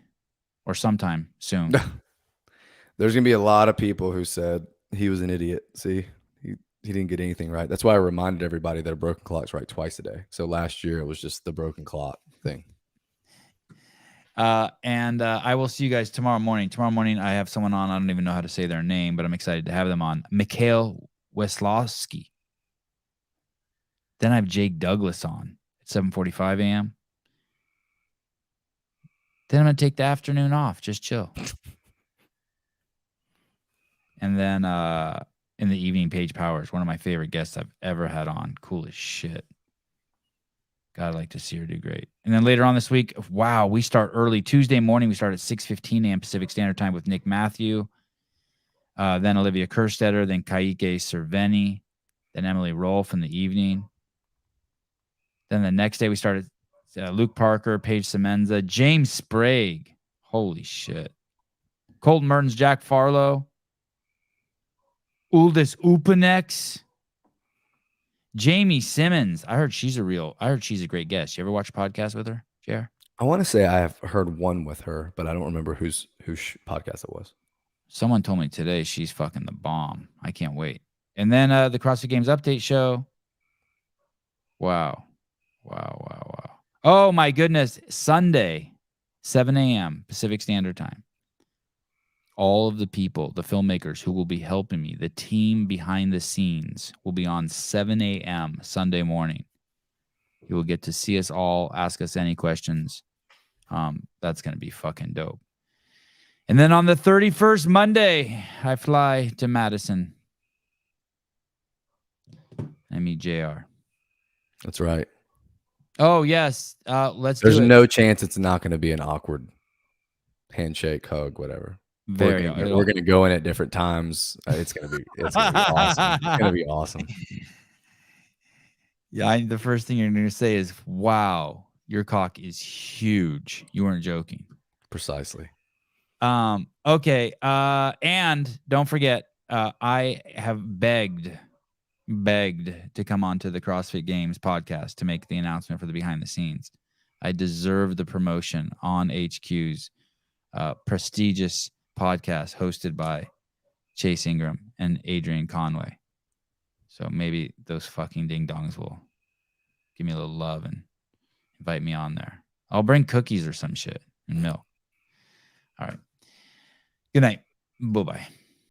or sometime soon. There's going to be a lot of people who said he was an idiot. See, he didn't get anything right. That's why I reminded everybody that a broken clock's right twice a day. So last year it was just the broken clock thing. And I will see you guys tomorrow morning. Tomorrow morning, I have someone on. I don't even know how to say their name, but I'm excited to have them on. Mikhail Weslowski. Then I have Jake Douglas on at 7:45 a.m. Then I'm going to take the afternoon off. Just chill. And then in the evening, Paige Powers, one of my favorite guests I've ever had on. Cool as shit. God, I'd like to see her do great. And then later on this week, wow, we start early. Tuesday morning, we start at 6:15 a.m. Pacific Standard Time with Nick Matthew. Then Olivia Kerstetter, then Kaike Cerveni, then Emily Rolfe in the evening. Then the next day, we started Luke Parker, Paige Semenza, James Sprague. Holy shit. Colton Mertens, Jack Farlow, Uldis Upanex, Jamie Simmons. I heard she's a great guest. You ever watch a podcast with her, JR? I want to say I have heard one with her, but I don't remember whose podcast it was. Someone told me today she's fucking the bomb. I can't wait. And then the CrossFit Games update show. Wow. Oh, my goodness. Sunday, 7 a.m. Pacific Standard Time. All of the people, the filmmakers who will be helping me, the team behind the scenes will be on 7 a.m. Sunday morning. You will get to see us all, ask us any questions. That's going to be fucking dope. And then on the 31st, Monday, I fly to Madison. I meet JR. That's right. Oh, yes. Let's There's do it. no chance it's not going to be an awkward handshake, hug, whatever. We're going to go in at different times. It's going to be awesome. It's going to be awesome. Yeah, the first thing you're going to say is, wow, your cock is huge. You weren't joking. Precisely. Okay. And don't forget, I have begged to come on to the CrossFit Games podcast to make the announcement for the behind the scenes. I deserve the promotion on HQ's prestigious podcast hosted by Chase Ingram and Adrian Conway. So maybe those fucking ding dongs will give me a little love and invite me on there. I'll bring cookies or some shit and milk. All right. Good night. Bye-bye.